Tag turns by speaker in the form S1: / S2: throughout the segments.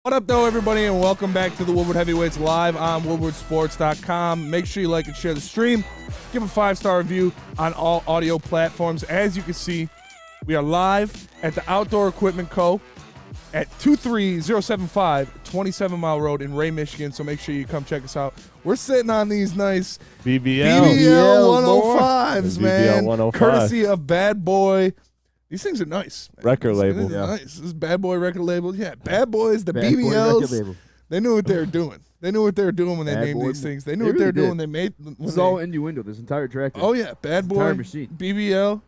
S1: What up, though, everybody, and welcome back to the Woodward Heavyweights live on woodwardsports.com. Make sure you like and share the stream. Give a 5-star review on all audio platforms. As you can see, we are live at the Outdoor Equipment Co. at 23075 27 Mile Road in Ray, Michigan. So make sure you come check us out. We're sitting on these nice
S2: BBL
S1: 105s, man.
S2: BBL 105.
S1: Courtesy of Bad Boy. These things are nice, man.
S2: Record label.
S1: This is nice. This is Bad Boy record label. Yeah, Bad Boys, the
S3: Bad Boy
S1: BBLs.
S3: record label.
S1: They knew what they were doing. They knew what they were doing when they
S3: Bad
S1: named
S3: Boy.
S1: these things. They knew
S3: They
S1: what they were
S3: really
S1: doing when they made
S3: This is all innuendo, this entire tractor.
S1: Oh, yeah. Bad Boy,
S3: entire machine.
S1: BBL.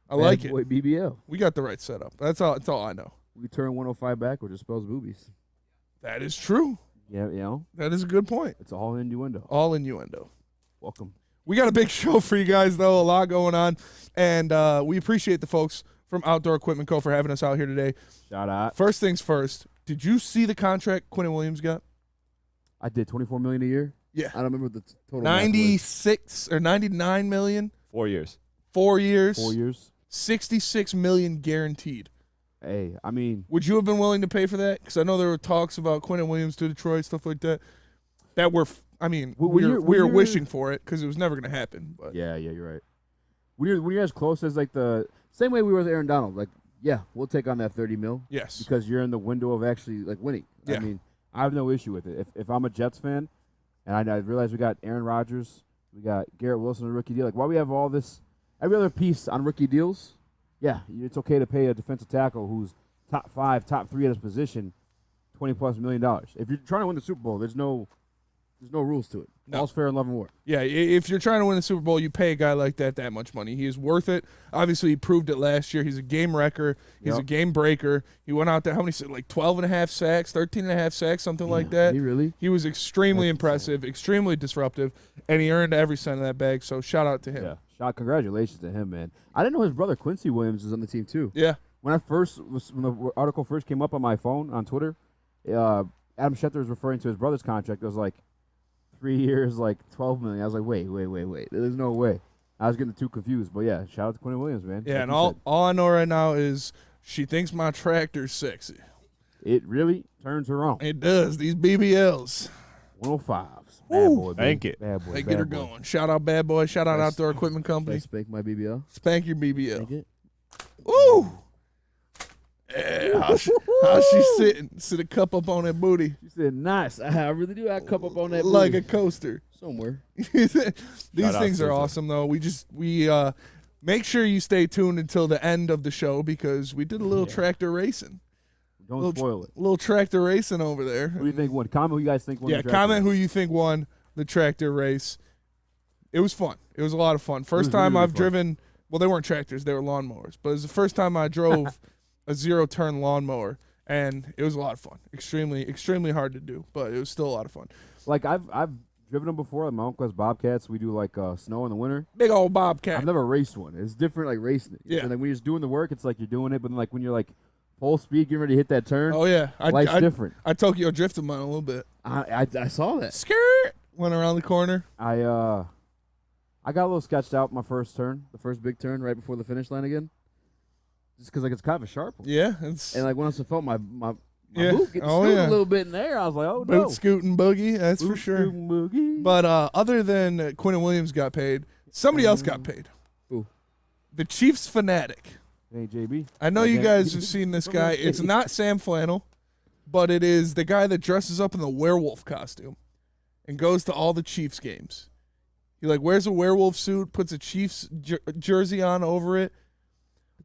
S1: I like
S3: Bad
S1: it.
S3: Boy BBL.
S1: We got the right setup. That's all I know.
S3: We turn 105 backwards, it spells boobies.
S1: That is true.
S3: Yeah, you know,
S1: That is a good point.
S3: it's all innuendo.
S1: All innuendo.
S3: Welcome.
S1: We got a big show for you guys, though. A lot going on. And we appreciate the folks from Outdoor Equipment Co. for having us out here today.
S3: Shout out.
S1: First things first, did you see the contract Quentin Williams got?
S3: I did $24 million a year.
S1: Yeah.
S3: I don't remember the total. math was.
S1: 96 or 99 million,
S2: 4 years.
S1: 4 years,
S3: 4 years.
S1: 66 million guaranteed.
S3: Hey, I mean,
S1: Would you have been willing to pay for that? Because I know there were talks about Quentin Williams to Detroit, stuff like that. That were, we were wishing for it because it was never going to happen. But
S3: yeah, you're right. When you're as close as like the same way we were with Aaron Donald, like, yeah, we'll take on that 30 mil.
S1: yes,
S3: Because you're in the window of actually like winning.
S1: Yeah.
S3: I mean, I have no issue with it. If I'm a Jets fan, and I realize we got Aaron Rodgers, we got Garrett Wilson on a rookie deal. Like, why we have all this, every other piece on rookie deals? Yeah, it's okay to pay a defensive tackle who's top 5, top 3 at his position, $20+ million. If you're trying to win the Super Bowl, there's no rules to it.
S1: No.
S3: All's fair in love and war.
S1: yeah. If you're trying to win the Super Bowl, you pay a guy like that much money. He is worth it. Obviously, he proved it last year. He's a game wrecker. He's a
S3: Yep.
S1: game breaker. He went out there. How many? Like 12.5 sacks, 13.5 sacks, something like that.
S3: He really?
S1: He was extremely
S3: That's
S1: impressive, extremely disruptive, and he earned every cent of that bag. So shout out to him.
S3: Yeah. Congratulations to him, man. I didn't know his brother Quincy Williams was on the team too.
S1: Yeah.
S3: When the article first came up on my phone on Twitter, Adam Schefter was referring to his brother's contract. It was like 3 years, like $12 million. I was like, wait. There's no way. I was getting too confused. But yeah, shout out to Quentin Williams, man.
S1: Yeah,
S3: Like
S1: and
S3: you
S1: all
S3: said.
S1: I know right now is she thinks my tractor's sexy.
S3: It really turns her on.
S1: It does. These BBLs.
S3: 105s.
S1: Woo.
S3: Bad boy.
S2: Thank
S3: baby.
S2: it.
S3: Bad boy.
S1: They
S3: bad
S1: get her
S3: boy.
S1: going. Shout out Bad Boy. Shout out
S3: Yes.
S1: Outdoor Equipment
S3: Should I
S1: Company.
S3: spank my BBL?
S1: Spank your BBL.
S3: Spank it?
S1: Ooh. Yeah, how's she sitting? Sit a cup up on that booty
S3: She said, nice. I really do have a cup up on that
S1: like
S3: booty.
S1: a coaster.
S3: Somewhere.
S1: These
S2: Shout out
S1: things are
S2: Susan.
S1: awesome, though. We make sure you stay tuned until the end of the show because we did a little tractor racing.
S3: Don't spoil it.
S1: A little tractor racing over there.
S3: Who do you think won? Comment who you guys think won.
S1: Yeah,
S3: the tractor
S1: comment
S3: race.
S1: who you think won the tractor race. It was fun. It was a lot of fun. First
S3: was
S1: time
S3: really
S1: I've
S3: fun.
S1: driven. Well, they weren't tractors; they were lawnmowers. But it was the first time I drove a 0-turn lawnmower, and it was a lot of fun. Extremely hard to do, but it was still a lot of fun.
S3: Like I've driven them before. Like my uncle has Bobcats. We do like snow in the winter.
S1: Big old Bobcat.
S3: I've never raced one. It's different, like racing it.
S1: Yeah.
S3: And like when you're just doing the work, it's like you're doing it. But then, like when you're like full speed, getting ready to hit that turn,
S1: Oh yeah,
S3: life's different.
S1: I Tokyo drifted mine a little bit.
S3: I saw that.
S1: Skirt went around the corner.
S3: I got a little sketched out my first turn, the first big turn right before the finish line again, just because like it's kind of a sharp one.
S1: Yeah, it's
S3: And like when I felt my
S1: Yeah.
S3: boot get
S1: Oh,
S3: scooted
S1: yeah.
S3: a little bit in there, I was like, oh
S1: boot
S3: no.
S1: scooting boogie. That's for
S3: Boot
S1: sure.
S3: scooting boogie.
S1: But other than Quentin Williams got paid, somebody else got paid.
S3: Who?
S1: The Chiefs fanatic.
S3: Hey JB.
S1: I know you
S3: Okay.
S1: guys have seen this guy. It's not Sam Flannel, but it is the guy that dresses up in the werewolf costume and goes to all the Chiefs games. He like wears a werewolf suit, puts a Chiefs jersey on over it.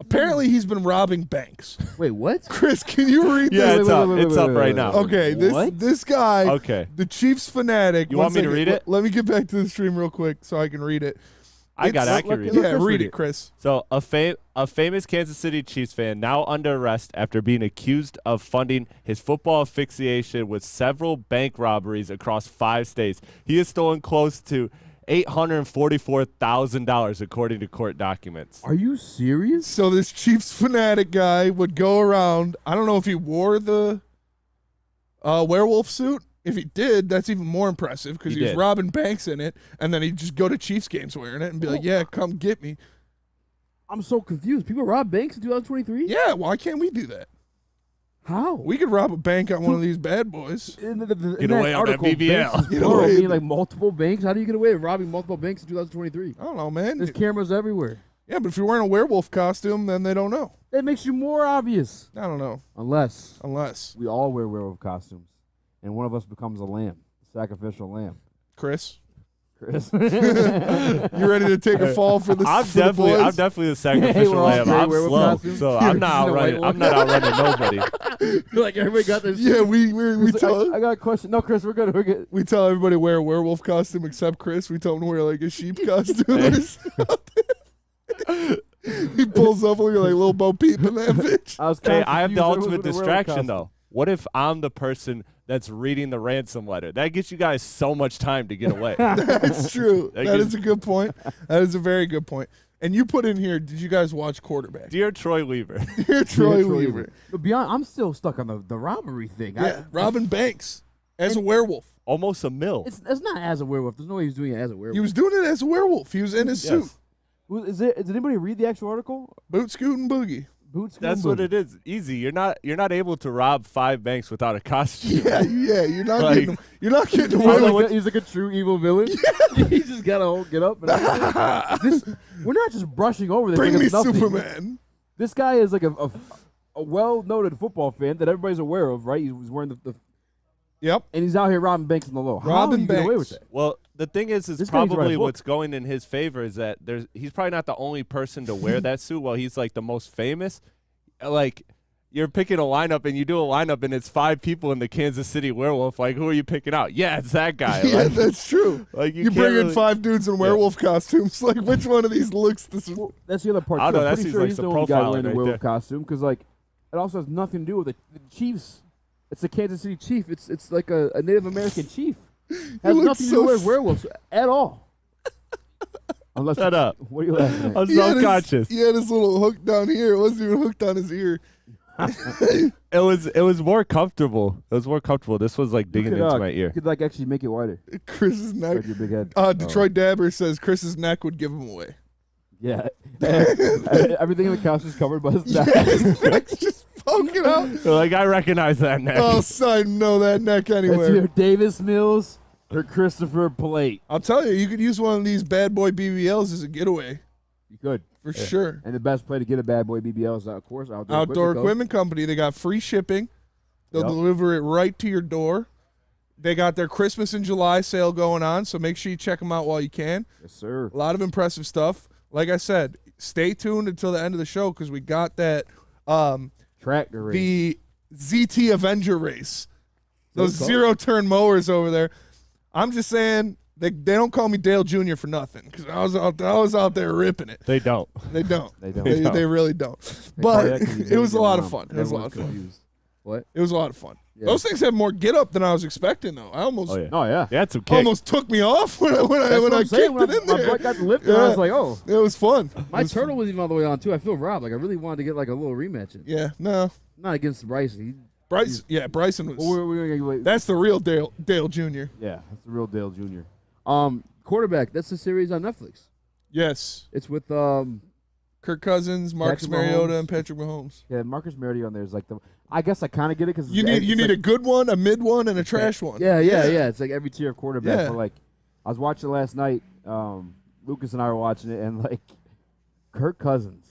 S1: Apparently, he's been robbing banks.
S3: Wait, what?
S1: Chris, can you read
S2: Yeah,
S1: this?
S2: it's up. It's up right now.
S1: Okay,
S3: What?
S1: this guy,
S2: Okay.
S1: the Chiefs fanatic.
S2: You
S1: one
S2: want me to
S1: second,
S2: read it?
S1: Let me get back to the stream real quick so I can read it.
S2: I got it. I can
S3: look-
S2: read
S3: look-
S2: it.
S1: Yeah,
S3: Chris,
S1: read
S3: read
S1: it,
S3: it.
S1: Chris.
S2: So a famous Kansas City Chiefs fan now under arrest after being accused of funding his football asphyxiation with several bank robberies across 5 states. He has stolen close to $844,000 according to court documents.
S3: Are you serious?
S1: So this Chiefs fanatic guy would go around. I don't know if he wore the werewolf suit. If he did, that's even more impressive because
S2: He
S1: he was
S2: did.
S1: robbing banks in it, and then he'd just go to Chiefs games wearing it and be like, "Yeah, come get me."
S3: I'm so confused. People rob banks in 2023?
S1: Yeah, why can't we do that?
S3: How?
S1: We could rob a bank on one of these bad boys.
S3: In
S2: Get away on that
S3: article,
S2: BBL.
S3: banks is
S1: Get
S3: plural,
S1: away.
S3: meaning like multiple banks. How do you get away with robbing multiple banks in 2023?
S1: I don't know, man.
S3: There's cameras everywhere.
S1: Yeah, but if you're wearing a werewolf costume, then they don't know.
S3: That makes you more obvious.
S1: I don't know.
S3: Unless we all wear werewolf costumes, and one of us becomes a lamb, sacrificial lamb.
S1: Chris,
S3: Chris.
S1: you ready to take a fall for the
S2: I'm
S1: for the
S2: definitely
S1: boys?
S2: the sacrificial
S3: we're all
S2: lamb.
S3: gray
S2: I'm
S3: werewolf
S2: slow,
S3: costumes.
S2: so I'm not outrunning. I'm not outrunning nobody.
S3: Like everybody got this.
S1: Yeah, we tell
S3: I got a question. No, Chris, we're good. We're good.
S1: we tell everybody to wear a werewolf costume except Chris. We tell him to wear like a sheep costume. He pulls up looking like Lil Bo Peep in that bitch.
S3: I was
S2: Hey,
S3: kinda
S2: I have the
S3: confused
S2: ultimate
S3: with the werewolf
S2: distraction
S3: costume.
S2: though. What if I'm the person that's reading the ransom letter? That gets you guys so much time to get away.
S1: That's true.
S2: That
S1: That
S2: gives-
S1: is a good point. That is a very good point. And you put in here, did you guys watch Quarterback?
S2: Dear Troy Weaver.
S1: Dear Troy Weaver.
S3: But beyond, I'm still stuck on the robbery thing.
S1: Yeah, Robin Banks as a werewolf.
S2: Almost a mil.
S3: It's not as a werewolf. There's no way he's doing it as a werewolf.
S1: He was doing it as a werewolf. He was in his suit.
S3: Did anybody read the actual article?
S1: Boot, scoot, and boogie.
S3: Boots.
S2: That's what it is. Easy. You're not able to rob 5 banks without a costume.
S1: Yeah, you're not
S2: Like-
S1: getting you're not getting
S3: He's
S1: away
S3: like,
S1: with
S3: he's like a true evil villain. He just gotta get up. And we're not just brushing over this.
S1: Bring
S3: like
S1: me
S3: it's nothing.
S1: Superman.
S3: This guy is like a well-noted football fan that everybody's aware of, right? He was wearing the
S1: Yep.
S3: and he's out here robbing banks in the low. How
S1: Robbing
S3: do you get away with
S1: banks.
S3: that?
S2: Well, the thing is
S3: This guy needs to write a
S2: probably
S3: book.
S2: what's going in his favor is that he's probably not the only person to wear that suit. Well, he's like the most famous. Like, you're picking a lineup and you do a lineup and it's 5 people in the Kansas City Werewolf. Like, who are you picking out? Yeah, it's that guy.
S1: Yeah,
S2: Like,
S1: that's true.
S2: like
S1: You
S2: can't
S1: bring in
S2: really-
S1: 5 dudes in werewolf costumes. Like, which one of these looks this?
S3: Well, that's the other part.
S2: I
S3: too.
S2: don't know,
S3: I'm
S2: that
S3: pretty
S2: seems
S3: sure
S2: like
S3: he's
S2: some
S3: the only guy
S2: profiling
S3: wearing a
S2: right
S3: werewolf
S2: there.
S3: costume because, like, it also has nothing to do with the Chiefs. It's the Kansas City Chief. It's like a Native American chief. Has
S1: looks
S3: nothing to
S1: so
S3: do with werewolves at all. Unless
S2: Shut
S3: it's-
S2: up.
S3: What are you laughing at?
S2: I'm
S1: He had his-
S2: self-conscious.
S1: He had his little hook down here. It wasn't even hooked on his ear.
S2: It was more comfortable. It was more comfortable. This was like digging into my
S3: You
S2: ear.
S3: could like actually make it wider.
S1: Chris's neck.
S3: With your big head.
S1: Detroit Dabber says Chris's neck would give him away.
S3: Yeah. Everything in the couch is covered by his neck.
S1: His neck's just poking out.
S2: Like, I recognize that neck.
S1: Oh, son, know that neck
S3: It's
S1: anywhere.
S3: either Davis Mills or Christopher Plate.
S1: I'll tell you, you could use one of these bad boy BBLs as a getaway
S3: You could.
S1: for sure.
S3: And the best play to get a bad boy BBL is, of course,
S1: Outdoor Equipment Company. They got free shipping. They'll
S3: Yep.
S1: deliver it right to your door. They got their Christmas in July sale going on, so make sure you check them out while you can.
S3: Yes, sir.
S1: A lot of impressive stuff. Like I said, stay tuned until the end of the show because we got that
S3: Tractor race.
S1: the ZT Avenger race. Those
S3: Good call.
S1: 0-turn mowers over there. I'm just saying they don't call me Dale Jr. for nothing because I was out there ripping it.
S2: They don't.
S1: They don't.
S3: They don't.
S1: They,
S2: don't.
S1: they really don't.
S3: They
S1: But
S3: call that 'cause he's
S1: it was a
S3: your
S1: lot of
S3: mom.
S1: fun. It was a lot of
S3: Everyone's
S1: fun.
S3: confused. What?
S1: It was a lot of fun.
S3: Yeah.
S1: Those things had more get up than I was expecting though. I almost
S2: Oh yeah.
S3: Oh, yeah.
S2: They had some kick.
S1: almost took me off when I
S3: That's what
S1: kicked
S3: I'm saying.
S1: it in
S3: My
S1: there.
S3: butt got lifted, I was like, oh.
S1: It was fun.
S3: My
S1: It was
S3: turtle was even all the way on, too. I feel robbed. Like, I really wanted to get, like, a little rematch in.
S1: Yeah, no.
S3: Not against Bryson.
S1: Bryson was.
S3: We're
S1: That's the real Dale Jr.
S3: yeah, that's the real Dale Jr. Quarterback, that's a series on Netflix.
S1: Yes,
S3: It's with
S1: Kirk Cousins, Marcus
S3: Patrick
S1: Mariota,
S3: Mahomes.
S1: and Patrick Mahomes.
S3: yeah, Marcus Mariota on there is like the. I guess I kind of get it because
S1: You need a good one, a mid one, and a trash one.
S3: Yeah. It's like every tier of quarterback.
S1: Yeah.
S3: But like, I was watching it last night. Lucas and I were watching it, and like, Kirk Cousins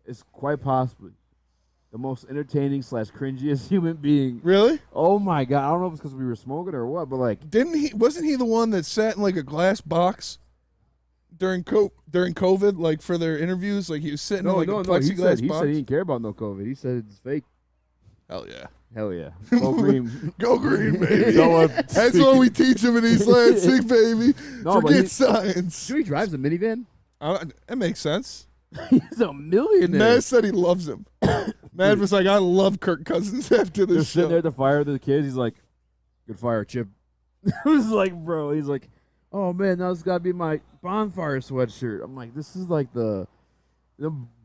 S3: is quite possibly the most entertaining / cringiest human being.
S1: Really?
S3: Oh my god! I don't know if it's because we were smoking or what, but like,
S1: Wasn't he the one that sat in like a glass box during COVID, like for their interviews? Like he was sitting in like a
S3: He
S1: plexiglass
S3: said
S1: box.
S3: he didn't care about no COVID. He said it's fake.
S1: Hell yeah.
S3: Hell yeah. Go green.
S1: Go green, baby.
S2: So,
S1: That's what we teach him in East Lansing, baby.
S3: No, but
S1: Forget
S3: he-
S1: science.
S3: Sure, he drives a minivan.
S1: That makes sense.
S3: He's a millionaire.
S1: Matt said he loves him. Matt was like, I love Kirk Cousins after
S3: They're
S1: this
S3: sitting there
S1: show.
S3: at the fire with the kids. He's like, "Good fire, Chip." I was like, "Bro," he's like, "Oh man, now it's got to be my bonfire sweatshirt." I'm like, "This is like the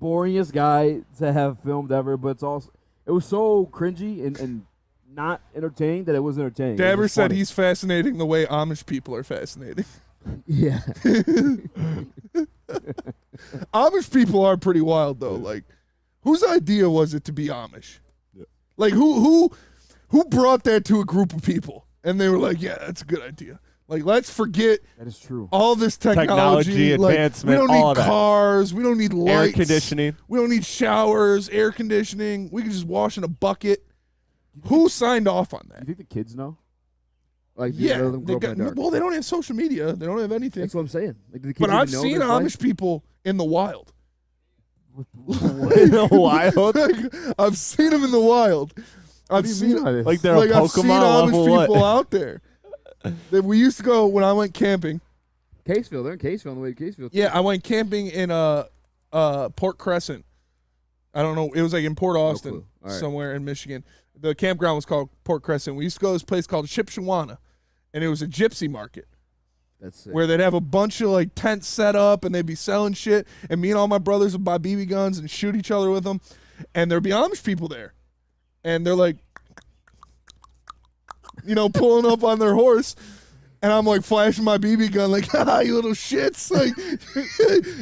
S3: boringest guy to have filmed ever," but it was so cringy and not entertaining that it was entertaining. It was
S1: Dabber
S3: just
S1: said
S3: funny.
S1: he's fascinating the way Amish people are fascinating.
S3: yeah.
S1: Amish people are pretty wild though. Like, whose idea was it to be Amish? Like who brought that to a group of people? And they were like, yeah, that's a good idea. Like, let's forget
S3: That is true.
S1: all this technology,
S2: advancement,
S1: we don't
S2: all
S1: need
S2: that.
S1: cars, we don't need lights,
S2: Air conditioning.
S1: we don't need showers, air conditioning. We can just wash in a bucket. Who signed off on
S3: You
S1: that?
S3: think the kids know? Like,
S1: Yeah,
S3: let them grow up in the dark.
S1: well, they don't have social media. They don't have anything.
S3: That's what I'm saying. Like, do the kids
S1: But
S3: even
S1: I've
S3: know
S1: seen
S3: this
S1: Amish people in the wild.
S2: In the wild.
S1: I've seen them in the wild. I've
S3: do you
S1: seen
S3: mean by this?
S2: Like they're
S1: like
S2: a
S1: I've seen
S2: Pokemon
S1: Amish
S2: level
S1: people
S2: what?
S1: out there. We used to go when I went camping.
S3: Caseville. They're in Caseville on the way to Caseville.
S1: Yeah, I went camping in Port Crescent. I don't know. It was like in Port Austin,
S3: clue. All right.
S1: somewhere in Michigan. The campground was called Port Crescent. We used to go to this place called Shipshawana, and it was a gypsy market
S3: That's sick.
S1: where they'd have a bunch of like tents set up, and they'd be selling shit. And me and all my brothers would buy BB guns and shoot each other with them. And there'd be Amish people there, and they're like, pulling up on their horse. And I'm like flashing my BB gun, like, "Ha, you little shits! Like,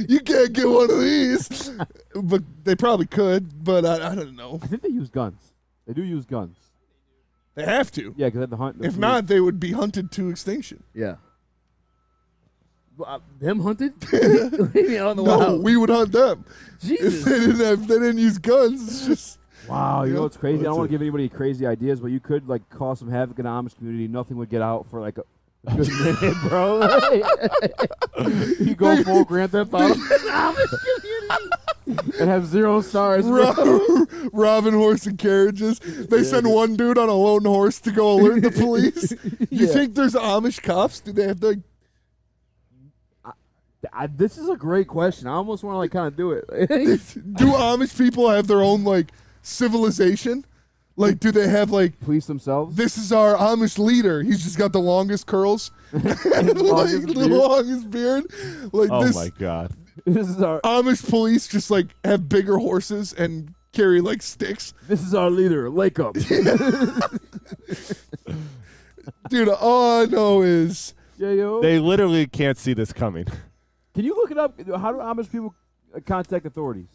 S1: you can't get one of these." But they probably could, but I don't know.
S3: I think they use guns. They do use guns.
S1: They have to.
S3: Yeah, because they have the hunt.
S1: If not, they would be hunted to extinction.
S3: Yeah. Them hunted? Maybe out in the
S1: No,
S3: wild.
S1: we would hunt them.
S3: Jesus.
S1: If they didn't use guns, it's just
S3: Wow, you know what's crazy? I
S1: That's
S3: don't want
S1: it.
S3: to give anybody crazy ideas, but you could like cause some havoc in the Amish community. Nothing would get out for like a good minute, bro. You go full Grand Theft Auto Amish community and have 0 stars. Bro.
S1: robbing horse and carriages. They send one dude on a lone horse to go alert the police. You
S3: Yeah.
S1: think there's Amish cops? Do they have to?
S3: This is a great question. I almost want to like kind of do it.
S1: Do Amish people have their own like civilization? Like, do they have like,
S3: Police themselves.
S1: this is our Amish leader? He's just got the longest curls, like,
S3: Longest
S1: the
S3: beard.
S1: longest beard. Like
S2: Oh
S1: this
S2: my god.
S3: This is our
S1: Amish police just like have bigger horses and carry like sticks.
S3: leader. Lake up.
S1: Dude, all I know is
S3: Yeah, yo.
S2: They literally can't see this coming.
S3: Can you look it up? How do Amish people contact authorities?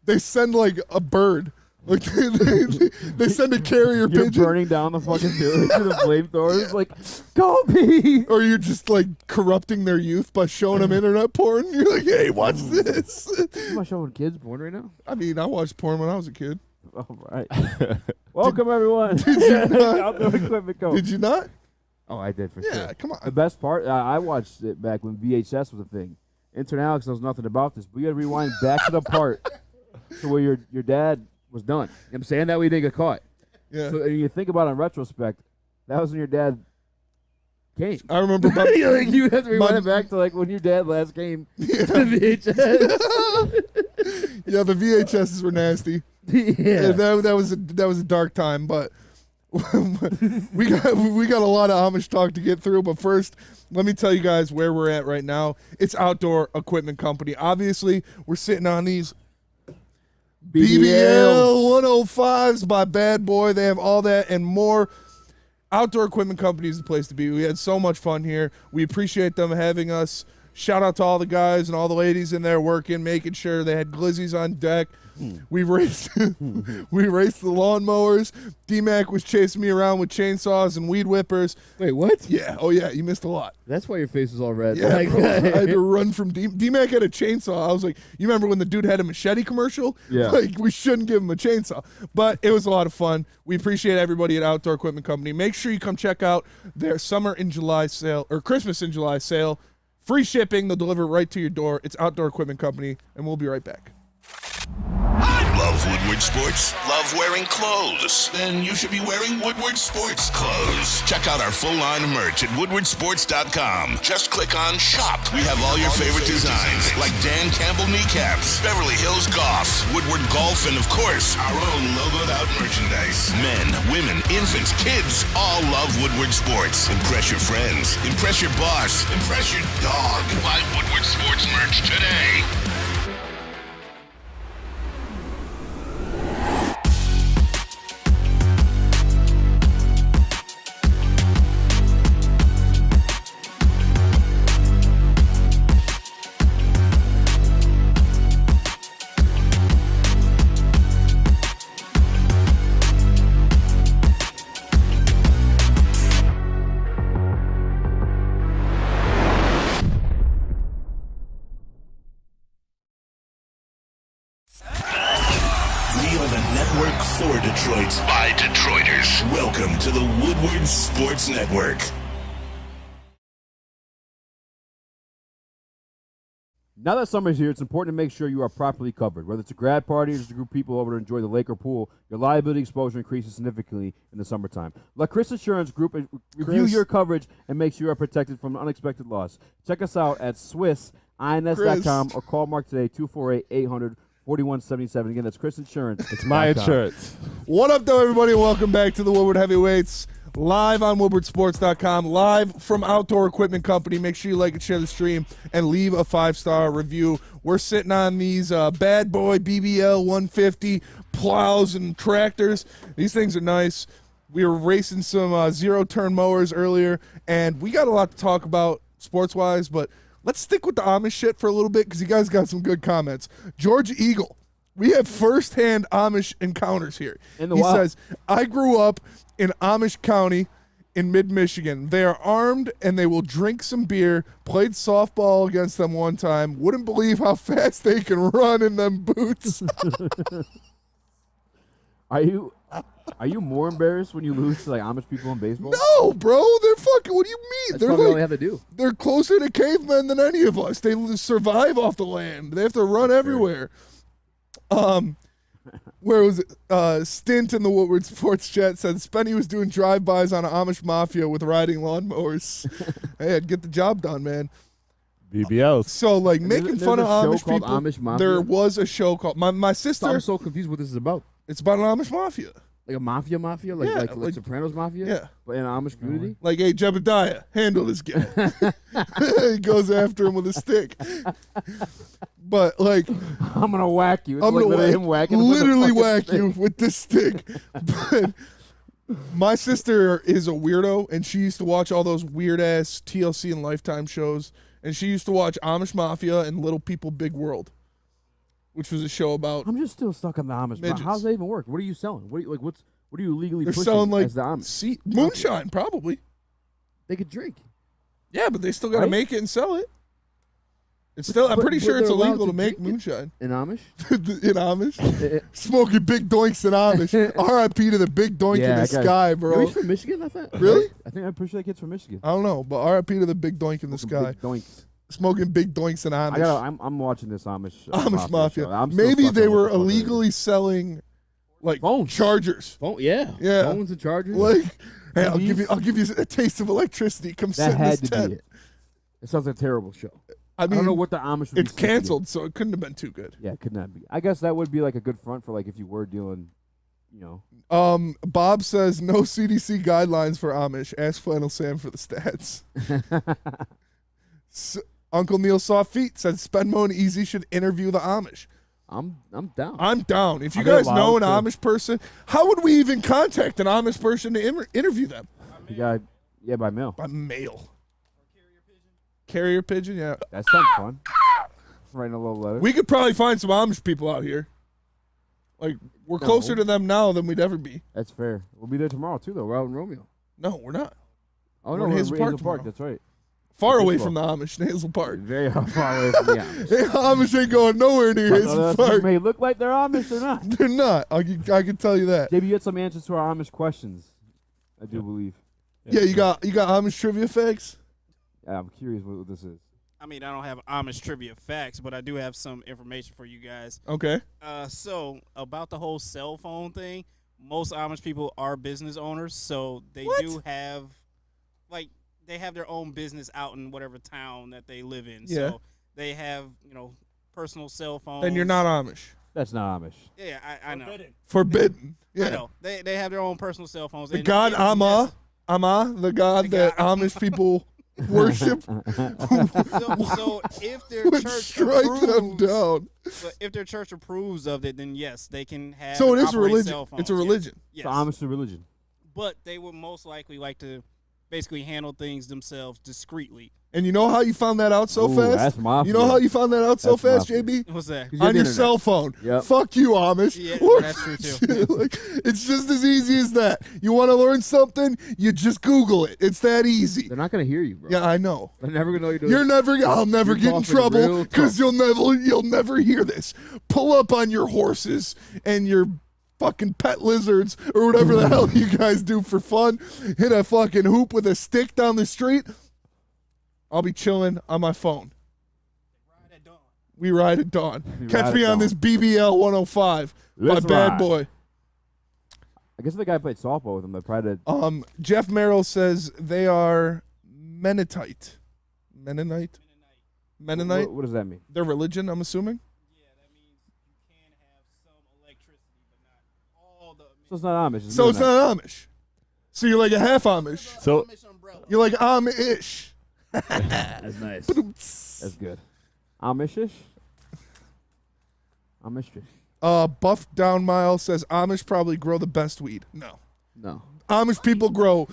S1: they send like a bird. Like they send a carrier
S3: You're
S1: pigeon.
S3: burning down the fucking village with the flamethrowers. Like, go be.
S1: Or you're just like corrupting their youth by showing them internet porn. You're like, hey, watch this.
S3: Am I showing kids porn right now?
S1: I mean, I watched porn when I was a kid.
S3: All right. Welcome, everyone. Outdoor equipment coach.
S1: Did you not?
S3: Oh, I did for sure.
S1: Yeah, come
S3: The
S1: on.
S3: best part, I watched it back when VHS was a thing. Intern Alex knows nothing about this, but you got to rewind back to the part to where your dad was done. You know what I'm saying? That way he didn't get caught.
S1: Yeah.
S3: So and you think about it in retrospect, that was when your dad came.
S1: I remember my,
S3: You have to rewind
S1: my-
S3: it back to like when your dad last came
S1: yeah.
S3: to VHS.
S1: Yeah, the VHSs were nasty.
S3: Yeah.
S1: That was a dark time, but we got a lot of Amish talk to get through. But first, let me tell you guys where we're at right now. It's Outdoor Equipment Company. Obviously, we're sitting on these BBL 105s by Bad Boy. They have all that and more. Outdoor Equipment Company is the place to be. We had so much fun here. We appreciate them having us. Shout out to all the guys and all the ladies in there working, making sure they had glizzies on deck. We raced the lawnmowers. D-Mac was chasing me around with chainsaws and weed whippers.
S3: Wait, what?
S1: Yeah, oh yeah, you missed a lot.
S3: That's why your face was all red.
S1: Yeah,
S3: Like-
S1: bro, I had to run from D-Mac had a chainsaw. I was like, you remember when the dude had a machete commercial?
S3: Yeah.
S1: Like, we shouldn't give him a chainsaw. But it was a lot of fun. We appreciate everybody at Outdoor Equipment Company. Make sure you come check out their Summer in July sale, or Christmas in July sale. Free shipping. They'll deliver it right to your door. It's Outdoor Equipment Company, and we'll be right back.
S4: Love Woodward Sports? Love wearing clothes? Then you should be wearing Woodward Sports clothes. Check out our full line of merch at woodwardsports.com. Just click on Shop. We have all your favorite designs, like Dan Campbell kneecaps, Beverly Hills Golf, Woodward Golf, and of course, our own logoed out merchandise. Men, women, infants, kids all love Woodward Sports. Impress your friends. Impress your boss. Impress your dog. Buy Woodward Sports merch today. Heavyweights by Detroiters. Welcome to the Woodward Sports Network.
S3: Now that summer's here, it's important to make sure you are properly covered. Whether it's a grad party or just a group of people over to enjoy the lake or pool, your liability exposure increases significantly in the summertime. Let Chris Insurance Group review your coverage and make sure you are protected from unexpected loss. Check us out at SwissINS.com or call Mark today, 248-800-4177. Again, that's Chris Insurance.
S2: It's my insurance.
S1: What up, though, everybody? Welcome back to the Woodward Heavyweights, live on WoodwardSports.com, live from Outdoor Equipment Company. Make sure you like and share the stream and leave a 5-star review. We're sitting on these bad boy BBL 150 plows and tractors. These things are nice. We were racing some zero-turn mowers earlier, and we got a lot to talk about sports-wise, but let's stick with the Amish shit for a little bit because you guys got some good comments. George Eagle, we have first-hand Amish encounters here. He says, I grew up in Amish County in mid-Michigan. They are armed, and they will drink some beer. Played softball against them one time. Wouldn't believe how fast they can run in them boots.
S3: Are you more embarrassed when you lose to like Amish people in baseball?
S1: No, bro. They're fucking, what do you mean?
S3: That's
S1: They're
S3: probably
S1: like,
S3: all they have to do.
S1: they're closer to cavemen than any of us. They survive off the land. They have to run everywhere. Where was it? Stint in the Woodward Sports Chat said Spenny was doing drive-bys on an Amish Mafia with riding lawnmowers. Hey, I'd get the job done, man.
S2: BBLs.
S1: So, like, making fun of Amish people.
S3: Amish Mafia?
S1: There was a show called my sister.
S3: I'm so confused what this is about.
S1: It's about an Amish Mafia.
S3: Like a mafia, like,
S1: Yeah,
S3: like Sopranos mafia?
S1: Yeah.
S3: But in an Amish community?
S1: Like, hey, Jebediah, handle this guy. He goes after him with a stick. But, like,
S3: I'm going to whack you. It's
S1: I'm
S3: like
S1: gonna
S3: him whacking him with a
S1: literally
S3: fucking
S1: whack
S3: stick.
S1: you with this stick. But my sister is a weirdo, and she used to watch all those weird-ass TLC and Lifetime shows, and she used to watch Amish Mafia and Little People Big World, which was a show about
S3: I'm just still stuck on the Amish.
S1: midgets.
S3: How does that even work? What are you selling? What are you legally
S1: they're
S3: pushing
S1: selling, like,
S3: as the Amish?
S1: moonshine, probably.
S3: They could drink.
S1: Yeah, but they still got to
S3: Right?
S1: make it and sell it. It's still. I'm pretty sure
S3: but
S1: it's
S3: they're allowed
S1: illegal to
S3: to
S1: make
S3: drink it.
S1: moonshine
S3: In Amish?
S1: in Amish. Smoking big doinks in Amish. R.I.P. to the big doink in the
S3: I got it.
S1: sky, bro.
S3: He's from Michigan, I thought.
S1: Really?
S3: I'm pretty sure that kid's from Michigan.
S1: I don't know, but R.I.P. to the big doink in the sky.
S3: Big doinks.
S1: Smoking big doinks in Amish.
S3: I'm watching this Amish
S1: Amish Mafia.
S3: show. I'm still
S1: Maybe
S3: stuck
S1: they
S3: on what
S1: were
S3: the fuck it is.
S1: illegally selling like
S3: Phones.
S1: chargers.
S3: Yeah.
S1: Yeah.
S3: Phones and chargers.
S1: Like, hey, I'll
S3: TVs?
S1: give you a taste of electricity. Come sit
S3: That
S1: in
S3: had
S1: this
S3: to
S1: tent.
S3: be it. It sounds like a terrible show.
S1: I
S3: I
S1: mean,
S3: don't know what the Amish would be
S1: it's
S3: sticking to.
S1: canceled, so it couldn't have been too good.
S3: Yeah, it could not be. I guess that would be like a good front for like if you were dealing, you know.
S1: Bob says no CDC guidelines for Amish. Ask Flannel Sam for the stats. Uncle Neil Soft Feet says Spenmo and Easy should interview the Amish.
S3: I'm down.
S1: I'm down. If you
S3: I'll get
S1: guys know an
S3: allowed to.
S1: Amish person, how would we even contact an Amish person to interview them?
S3: You got by mail.
S1: By mail. Carrier pigeon, yeah.
S3: That sounds fun. Writing a little letter.
S1: We could probably find some Amish people out here. Like, we're
S3: No.
S1: closer to them now than we'd ever be.
S3: That's fair. We'll be there tomorrow too, though. We're out in Romeo.
S1: No, we're not.
S3: Oh
S1: We're
S3: no,
S1: in
S3: we're
S1: Hazel
S3: in
S1: Park
S3: Hazel
S1: tomorrow.
S3: Park. That's right.
S1: Far
S3: Baseball.
S1: away from the Amish in Hazel Park.
S3: Very far away from the Amish.
S1: Hey, Amish ain't going nowhere near Hazel
S3: They
S1: Park.
S3: may look like they're Amish. They're not.
S1: They're not. I can tell you that.
S3: JB, you had some answers to our Amish questions. I do believe.
S1: Yeah, you got Amish trivia facts?
S3: Yeah, I'm curious what this is.
S5: I mean, I don't have Amish trivia facts, but I do have some information for you guys.
S1: Okay.
S5: So about the whole cell phone thing, most Amish people are business owners, so they
S1: What?
S5: do have, like, they have their own business out in whatever town that they live in.
S1: Yeah.
S5: So they have, personal cell phones.
S1: Then you're not Amish.
S3: That's not Amish.
S5: Yeah, I know.
S1: Forbidden.
S5: I
S1: Yeah.
S5: know. They have their own personal cell phones.
S1: The
S5: and
S1: god
S5: if
S1: Amma, the god
S5: The
S1: that
S5: god-
S1: Amish people worship,
S5: So if their
S1: would
S5: church
S1: strike them
S5: approves,
S1: down.
S5: but if their church approves of it, then yes, they can have.
S1: So it
S5: and
S1: is a
S5: operate
S1: religion.
S5: cell phones.
S1: It's a
S5: Yes.
S1: religion.
S5: Yes.
S3: So Amish is religion.
S5: But they would most likely like to basically handle things themselves discreetly.
S1: And you know how you found that out so
S3: Ooh,
S1: fast?
S3: that's mafia.
S1: You know how you found that out so
S3: That's
S1: fast,
S3: mafia.
S1: JB?
S5: What's that?
S3: You're on
S1: On
S3: the
S1: your
S3: internet.
S1: cell phone.
S3: Yep.
S1: Fuck you, Amish.
S5: Yeah,
S1: Or-
S5: that's true, too.
S1: Like, it's just as easy as that. You want to learn something? You just Google it. It's that easy.
S3: They're not gonna hear you, bro.
S1: Yeah, I know.
S3: They're never gonna know you're doing.
S1: I'll never
S3: You're
S1: get in
S3: talking
S1: trouble
S3: real
S1: because
S3: tough.
S1: you'll never hear this. Pull up on your horses and your fucking pet lizards or whatever the hell you guys do for fun, hit a fucking hoop with a stick down the street, I'll be chilling on my phone. We ride at dawn. Catch me on this BBL 105.
S3: Let's
S1: my bad
S3: ride.
S1: boy.
S3: I guess if the guy played softball with him, they probably did.
S1: Jeff Merrill says they are Mennonite. Mennonite?
S3: What does that mean?
S1: Their religion, I'm assuming?
S5: Yeah, that means you can have some electricity, but not all the.
S3: So it's not Amish.
S1: So it's not Amish. So you're like a half Amish.
S2: So
S5: Amish umbrella.
S1: You're like Amish.
S3: That's nice. That's good. Amishish? Amishish.
S1: Buff Down Mile says Amish probably grow the best weed. No.
S3: No.
S1: Amish people grow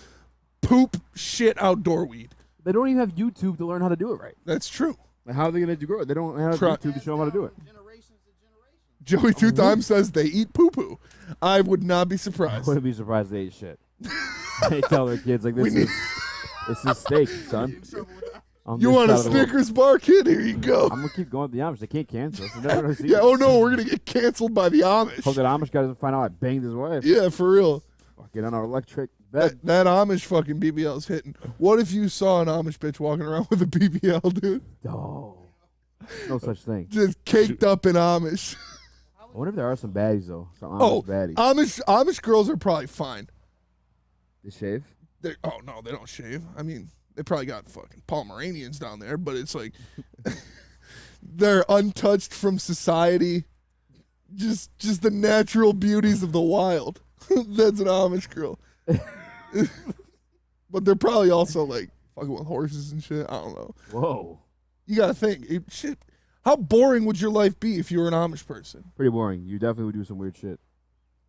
S1: poop shit outdoor weed.
S3: They don't even have YouTube to learn how to do it right.
S1: That's true.
S3: Like, how are they going to grow it? They don't have YouTube to show them how to do it.
S1: Joey Two Times says they eat poo poo. I would not be
S3: I
S1: surprised.
S3: wouldn't be surprised they ate shit. They tell their kids, like, this is steak, son.
S1: You want a Snickers bar, kid? Here you go.
S3: I'm going to keep going with the Amish. They can't cancel us. They're never gonna see
S1: Yeah,
S3: us.
S1: oh no, we're going to get canceled by the Amish.
S3: Hope that Amish guy doesn't find out I banged his wife.
S1: Yeah, for real.
S3: Get on our electric bed.
S1: That Amish fucking BBL's hitting. What if you saw an Amish bitch walking around with a BBL, dude?
S3: Oh. No such thing.
S1: Just caked up in Amish.
S3: I wonder if there are some baddies, though. Some Amish
S1: Oh,
S3: baddies.
S1: Amish girls are probably fine.
S3: They shave?
S1: Oh, no, they don't shave. I mean, they probably got fucking Pomeranians down there, but it's like they're untouched from society. Just the natural beauties of the wild. That's an Amish girl. But they're probably also like fucking with horses and shit. I don't know.
S3: Whoa.
S1: You gotta think. Shit. How boring would your life be if you were an Amish person?
S3: Pretty boring. You definitely would do some weird shit.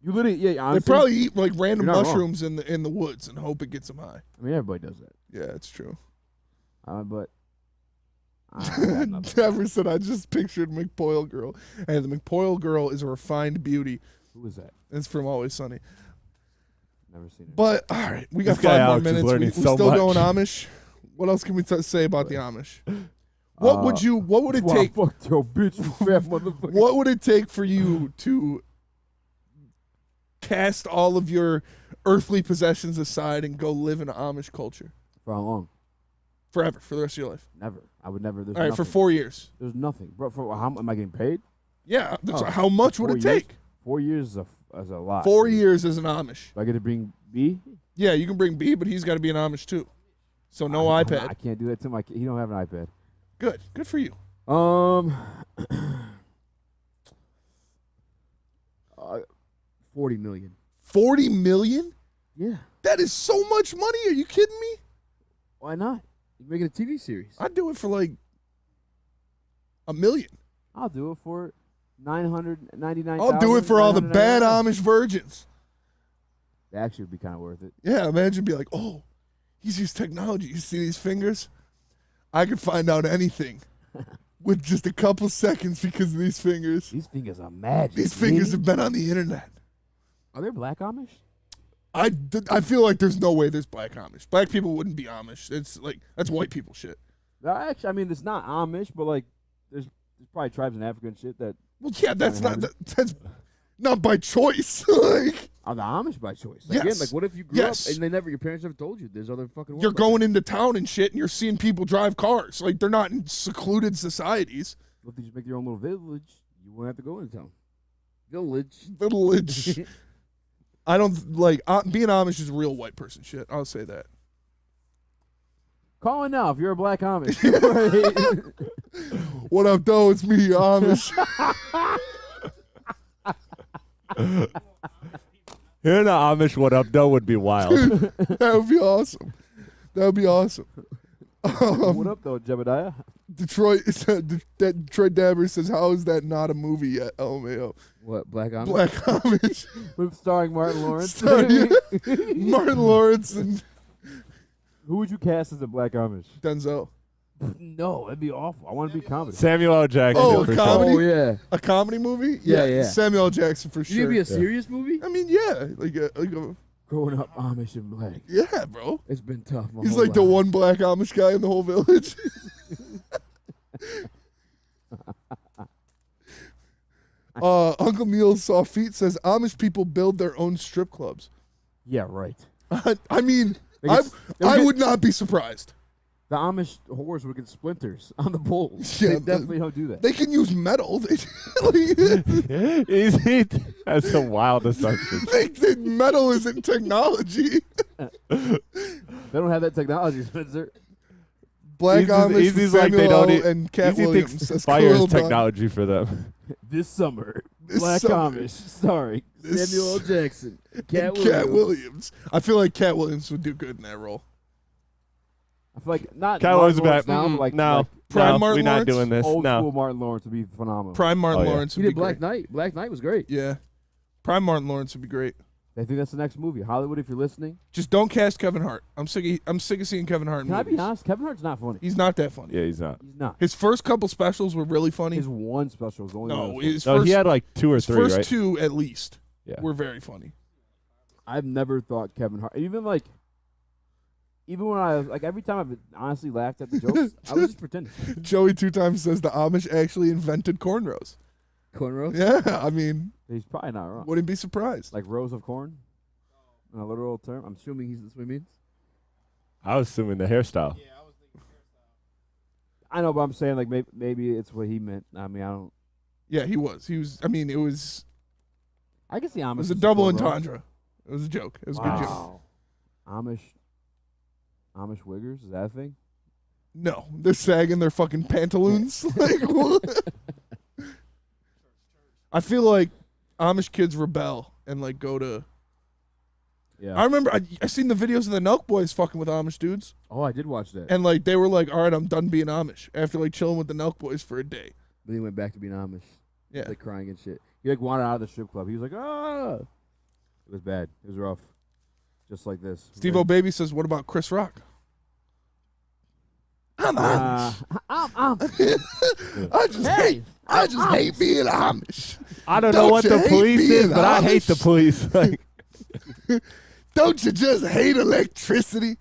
S3: You literally, yeah, honestly.
S1: They probably eat like random
S3: you're not wrong.
S1: mushrooms in the woods and hope it gets them high.
S3: I mean, everybody does that.
S1: Yeah, it's true.
S3: But.
S1: Dever said, I just pictured McPoyle girl. And the McPoyle girl is a refined beauty.
S3: Who is that?
S1: It's from Always Sunny.
S3: Never seen it.
S1: But, all right, we got
S2: This guy
S1: 5 more
S2: Alex is
S1: minutes. We
S2: learning so
S1: still
S2: much.
S1: going Amish? What else can we say about the Amish? What would it
S3: Wow,
S1: take?
S3: fuck your bitch, you fat motherfucker.
S1: What would it take for you to cast all of your earthly possessions aside and go live in Amish culture?
S3: For how long?
S1: Forever, for the rest of your life.
S3: Never. I would never. There's
S1: All right,
S3: nothing.
S1: for 4 years.
S3: There's nothing. Bro, for how am I getting paid?
S1: Yeah,
S3: Oh,
S1: how much would
S3: 4
S1: it
S3: years?
S1: take?
S3: 4 years is a lot.
S1: 4 years as an Amish.
S3: Do I get to bring B?
S1: Yeah, you can bring B, but he's got to be an Amish too. So no iPad.
S3: I can't do that to my kid. He don't have an iPad.
S1: Good for you.
S3: 40 million.
S1: 40 million?
S3: Yeah.
S1: That is so much money. Are you kidding me?
S3: Why not? You make it a TV series.
S1: I'd do it for like $1 million.
S3: I'll do it for 999.
S1: I'll do it for all the bad Amish virgins.
S3: That actually would be kind of worth it.
S1: Yeah, imagine be like, oh, he's used technology. You see these fingers? I could find out anything with just a couple seconds because of these fingers.
S3: These fingers are magic.
S1: These fingers have been on the internet.
S3: Are there black Amish?
S1: I feel like there's no way there's black Amish. Black people wouldn't be Amish. It's like, that's white people shit.
S3: Actually, I mean, it's not Amish, but like, there's probably tribes in Africa and shit that.
S1: Well, yeah, that's not by choice. Like,
S3: Are the Amish by choice? Like,
S1: Yes.
S3: Again, like, what if you grew
S1: Yes.
S3: up and your parents never told you there's other fucking world
S1: you're
S3: out there?
S1: going into town and shit, and you're seeing people drive cars. Like, they're not in secluded societies.
S3: What if you just make your own little village? You won't have to go into town. Village.
S1: I don't like being Amish is real white person shit. I'll say that.
S3: Call in now if you're a black Amish.
S1: What up, though? It's me, Amish.
S2: Hearing the Amish what up though would be wild.
S1: That would be awesome. That would be awesome.
S3: What up, though, Jebediah?
S1: Detroit Dabber says, "How is that not a movie yet?" LMAO.
S3: What, black Amish?
S1: Black Amish.
S3: With starring Martin Lawrence.
S1: Starring Martin Lawrence and
S3: Who would you cast as a black Amish?
S1: Denzel.
S3: No, that'd be awful. I want to be comedy.
S2: Samuel L. Jackson.
S1: Oh,
S2: for
S1: comedy?
S3: Oh, yeah.
S1: A comedy movie?
S3: Yeah.
S1: Samuel L. Jackson for
S3: Should
S1: sure.
S3: it be a serious movie?
S1: I mean, yeah, like a
S3: Growing up Amish and black.
S1: yeah, bro.
S3: It's been tough.
S1: He's like the one black Amish guy in the whole village. Uncle Neil's Soft Feet says Amish people build their own strip clubs.
S3: Yeah, right.
S1: I mean,
S3: They
S1: I would not be surprised.
S3: The Amish whores would get splinters on the poles.
S1: Yeah,
S3: They definitely don't do that.
S1: They can use metal.
S2: That's a wild assumption.
S1: Metal isn't technology.
S3: They don't have that technology, Spencer.
S1: Black Amish,
S2: Easy's
S1: Samuel
S2: like they don't
S1: O. and Cat
S2: Easy
S1: Williams.
S2: thinks
S1: That's
S2: fire
S1: cool,
S2: is technology for them.
S3: This summer,
S1: This
S3: Black
S1: summer.
S3: Amish, starring
S1: This-
S3: Samuel L. Jackson, Cat
S1: Cat
S3: Williams.
S1: Williams. I feel like Cat Williams would do good in that role.
S3: I feel like not
S2: Cat
S3: Martin
S2: Williams would be
S3: Lawrence
S2: like,
S3: now, but like,
S2: no,
S3: like
S1: Prime
S2: no,
S1: Martin
S2: we're not
S1: Lawrence?
S2: doing this.
S3: old
S2: No.
S3: school Martin Lawrence would be phenomenal.
S1: Prime Martin
S2: Oh, yeah.
S1: Lawrence
S3: He
S1: would
S3: did
S1: be
S3: Black
S1: great.
S3: Knight. Black Knight was great.
S1: Yeah. Prime Martin Lawrence would be great.
S3: I think that's the next movie. Hollywood, if you're listening.
S1: Just don't cast Kevin Hart. I'm sick of seeing Kevin Hart in
S3: Can I be
S1: movies.
S3: honest? Kevin Hart's not funny.
S1: He's not that funny.
S2: Yeah, he's not.
S3: He's not.
S1: His first couple specials were really funny.
S3: His one special was the only one.
S1: No,
S3: that was
S1: his
S2: No,
S1: first,
S2: he had like 2 or
S1: his
S2: 3,
S1: first
S2: right?
S1: 2 at least
S2: Yeah.
S1: were very funny.
S3: funny. I've never thought Kevin Hart. Even when I was like every time I've honestly laughed at the jokes, I was just pretending.
S1: Joey 2 times says the Amish actually invented cornrows.
S3: Cornrows.
S1: Yeah, I mean,
S3: He's probably not wrong.
S1: wouldn't be surprised.
S3: Like rows of corn, in a literal term. I'm assuming that's what he means.
S2: I was assuming the hairstyle.
S3: I know, but I'm saying like maybe it's what he meant. I mean, I don't.
S1: Yeah, he was. He was. I mean, it was.
S3: I guess the Amish.
S1: It was a
S3: is
S1: double
S3: cornrows.
S1: entendre. It was a joke. It was a good joke.
S3: Wow. Amish wiggers, is that a thing?
S1: No, they're sagging their fucking pantaloons. Like, what? I feel like Amish kids rebel and like go to.
S3: Yeah.
S1: I remember I seen the videos of the Nelk Boys fucking with Amish dudes,
S3: Oh, I did watch that.
S1: and like they were like, "All right, I'm done being Amish." After like chilling with the Nelk Boys for a day.
S3: Then he went back to being Amish.
S1: Yeah,
S3: Like crying and shit. He like wanted out of the strip club. He was like, ah. It was bad. It was rough. Just like this.
S1: Steve O'Baby says, "What about Chris Rock?" I'm Amish. I just hate being Amish.
S2: I don't
S1: Don't
S2: know what
S1: you
S2: the
S1: hate
S2: police
S1: being
S2: is, but I hate the
S1: Amish?
S2: police. Like,
S1: Don't you just hate electricity?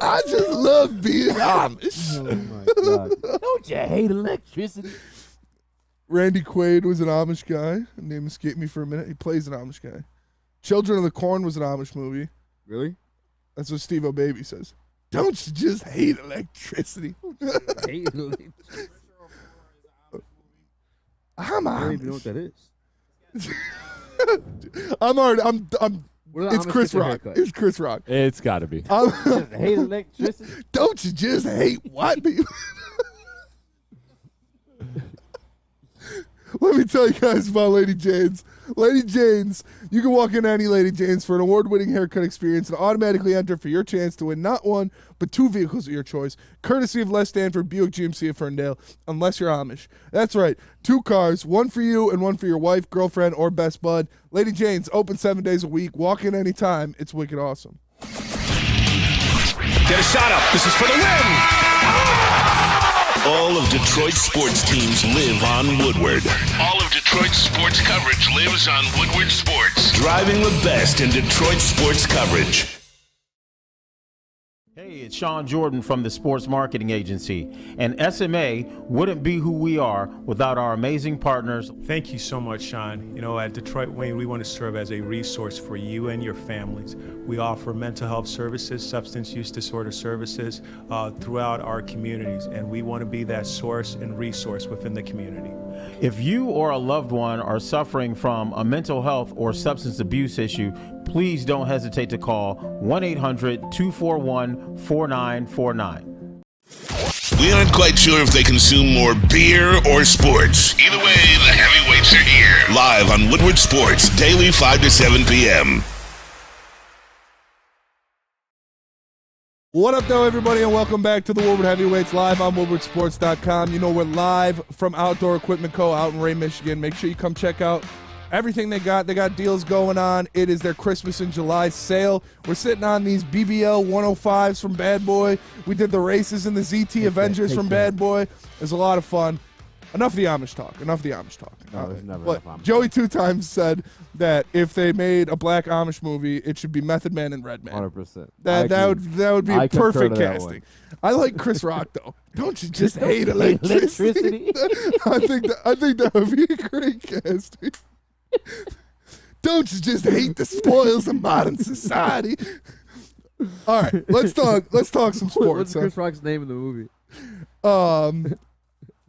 S1: I just love being Amish.
S3: Oh my god. Don't you hate electricity?
S1: Randy Quaid was an Amish guy. His name escaped me for a minute. He plays an Amish guy. Children of the Corn was an Amish movie.
S3: Really?
S1: That's what Steve O'Baby says. Don't you just hate electricity?
S3: Hate electricity.
S1: I'm
S3: I don't even know
S1: Amish.
S3: what that is.
S1: I'm
S3: What do the
S1: it's
S3: Amish
S1: Chris
S3: get their
S1: Rock.
S3: haircut?
S1: It's Chris Rock.
S2: it's got to be.
S3: Just hate electricity?
S1: Don't you just hate white people? Let me tell you guys about Lady Jane's. Lady Jane's, you can walk in any Lady Jane's for an award-winning haircut experience and automatically enter for your chance to win not one, but 2 vehicles of your choice, courtesy of Les Stanford Buick GMC of Ferndale, unless you're Amish. That's right, 2 cars, one for you and one for your wife, girlfriend, or best bud. Lady Jane's, open 7 days a week. Walk in anytime. It's wicked awesome.
S6: Get a shot up. This is for the win.
S4: All of Detroit's sports teams live on Woodward. All of Detroit's sports coverage lives on Woodward Sports. Driving the best in Detroit sports coverage.
S7: Hey, it's Sean Jordan from the Sports Marketing Agency, and SMA wouldn't be who we are without our amazing partners.
S8: Thank you so much, Sean. You know, at Detroit Wayne, we want to serve as a resource for you and your families. We offer mental health services, substance use disorder services throughout our communities, and we want to be that source and resource within the community.
S7: If you or a loved one are suffering from a mental health or substance abuse issue, please don't hesitate to call 1-800-241-4949.
S4: We aren't quite sure if they consume more beer or sports. Either way, the heavyweights are here. Live on Woodward Sports, daily 5 to 7 p.m.
S1: What up, though, everybody, and welcome back to the Woodward Heavyweights live on WoodwardSports.com. You know, we're live from Outdoor Equipment Co. out in Ray, Michigan. Make sure you come check out everything they got. They got deals going on. It is their Christmas in July sale. We're sitting on these BBL 105s from Bad Boy. We did the races in the ZT Avengers from Bad Boy. It was a lot of fun. Enough of the Amish talk.
S3: No, there's never
S1: But
S3: enough Amish
S1: Joey 2 times said that if they made a black Amish movie, it should be Method Man and Redman.
S3: 100%.
S1: That would be a perfect
S3: concur to that
S1: casting. I like Chris Rock though. Don't you just hate
S3: electricity?
S1: I think that would be a great casting. Don't you just hate the spoils of modern society? All right, let's talk some sports.
S3: What's Chris Rock's name in the movie?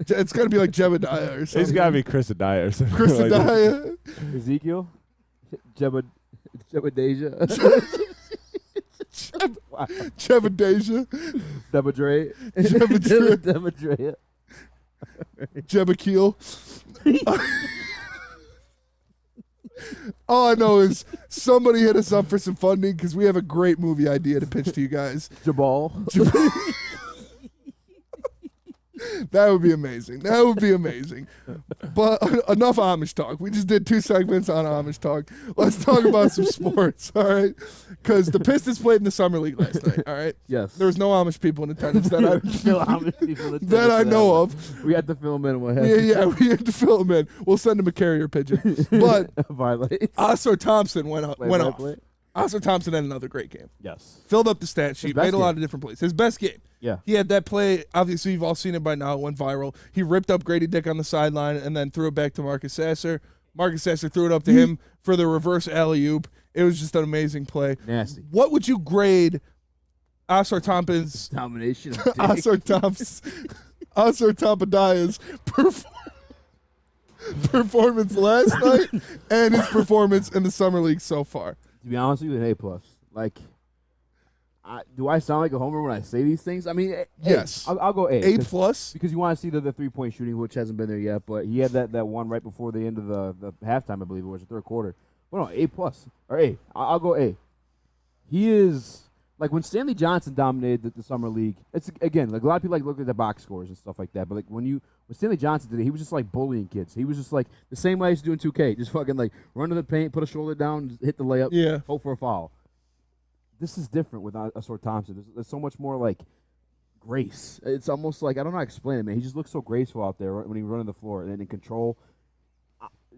S1: It's got to be like Jebediah or something.
S2: He's got to be Chris Adaya or something.
S1: Chris
S2: like that.
S1: Adaya.
S3: Ezekiel? Jebediah?
S1: Jebediah.
S3: Debadre?
S1: Jebadre. Jebakeel. All I know is somebody hit us up for some funding because we have a great movie idea to pitch to you guys.
S3: Jabal.
S1: That would be amazing. But enough Amish talk. We just did 2 segments on Amish talk. Let's talk about some sports, all right? Because the Pistons played in the Summer League last night, all right?
S3: Yes.
S1: There was no Amish people in attendance that
S3: that
S1: I know of.
S3: We had to film in.
S1: We had to fill them in. We'll send them a carrier pigeon. But Oscar Thompson went off. Oscar Thompson had another great game.
S3: Yes.
S1: Filled up the stat sheet, made a lot
S3: game.
S1: of different plays. His best game.
S3: Yeah.
S1: He had that play. Obviously, you've all seen it by now. It went viral. He ripped up Grady Dick on the sideline and then threw it back to Marcus Sasser. Marcus Sasser threw it up to him for the reverse alley-oop. It was just an amazing play.
S3: Nasty.
S1: What would you grade Oscar Thompson's
S3: domination?
S1: Oscar Tompadiah's performance last night and his performance in the Summer League so far?
S3: To be honest with you, an A+. Like, do I sound like a homer when I say these things? I mean,
S1: yes.
S3: I'll go A.
S1: A+?
S3: Because you want to see the 3-point shooting, which hasn't been there yet. But he had that one right before the end of the halftime, I believe it was, the third quarter. Well, no, A+. Or A. I'll go A. He is, like, when Stanley Johnson dominated the Summer League, it's, again, like, a lot of people like look at the box scores and stuff like that. But, like, when Stanley Johnson did it, he was just, like, bullying kids. He was just, like, the same way I used to do in 2K. Just fucking, like, run to the paint, put a shoulder down, hit the layup, hope for a foul. This is different with Oscar Thompson. There's so much more, like, grace. It's almost like, I don't know how to explain it, man. He just looks so graceful out there when he's running the floor and in control.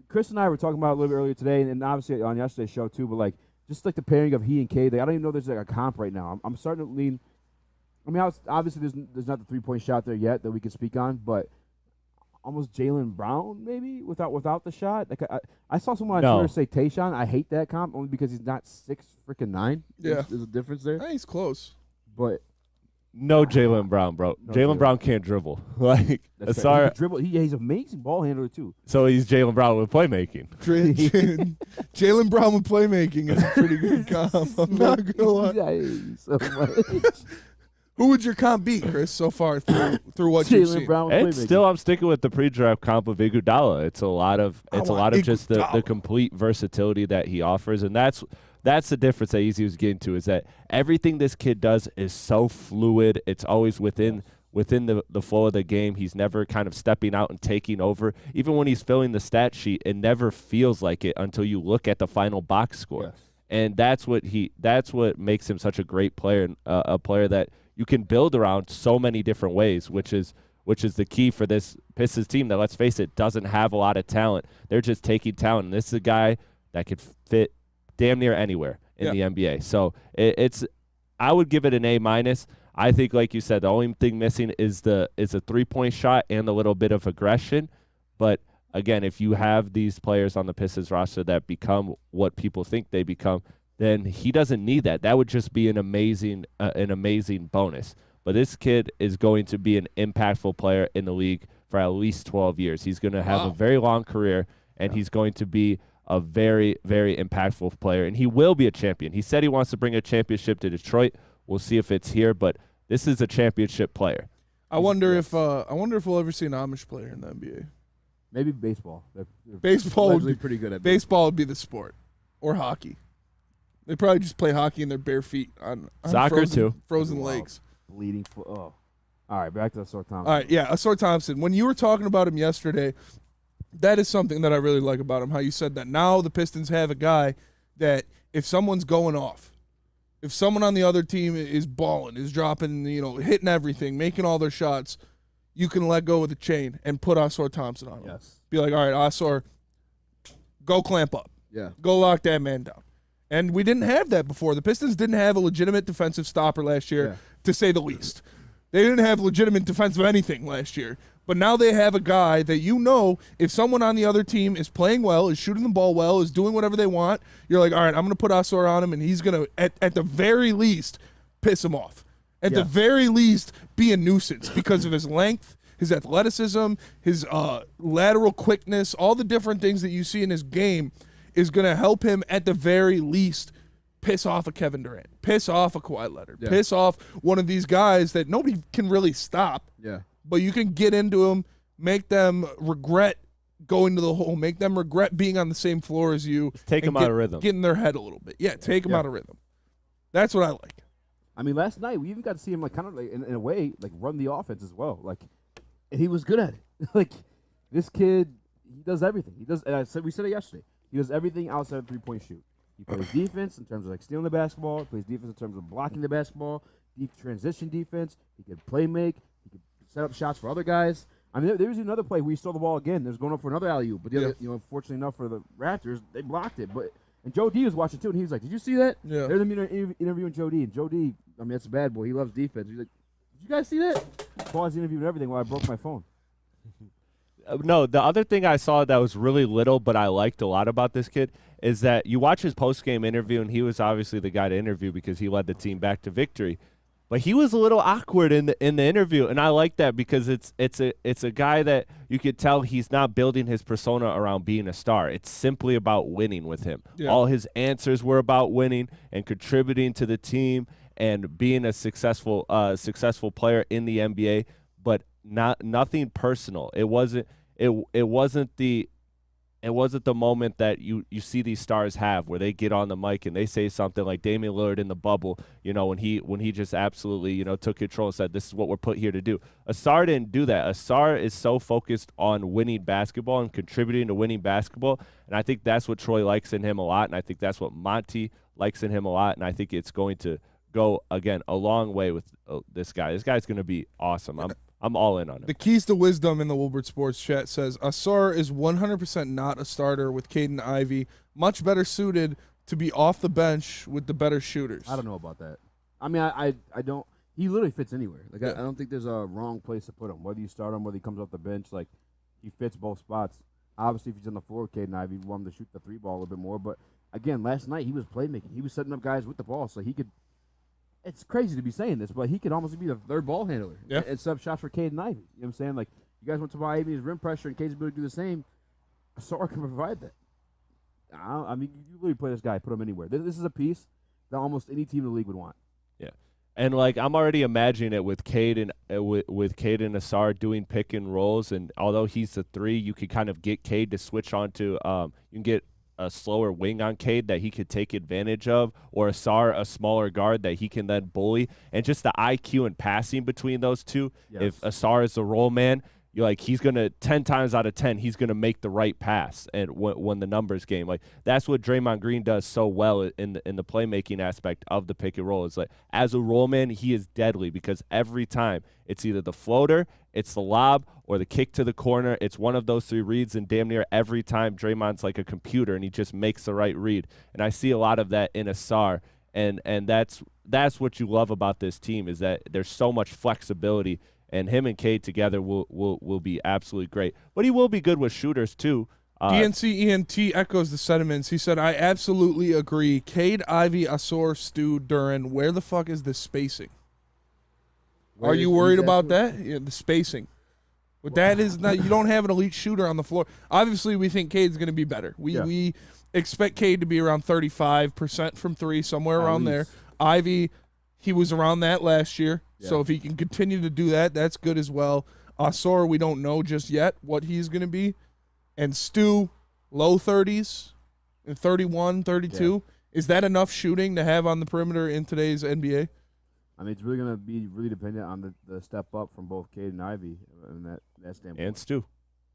S3: Chris and I were talking about it a little bit earlier today, and obviously on yesterday's show too, but, like, just like the pairing of he and K, I don't even know there's, like, a comp right now. I'm starting to lean. I mean, obviously there's not the 3-point shot there yet that we can speak on, but almost Jaylen Brown maybe without the shot. Like I saw someone on Twitter say Tayshaun. I hate that comp only because he's not 6'9".
S1: Yeah,
S3: there's a difference there.
S1: He's close,
S3: but
S2: no Jaylen Brown, bro. Jaylen Brown can't dribble. Like,
S3: sorry, he dribble. He's an amazing ball handler too.
S2: So he's Jaylen Brown with playmaking.
S1: Jaylen Brown with playmaking is a pretty good comp. I'm not gonna lie.
S3: So
S1: who would your comp be, Chris, so far through what you've seen?
S3: Brown
S2: and still, I'm sticking with the pre-draft comp of Iguodala. It's a lot of just the complete versatility that he offers, and that's the difference that Easy was getting to, is that everything this kid does is so fluid. It's always within the flow of the game. He's never kind of stepping out and taking over. Even when he's filling the stat sheet, it never feels like it until you look at the final box score.
S3: Yes.
S2: And that's what makes him such a great player, a player that you can build around so many different ways, which is the key for this Pistons team that, let's face it, doesn't have a lot of talent. They're just taking talent. And this is a guy that could fit damn near anywhere in the NBA. So I would give it an A-. I think, like you said, the only thing missing is a 3-point shot and a little bit of aggression. But again, if you have these players on the Pistons roster that become what people think they become, then he doesn't need that. That would just be an amazing bonus. But this kid is going to be an impactful player in the league for at least 12 years. He's going to have a very long career, and he's going to be a very, very impactful player. And he will be a champion. He said he wants to bring a championship to Detroit. We'll see if it's here, but this is a championship player.
S1: I wonder if we'll ever see an Amish player in the NBA.
S3: Maybe baseball.
S1: Baseball would be
S3: pretty good at
S1: baseball would be the sport, or hockey. They probably just play hockey in their bare feet on
S2: soccer
S1: frozen lakes.
S3: Bleeding foot. Oh. All right, back to Asar Thompson.
S1: All right, yeah, Asar Thompson. When you were talking about him yesterday, that is something that I really like about him, how you said that now the Pistons have a guy that if someone's going off, if someone on the other team is balling, is dropping, hitting everything, making all their shots, you can let go of the chain and put Osor Thompson on him.
S3: Yes.
S1: Be like, all right, Osor, go clamp up.
S3: Yeah.
S1: Go lock that man down. And we didn't have that before. The Pistons didn't have a legitimate defensive stopper last year, to say the least. They didn't have legitimate defensive anything last year. But now they have a guy that if someone on the other team is playing well, is shooting the ball well, is doing whatever they want, you're like, all right, I'm going to put Osor on him, and he's going to, at the very least, piss him off. At the very least, be a nuisance because of his length, his athleticism, his lateral quickness, all the different things that you see in his game is going to help him at the very least piss off a Kevin Durant, piss off a Kawhi Leonard, piss off one of these guys that nobody can really stop.
S3: Yeah.
S1: But you can get into them, make them regret going to the hole, make them regret being on the same floor as you.
S2: Just take them out of rhythm.
S1: Get in their head a little bit. Yeah, take them out of rhythm. That's what I like.
S3: I mean, last night we even got to see him like kind of like in a way like run the offense as well. Like, and he was good at it. Like, this kid, he does everything. He does. And we said it yesterday. He does everything outside of 3-point shoot. He plays defense in terms of like stealing the basketball. He plays defense in terms of blocking the basketball. Deep transition defense. He could play make. He could set up shots for other guys. I mean, there was another play where he stole the ball again. It was going up for another alley-oop, but the other, fortunately enough for the Raptors, they blocked it. And Joe D was watching too, and he was like, "Did you see that?"
S1: Yeah.
S3: They're interviewing Joe D, and Joe D, I mean, that's a bad boy. He loves defense. He's like, "Did you guys see that?" Paused the interview and everything while I broke my phone.
S2: No, the other thing I saw that was really little, but I liked a lot about this kid is that you watch his post-game interview, and he was obviously the guy to interview because he led the team back to victory. But he was a little awkward in the interview, and I like that because it's a guy that you could tell he's not building his persona around being a star. It's simply about winning with him. Yeah. All his answers were about winning and contributing to the team and being a successful player in the NBA, but nothing personal. It wasn't the moment that you see these stars have where they get on the mic and they say something like Damian Lillard in the bubble, when he just absolutely, took control and said, this is what we're put here to do. Asar didn't do that. Asar is so focused on winning basketball and contributing to winning basketball, and I think that's what Troy likes in him a lot, and I think that's what Monty likes in him a lot, and I think it's going to go, again, a long way with this guy. This guy's going to be awesome. I'm all in on it.
S1: The keys to wisdom in the Woodward Sports chat says Asar is 100% not a starter with Caden Ivey. Much better suited to be off the bench with the better shooters.
S3: I don't know about that. I mean, I don't. He literally fits anywhere. Like I don't think there's a wrong place to put him. Whether you start him, whether he comes off the bench, like he fits both spots. Obviously, if he's on the floor, Caden Ivey, you want him to shoot the three ball a little bit more. But again, last night he was playmaking. He was setting up guys with the ball, so he could. It's crazy to be saying this, but he could almost be the third ball handler and set up shots for Caden Ivey. You know what I'm saying? Like, you guys want to buy Ivey's rim pressure and Caden's ability to do the same. Asar can provide that. I mean, you literally play this guy, put him anywhere. This is a piece that almost any team in the league would want.
S2: Yeah. And, like, I'm already imagining it with Cade and Asar doing pick and rolls, and although he's the three, you could kind of get Cade to switch onto you can get a slower wing on Cade that he could take advantage of, or Asar, a smaller guard that he can then bully, and just the IQ and passing between those two.
S3: Yes.
S2: If Asar is the roll man, you're like, he's going to 10 times out of 10, he's going to make the right pass and when the numbers game. Like, that's what Draymond Green does so well in the playmaking aspect of the pick and roll. It's like, as a roll man, he is deadly because every time it's either the floater, it's the lob, or the kick to the corner. It's one of those three reads, and damn near every time Draymond's like a computer and he just makes the right read. And I see a lot of that in Asar, and that's what you love about this team is that there's so much flexibility. And him and Cade together will be absolutely great. But he will be good with shooters, too.
S1: DNC ENT echoes the sentiments. He said, I absolutely agree. Cade, Ivey, Asar, Stu, Duran. Where the fuck is the spacing? Are you worried about that? Yeah, the spacing. But that is not. You don't have an elite shooter on the floor. Obviously, we think Cade's going to be better. We expect Cade to be around 35% from three, somewhere around there. Ivey, he was around that last year. Yeah. So if he can continue to do that, that's good as well. Asar, we don't know just yet what he's going to be. And Stu, low 30s, 31, 32. Yeah. Is that enough shooting to have on the perimeter in today's NBA?
S3: I mean, it's really going to be really dependent on the step up from both Cade and Ivey in that standpoint.
S2: And Stu.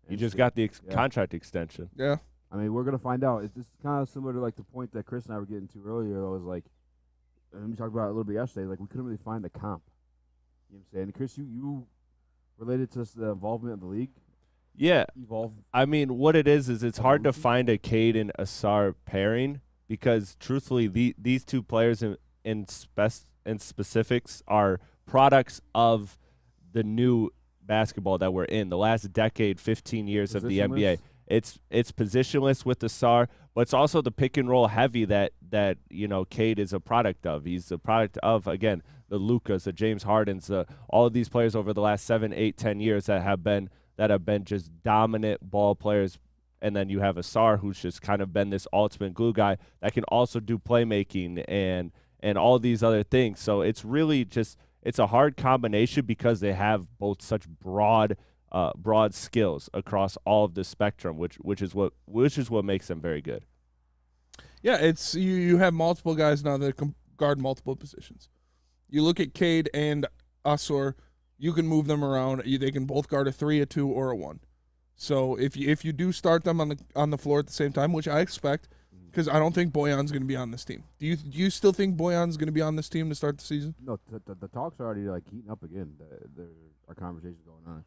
S2: He just got the contract extension.
S1: Yeah.
S3: I mean, we're going to find out. It's kind of similar to, like, the point that Chris and I were getting to earlier. I was like, and we talked about it a little bit yesterday, like, we couldn't really find the comp. You know what I'm saying? Chris, you related to the involvement of the league?
S2: Yeah.
S3: Evolve.
S2: I mean, what it is it's hard to find a Cade and Asar pairing because, truthfully, these two players in specifics are products of the new basketball that we're in, the last decade, 15 years of the NBA. It's positionless with Asar, but it's also the pick and roll heavy that Cade is a product of. He's a product of, again, the Lukas, the James Hardens, all of these players over the last 7, 8, 10 years that have been just dominant ball players. And then you have Asar, who's just kind of been this ultimate glue guy that can also do playmaking and all these other things. So it's really just it's a hard combination because they have both such broad skills across all of the spectrum, which is what makes them very good.
S1: Yeah, it's you have multiple guys now that can guard multiple positions. You look at Cade and Asar, you can move them around. They can both guard a 3, a 2, or a 1. So if you do start them on the floor at the same time, which I expect, because I don't think Bojan's going to be on this team. Do you still think Bojan's going to be on this team to start the season?
S3: No, the talks are already heating up again. Our conversation's going on.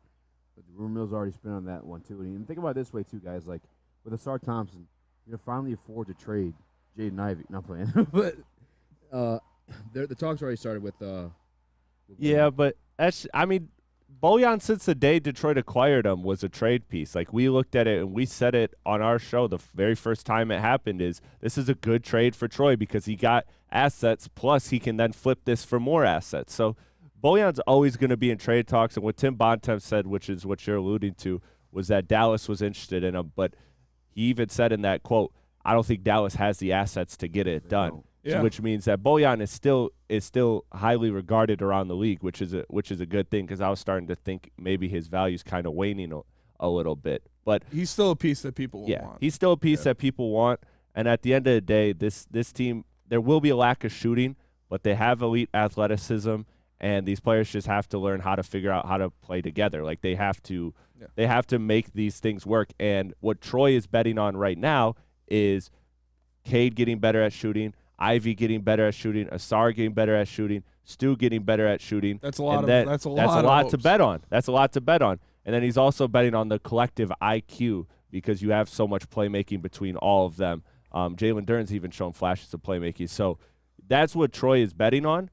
S3: But the rumor mill's already spin on that one too. And think about it this way too, guys. Like with Asar Thompson, you're finally afford to trade Jaden Ivey. Not playing, but the talks already started with.
S2: Yeah, but Bojan, since the day Detroit acquired him, was a trade piece. Like, we looked at it and we said it on our show the very first time it happened is this is a good trade for Troy because he got assets, plus he can then flip this for more assets. So Bojan's always going to be in trade talks, and what Tim Bontemps said, which is what you're alluding to, was that Dallas was interested in him, but he even said in that quote, I don't think Dallas has the assets to get it done. Yeah. Which means that Bojan is still highly regarded around the league, which is a good thing because I was starting to think maybe his value's kind of waning a little bit. But
S1: he's still a piece that people want.
S2: He's still a piece that people want. And at the end of the day, this team, there will be a lack of shooting, but they have elite athleticism, and these players just have to learn how to figure out how to play together. Like they have to make these things work. And what Troy is betting on right now is Cade getting better at shooting, Ivy getting better at shooting, Asar getting better at shooting, Stu getting better at shooting.
S1: That's a lot
S2: to bet on. That's a lot to bet on. And then he's also betting on the collective IQ because you have so much playmaking between all of them. Jalen Duren's even shown flashes of playmaking. So that's what Troy is betting on.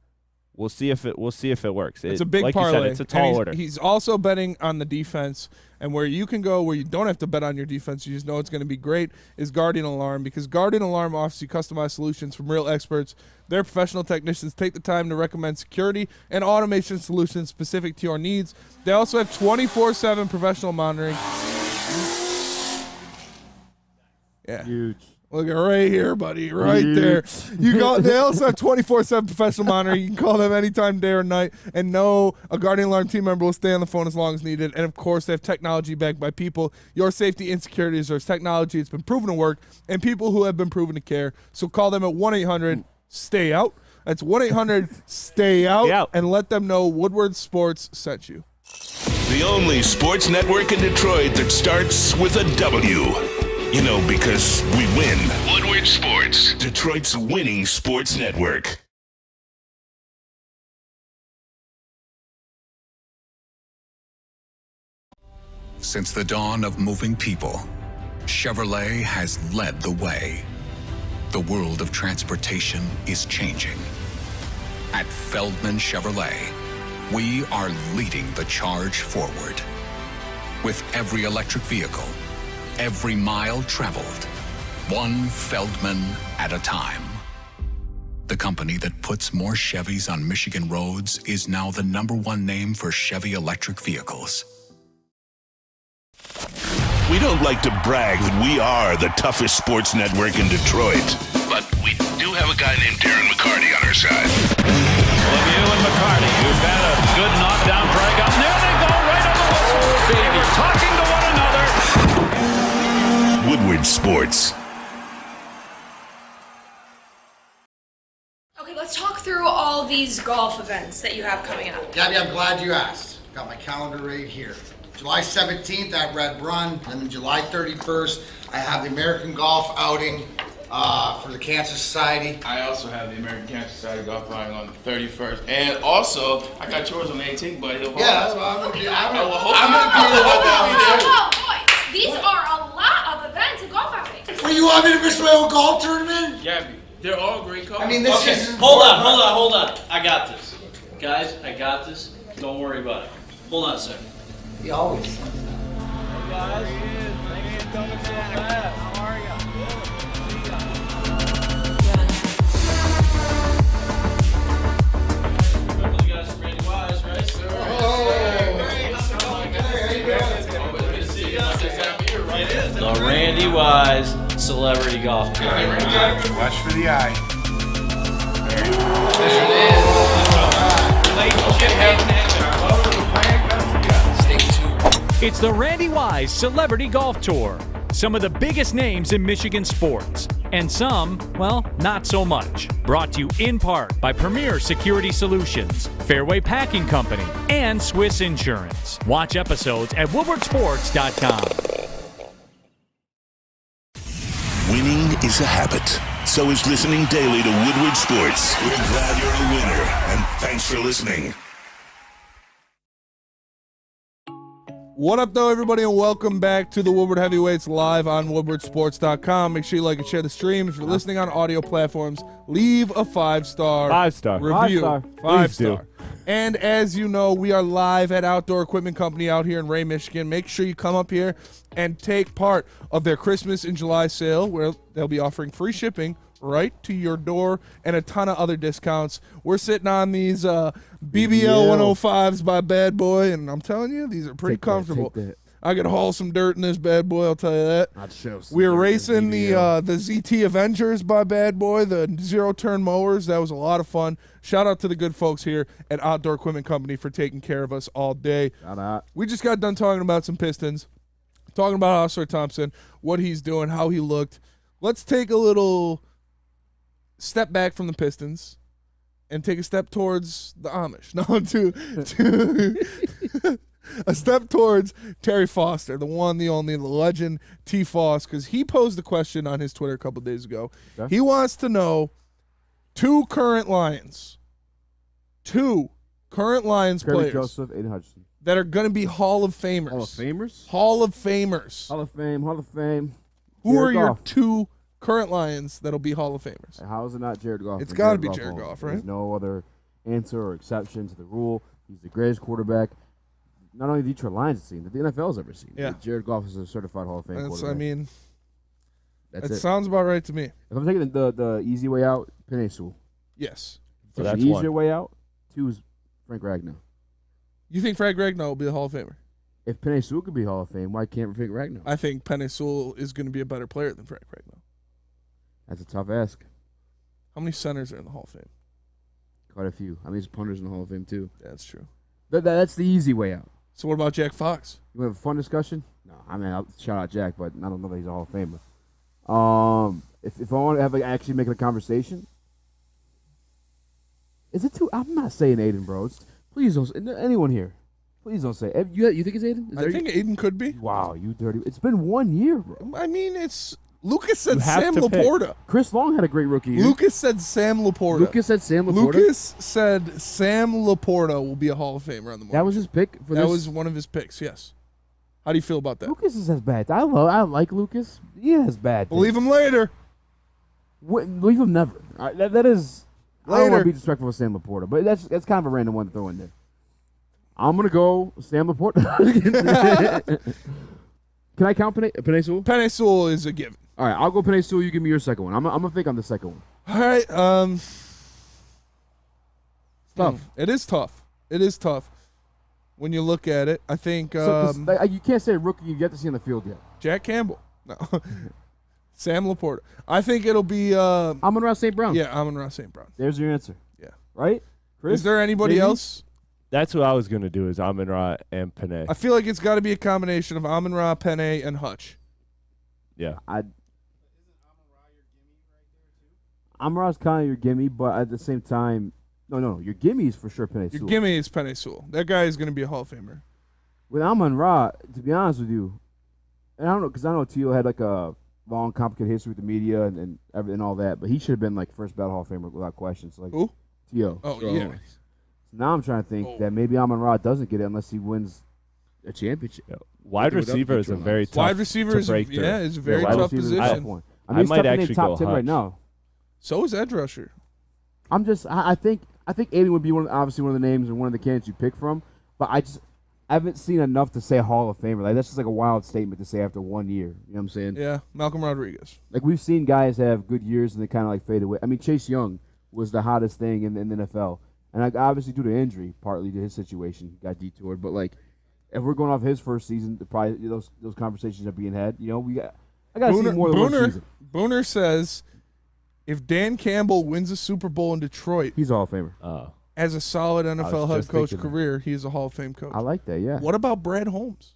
S2: We'll see if it works.
S1: It's a big
S2: like
S1: parlay.
S2: You said, it's a tall order.
S1: He's also betting on the defense, and where you can go where you don't have to bet on your defense, you just know it's going to be great, is Guardian Alarm, because Guardian Alarm offers you customized solutions from real experts. Their professional technicians take the time to recommend security and automation solutions specific to your needs. They also have 24/7 professional monitoring. Yeah.
S3: Huge.
S1: Look at right here, buddy, right there. They also have 24/7 professional monitoring. You can call them anytime, day or night, and know a Guardian Alarm team member will stay on the phone as long as needed. And, of course, they have technology backed by people. Your safety and security deserves technology. It's been proven to work, and people who have been proven to care. So call them at 1-800-STAY-OUT. That's 1-800-STAY-OUT, and let them know Woodward Sports sent you.
S4: The only sports network in Detroit that starts with a W. You know, because we win. Woodward Sports, Detroit's winning sports network.
S9: Since the dawn of moving people, Chevrolet has led the way. The world of transportation is changing. At Feldman Chevrolet, we are leading the charge forward. With every electric vehicle, every mile traveled, one Feldman at a time. The company that puts more Chevys on Michigan roads is now the #1 name for Chevy electric vehicles.
S4: We don't like to brag that we are the toughest sports network in Detroit, but we do have a guy named Darren McCarty on our side.
S6: Lemieux and McCarty, who've had a good knockdown drag up. There they go, right on the whistle. Baby, talking to one another.
S4: Woodward Sports.
S10: Okay, let's talk through all these golf events that you have coming up.
S11: Gabby, I'm glad you asked. Got my calendar right here. July 17th at Red Run, and then July 31st, I have the American Golf outing For the Cancer Society.
S12: I also have the American Cancer Society golf outing on the 31st. And also, I got yours on the 18th, but he'll
S11: Yeah, I'm going to be there.
S10: Boys, these are a lot of events and golf outings.
S11: Well, you want me to miss my own golf tournament?
S12: Yeah, they're all great golf.
S11: I mean, this is...
S13: Hold on. I got this. Guys, I got this. Don't worry about it. Hold on a second.
S11: He always...
S13: Hey guys. Thanks for coming so fast. How are you? Remember the guys from Randy Wise, right? Sir.
S11: Hey, how's it going? Hey, how you doing?
S13: Good to see you. It is. The Randy Wise Celebrity Golf Tour.
S11: Watch for the eye.
S6: It's the Randy Wise Celebrity Golf Tour. Some of the biggest names in Michigan sports, and some, well, not so much. Brought to you in part by Premier Security Solutions, Fairway Packing Company, and Swiss Insurance. Watch episodes at woodwardsports.com.
S4: Winning is a habit. So is listening daily to Woodward Sports. We're glad you're a winner, and thanks for listening.
S1: What up, though, everybody, and welcome back to the Woodward Heavyweights live on woodwardsports.com. Make sure you like and share the stream. If you're listening on audio platforms, leave a 5-star review. 5-star. And as you know, we are live at Outdoor Equipment Company out here in Ray, Michigan. Make sure you come up here and take part of their Christmas in July sale, where they'll be offering free shipping right to your door and a ton of other discounts. We're sitting on these BBL 105s by Bad Boy, and I'm telling you, these are pretty comfortable. I could haul some dirt in this bad boy, I'll tell you that. We're racing the ZT Avengers by Bad Boy, the zero-turn mowers. That was a lot of fun. Shout out to the good folks here at Outdoor Equipment Company for taking care of us all day. We just got done talking about some Pistons, talking about Oscar Thompson, what he's doing, how he looked. Let's take a little step back from the Pistons and take a step towards the Amish. No, to a step towards Terry Foster, the one, the only, the legend T. Foss, because he posed a question on his Twitter a couple days ago. Okay. He wants to know two current Lions players
S3: Joseph, Aiden Hutchinson,
S1: that are going to be Hall of Famers.
S3: Hall of Famers?
S1: Hall of Famers.
S3: Hall of Fame.
S1: Who are your two current Lions that'll be Hall of Famers?
S3: How is it not Jared Goff?
S1: It's got to be Jared Goff, right?
S3: There's no other answer or exception to the rule. He's the greatest quarterback not only the Detroit Lions have seen, but the NFL's ever seen.
S1: Yeah.
S3: Jared Goff is a certified Hall of Fame quarterback.
S1: I mean,
S3: that's
S1: it.
S3: It
S1: Sounds about right to me.
S3: If I'm taking the easy way out, Penei Sewell.
S1: Yes.
S3: So that's the easier way out, 2 is Frank Ragnow.
S1: You think Frank Ragnow will be a Hall of Famer?
S3: If Penei Sewell could be Hall of Fame, why can't Frank Ragnow?
S1: I think Penei Sewell is going to be a better player than Frank Ragnow.
S3: That's a tough ask.
S1: How many centers are in the Hall of Fame?
S3: Quite a few. I mean, there's punters in the Hall of Fame, too.
S1: That's true.
S3: That's the easy way out.
S1: So what about Jack Fox?
S3: You want to have a fun discussion? No, I mean, I'll shout out Jack, but I don't know that he's a Hall of Famer. If I want to have actually make it a conversation, is it too? I'm not saying Aiden, bro. Please don't. Anyone here? Please don't say. You think it's Aiden?
S1: I think Aiden could be.
S3: Wow, you dirty. It's been 1 year, bro.
S1: I mean, it's. Lucas said Sam Laporta.
S3: Chris Long had a great rookie year.
S1: Lucas said Sam Laporta.
S3: Lucas said Sam
S1: Laporta will be a Hall of Famer on the morning.
S3: That was his pick?
S1: That was one of his picks, yes. How do you feel about that?
S3: Lucas is as bad. I like Lucas. He has bad.
S1: Believe him later.
S3: Believe him never. That is.
S1: Later.
S3: I don't want to be disrespectful of Sam Laporta, but that's kind of a random one to throw in there. I'm going to go Sam Laporta. Can I count Penei Sewell?
S1: Penei Sewell is a given.
S3: All right, I'll go Penei Sewell. You give me your second one. I'm going to think on the second one.
S1: All right. Tough. It is tough. It is tough when you look at it. I think
S3: you can't say a rookie you get to see on the field yet.
S1: Jack Campbell. No. Sam Laporta. I think it'll be
S3: Amon-Ra St. Brown.
S1: Yeah, Amon-Ra St. Brown.
S3: There's your answer.
S1: Yeah.
S3: Right? Chris?
S1: Is there anybody else?
S2: That's what I was going to do is Amon-Ra and Penei.
S1: I feel like it's got to be a combination of Amon-Ra, Penei, and Hutch.
S2: Yeah.
S3: Amon-Ra's kind of your gimme, but at the same time, no. Your gimme is for sure Penei Sewell.
S1: Your gimme is Penei Sewell. That guy is going to be a Hall of Famer.
S3: With Amon-Ra, to be honest with you, and I don't know, because I know Teal had like a long, complicated history with the media and everything, all that. But he should have been like first ballot Hall of Famer without questions. Like
S1: who?
S3: T.O.
S1: Oh
S3: So
S1: yeah.
S3: now I'm trying to think that maybe Amon-Ra doesn't get it unless he wins a championship.
S2: Wide receiver is a very tough
S1: wide receiver
S2: to break through.
S1: is a very
S3: wide
S1: tough
S3: receiver is a
S1: position.
S3: tough one.
S2: I
S3: mean, it's
S2: might
S3: tough to name
S2: actually
S3: top
S2: go
S3: 10 right
S2: Hutch.
S3: now.
S1: So is edge rusher.
S3: I think Aiden would be obviously one of the names and one of the candidates you pick from, but I haven't seen enough to say Hall of Famer. Like that's just like a wild statement to say after 1 year. You know what I'm saying?
S1: Yeah, Malcolm Rodriguez.
S3: Like we've seen guys have good years and they kind of like fade away. I mean, Chase Young was the hottest thing in the NFL, and like, obviously due to injury, partly to his situation, got detoured. But like, if we're going off his first season, probably those conversations are being had. You know, I got to see more than one season.
S1: Booner says, if Dan Campbell wins a Super Bowl in Detroit,
S3: he's a Hall of Famer.
S1: As a solid NFL head
S3: just
S1: coach
S3: thinking that.
S1: career, he is a Hall of Fame coach.
S3: I like that. Yeah.
S1: What about Brad Holmes?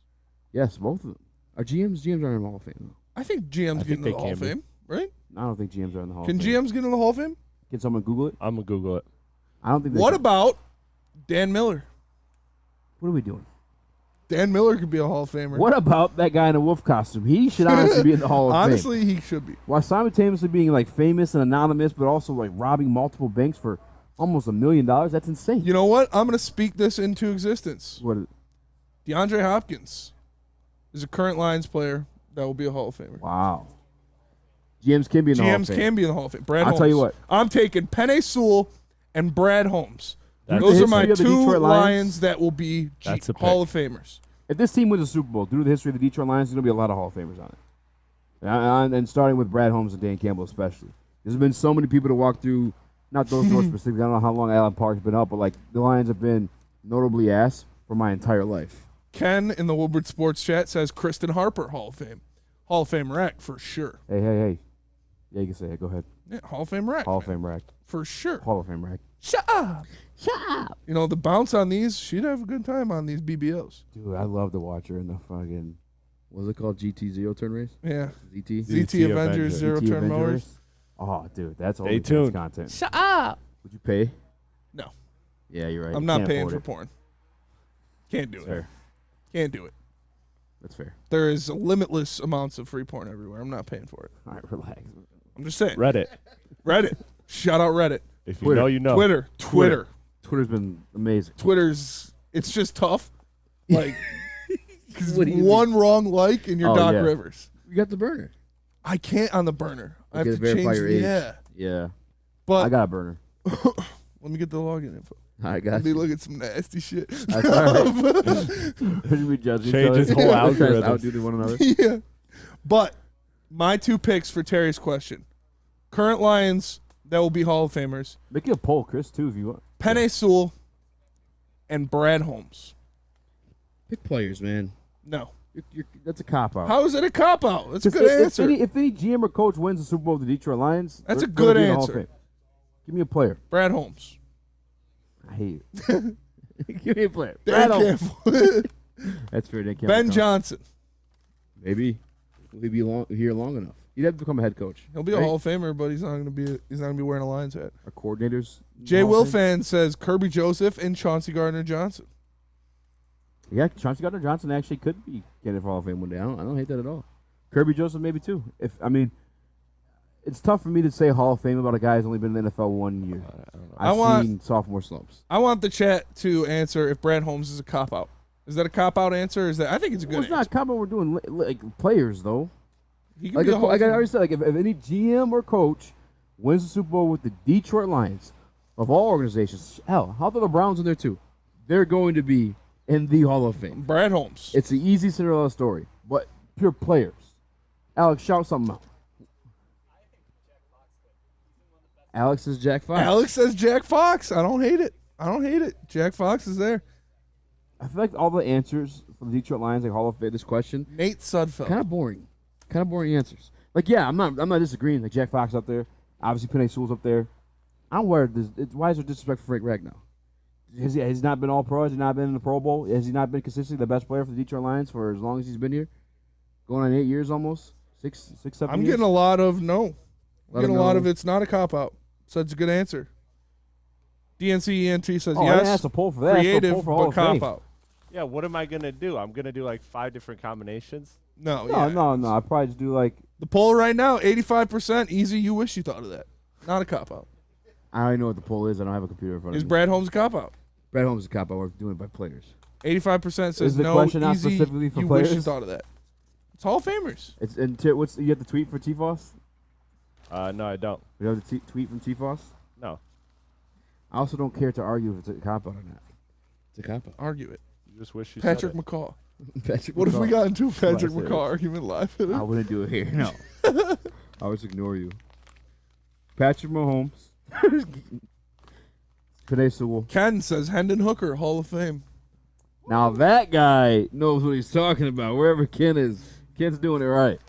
S3: Yes, both of them. Our GMs are in the Hall of Fame. Though.
S1: I think GMs get in the Hall of Fame, right?
S3: I don't think GMs are in the Hall
S1: Can
S3: of Fame.
S1: GMs get in the Hall of Fame?
S3: Can someone Google it?
S2: I'm gonna Google it.
S3: I don't think.
S1: What about Dan Miller?
S3: What are we doing?
S1: Dan Miller could be a Hall of Famer.
S3: What about that guy in a wolf costume? He should honestly be in the Hall of Fame.
S1: Honestly, he should be.
S3: While simultaneously being like famous and anonymous, but also like robbing multiple banks for almost $1 million. That's insane.
S1: You know what? I'm going to speak this into existence.
S3: What is it?
S1: DeAndre Hopkins is a current Lions player that will be a Hall of Famer.
S3: Wow. GMs can be in the Hall of Fame.
S1: GMs can be in the Hall of Fame. Brad
S3: I'll
S1: Holmes.
S3: tell you what.
S1: I'm taking Penei Sewell and Brad Holmes.
S3: That's
S1: Those
S3: the
S1: are my
S3: history of the
S1: two
S3: Detroit
S1: Lions that will be
S2: That's a
S1: Hall
S2: pick.
S1: of Famers.
S3: If this team wins a Super Bowl, due to the history of the Detroit Lions, there's going to be a lot of Hall of Famers on it. And starting with Brad Holmes and Dan Campbell especially. There's been so many people to walk through, not those doors specifically. I don't know how long Allen Park's been up, but like the Lions have been notably ass for my entire life.
S1: Ken in the Woodward Sports chat says Kristen Harper, Hall of Fame. Hall of Fame rack for sure.
S3: Hey. Yeah, you can say it. Go ahead.
S1: Yeah, Hall of Fame rack.
S3: Hall of Fame rack.
S1: For sure.
S3: Hall of Fame rack.
S1: Shut up. You know, the bounce on these, she'd have a good time on these BBLs.
S3: Dude, I love to watch her in the fucking, what's it called? GT Zero Turn Race?
S1: Yeah.
S3: ZT
S1: Avengers Zero Turn Mowers.
S3: Oh, dude, that's
S2: Stay
S3: only
S2: tuned.
S3: content.
S1: Shut up.
S3: Would you pay?
S1: No.
S3: Yeah, you're right.
S1: I'm
S3: You
S1: not
S3: can't
S1: paying
S3: afford
S1: for
S3: it.
S1: porn. Can't do it.
S3: Fair.
S1: Can't do it.
S3: That's fair.
S1: There is limitless amounts of free porn everywhere. I'm not paying for it.
S3: All right, relax.
S1: I'm just saying.
S2: Reddit.
S1: Shout out Reddit.
S2: If you know, you know.
S1: Twitter.
S3: Twitter's been amazing.
S1: Twitter's, it's just tough. Like, 'cause
S3: What do you
S1: one wrong like and you're Doc Rivers.
S3: You got the burner.
S1: I can't on the burner. I have to
S3: verify
S1: change
S3: your
S1: the,
S3: age. Yeah.
S1: But
S3: I got a burner.
S1: let me get the login info.
S3: I got
S1: Let me
S3: you.
S1: look at some nasty shit.
S3: That's all right. Should we judge each
S2: Change
S3: other?
S2: his whole
S3: Try to
S2: algorithm.
S3: outdo one another.
S1: Yeah. But my two picks for Terry's question. Current Lions that will be Hall of Famers.
S3: Make it a poll, Chris, too, if you want.
S1: Penei Sewell and Brad Holmes.
S3: Pick players, man.
S1: No.
S3: That's a cop-out.
S1: How is it a cop-out? That's a good answer.
S3: If any GM or coach wins the Super Bowl with the Detroit Lions,
S1: That's a
S3: they're gonna
S1: good
S3: be in the Hall of
S1: answer.
S3: Fame. Give me a player.
S1: Brad Holmes.
S3: I hate it. Give me a player.
S1: Dan
S3: Brad Holmes.
S1: Campbell.
S3: That's fair. Dan Campbell
S1: Ben
S3: counts.
S1: Johnson.
S3: Maybe. Will he be here long enough? He'd have to become a head coach.
S1: He'll be a Hall of Famer, but he's not going to be wearing a Lions hat.
S3: Our coordinators.
S1: Jay
S3: Hall of Fame?
S1: Wilfan says Kirby Joseph and Chauncey Gardner-Johnson.
S3: Yeah, Chauncey Gardner-Johnson actually could be candidate for Hall of Fame one day. I don't hate that at all. Kirby Joseph maybe too. It's tough for me to say Hall of Fame about a guy who's only been in the NFL 1 year. I've seen sophomore slumps.
S1: I want the chat to answer if Brad Holmes is a cop-out. Is that a cop-out answer? I think it's a good
S3: Well, it's not a cop-out. We're doing like players though.
S1: He can
S3: Like,
S1: be a Hall of
S3: like I
S1: Famer.
S3: already said, like if any GM or coach wins the Super Bowl with the Detroit Lions, of all organizations, hell, how about the Browns in there too? They're going to be in the Hall of Fame.
S1: Brad Holmes.
S3: It's the easy Cinderella story, but pure players. Alex, shout something out. Alex says Jack Fox.
S1: Alex says Jack Fox. I don't hate it. Jack Fox is there.
S3: I feel like all the answers for the Detroit Lions, like Hall of Fame, this question,
S1: Nate Sudfeld.
S3: kind of boring. Kind of boring answers. Like, yeah, I'm not disagreeing. Like Jack Fox up there, obviously Penei Sewell's up there. I don't wear this. Why is there disrespect for Frank Ragnow? Has he not been All Pro? Has he not been in the Pro Bowl? Has he not been consistently the best player for the Detroit Lions for as long as he's been here? Going on 8 years almost, 6, 7
S1: I'm
S3: years.
S1: getting a lot of no. I'm getting a lot
S3: no.
S1: of it's not a cop-out. So it's a good answer. DNCENT says
S3: Oh, I didn't
S1: yes.
S3: ask a poll for that. I asked for a
S1: Creative,
S3: poll for Hall
S1: but
S3: of Fame.
S1: cop-out.
S2: Yeah, what am I going to do? I'm going to do like 5 different combinations.
S1: No.
S3: No. I probably just do like
S1: The poll right now, 85% easy. You wish you thought of that. Not a cop-out.
S3: I already know what the poll is. I don't have a computer in front of
S1: Is
S3: me.
S1: Brad Holmes a cop-out?
S3: Brad Holmes is a cop-out. We're doing it by players.
S1: 85% says
S3: Is the
S1: no,
S3: question not
S1: easy,
S3: specifically for
S1: you
S3: players?
S1: wish you thought of that. It's Hall of Famers.
S3: It's you have the tweet for T-Foss?
S2: No, I don't.
S3: You have the tweet from T-Foss?
S2: No.
S3: I also don't care to argue if it's a cop-out or not. It's a cop-out.
S1: Argue it.
S2: You just wish you
S1: Patrick
S2: said it.
S1: McCaw.
S3: Patrick
S1: What if we
S3: McCaw.
S1: got into a
S3: That's what I
S1: Patrick
S3: said.
S1: McCaw argument live?
S3: I wouldn't do it here, no. I would just ignore you. Patrick Mahomes. Penei Sewell.
S1: Ken says Hendon Hooker, Hall of Fame.
S3: Now that guy knows what he's talking about. Wherever Ken is, Ken's doing it right.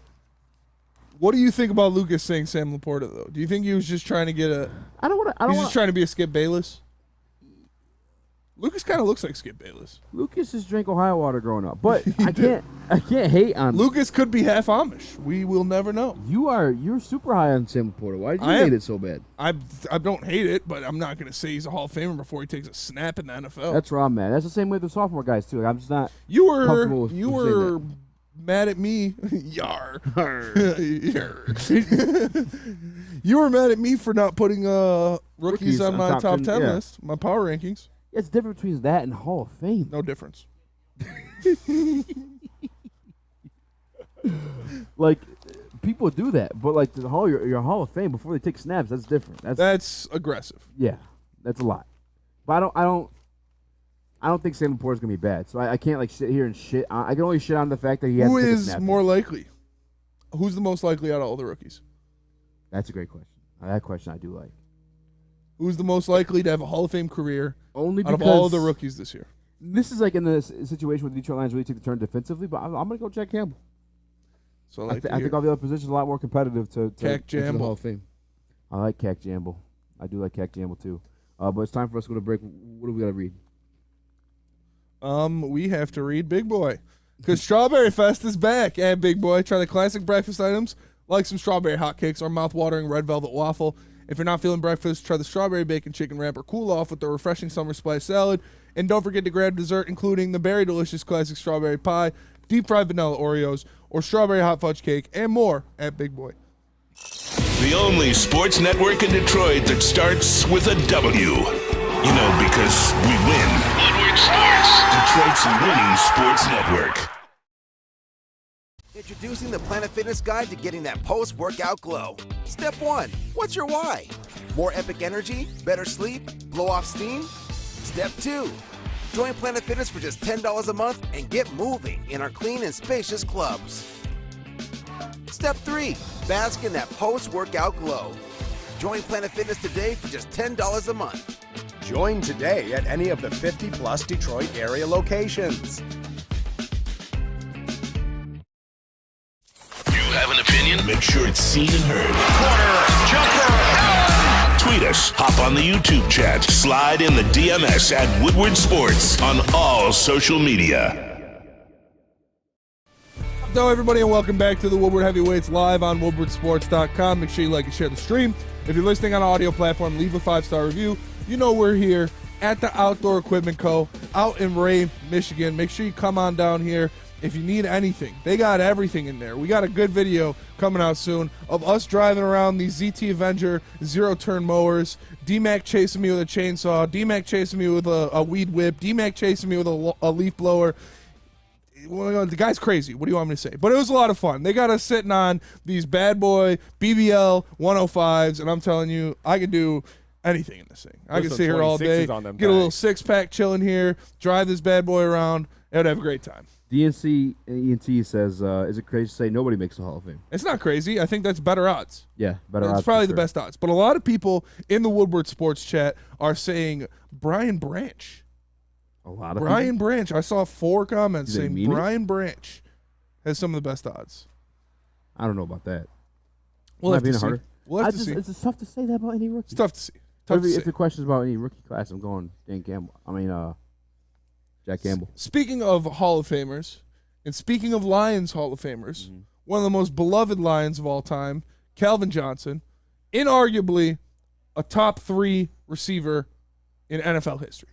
S1: What do you think about Lucas saying Sam Laporta, though? Do you think he was just trying to get a...
S3: I don't want to...
S1: He's just trying to be a Skip Bayless? Lucas kind of looks like Skip Bayless.
S3: Lucas just drank Ohio water growing up, but I can't hate on
S1: Lucas could be half Amish. We will never know.
S3: You're super high on Sam Laporta. Why did you
S1: I
S3: hate
S1: am.
S3: it so bad?
S1: I don't hate it, but I'm not going to say he's a Hall of Famer before he takes a snap in the NFL.
S3: That's where I'm at. That's the same way with the sophomore guys too. I'm just not.
S1: You
S3: comfortable
S1: were
S3: with
S1: you
S3: saying
S1: were
S3: that.
S1: mad at me. Yar. Yar. You were mad at me for not putting rookies on my top 10
S3: yeah.
S1: list, my power rankings.
S3: It's different between that and Hall of Fame.
S1: No difference.
S3: Like people do that, but like the your Hall of Fame before they take snaps, that's different.
S1: That's aggressive.
S3: Yeah, that's a lot. But I don't think Sam Laporta's gonna be bad. So I can't like sit here and shit. I can only shit on the fact that he has.
S1: Who
S3: to take a
S1: is
S3: snap.
S1: more likely? Who's the most likely out of all the rookies?
S3: That's a great question. That question I do like.
S1: Who's the most likely to have a Hall of Fame career
S3: Only
S1: out
S3: because
S1: of all the rookies this year?
S3: This is like in the situation where the Detroit Lions really took the turn defensively, but I'm gonna go Jack Campbell.
S1: So
S3: I think all the other positions are a lot more competitive to
S1: Cac
S3: enter the
S1: Jamble.
S3: Hall of Fame. I like Cac Jamble. I do like Cac Jamble too. But it's time for us to go to break. What do we got to read?
S1: We have to read Big Boy because Strawberry Fest is back at Big Boy. Try the classic breakfast items like some strawberry hotcakes or mouth-watering red velvet waffle. If you're not feeling breakfast, try the strawberry bacon chicken wrap or cool off with the refreshing summer spice salad. And don't forget to grab dessert, including the very delicious classic strawberry pie, deep fried vanilla Oreos, or strawberry hot fudge cake, and more at Big Boy.
S4: The only sports network in Detroit that starts with a W. You know, because we win. Woodward Sports, Detroit's winning sports network.
S14: Introducing the Planet Fitness Guide to getting that post-workout glow. Step 1. What's your why? More epic energy? Better sleep? Blow off steam? Step 2. Join Planet Fitness for just $10 a month and get moving in our clean and spacious clubs. Step 3. Bask in that post-workout glow. Join Planet Fitness today for just $10 a month.
S15: Join today at any of the 50-plus Detroit area locations.
S4: You have an opinion? Make sure it's seen and heard. Corner, jumper! Tweet us, hop on the YouTube chat, slide in the DMS at Woodward Sports on all social media.
S1: Hello, everybody, and welcome back to the Woodward Heavyweights live on woodwardsports.com. Make sure you like and share the stream. If you're listening on an audio platform, leave a 5-star review. You know we're here at the Outdoor Equipment Co. out in Ray, Michigan. Make sure you come on down here if you need anything. They got everything in there. We got a good video coming out soon of us driving around these ZT Avenger zero-turn mowers, D-Mac chasing me with a chainsaw, D-Mac chasing me with a weed whip, D-Mac chasing me with a leaf blower. Well, the guy's crazy. What do you want me to say? But it was a lot of fun. They got us sitting on these bad boy BBL 105s, and I'm telling you, I could do anything in this thing. I could sit here all day, get a little six-pack chilling here, drive this bad boy around, and would have a great time.
S3: DNC ENT says, is it crazy to say nobody makes the Hall of Fame?
S1: It's not crazy. I think that's better odds.
S3: Yeah, better odds.
S1: It's probably
S3: for
S1: the
S3: sure.
S1: best odds. But a lot of people in the Woodward Sports chat are saying Brian Branch.
S3: A lot of
S1: Brian
S3: people?
S1: Branch. I saw 4 comments
S3: Do they
S1: saying
S3: mean it?
S1: Brian Branch has some of the best odds.
S3: I don't know about that.
S1: We'll
S3: Might
S1: have
S3: be
S1: to see.
S3: harder.
S1: We'll have to see.
S3: It's tough to say that about any rookie.
S1: It's tough to see. Tough to
S3: If
S1: say.
S3: the question's about any rookie class, I'm going Dan Campbell. Jack Campbell.
S1: Speaking of Hall of Famers, and speaking of Lions Hall of Famers, one of the most beloved Lions of all time, Calvin Johnson, inarguably a top 3 receiver in NFL history.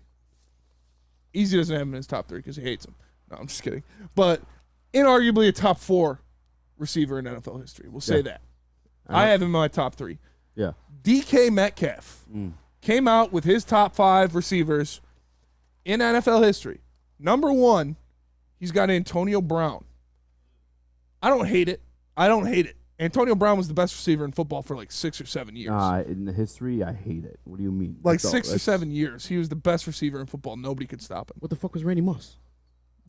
S1: Easy doesn't have him in his top 3 because he hates him. No, I'm just kidding. But inarguably a top 4 receiver in NFL history. We'll say that.
S3: Uh-huh.
S1: I have him in my top 3.
S3: Yeah.
S1: DK Metcalf came out with his top 5 receivers in NFL history. Number 1, he's got Antonio Brown. I don't hate it. Antonio Brown was the best receiver in football for like 6 or 7 years.
S3: In the history, I hate it. What do you mean?
S1: Like 6 or 7 years. He was the best receiver in football. Nobody could stop him.
S3: What the fuck was Randy Moss?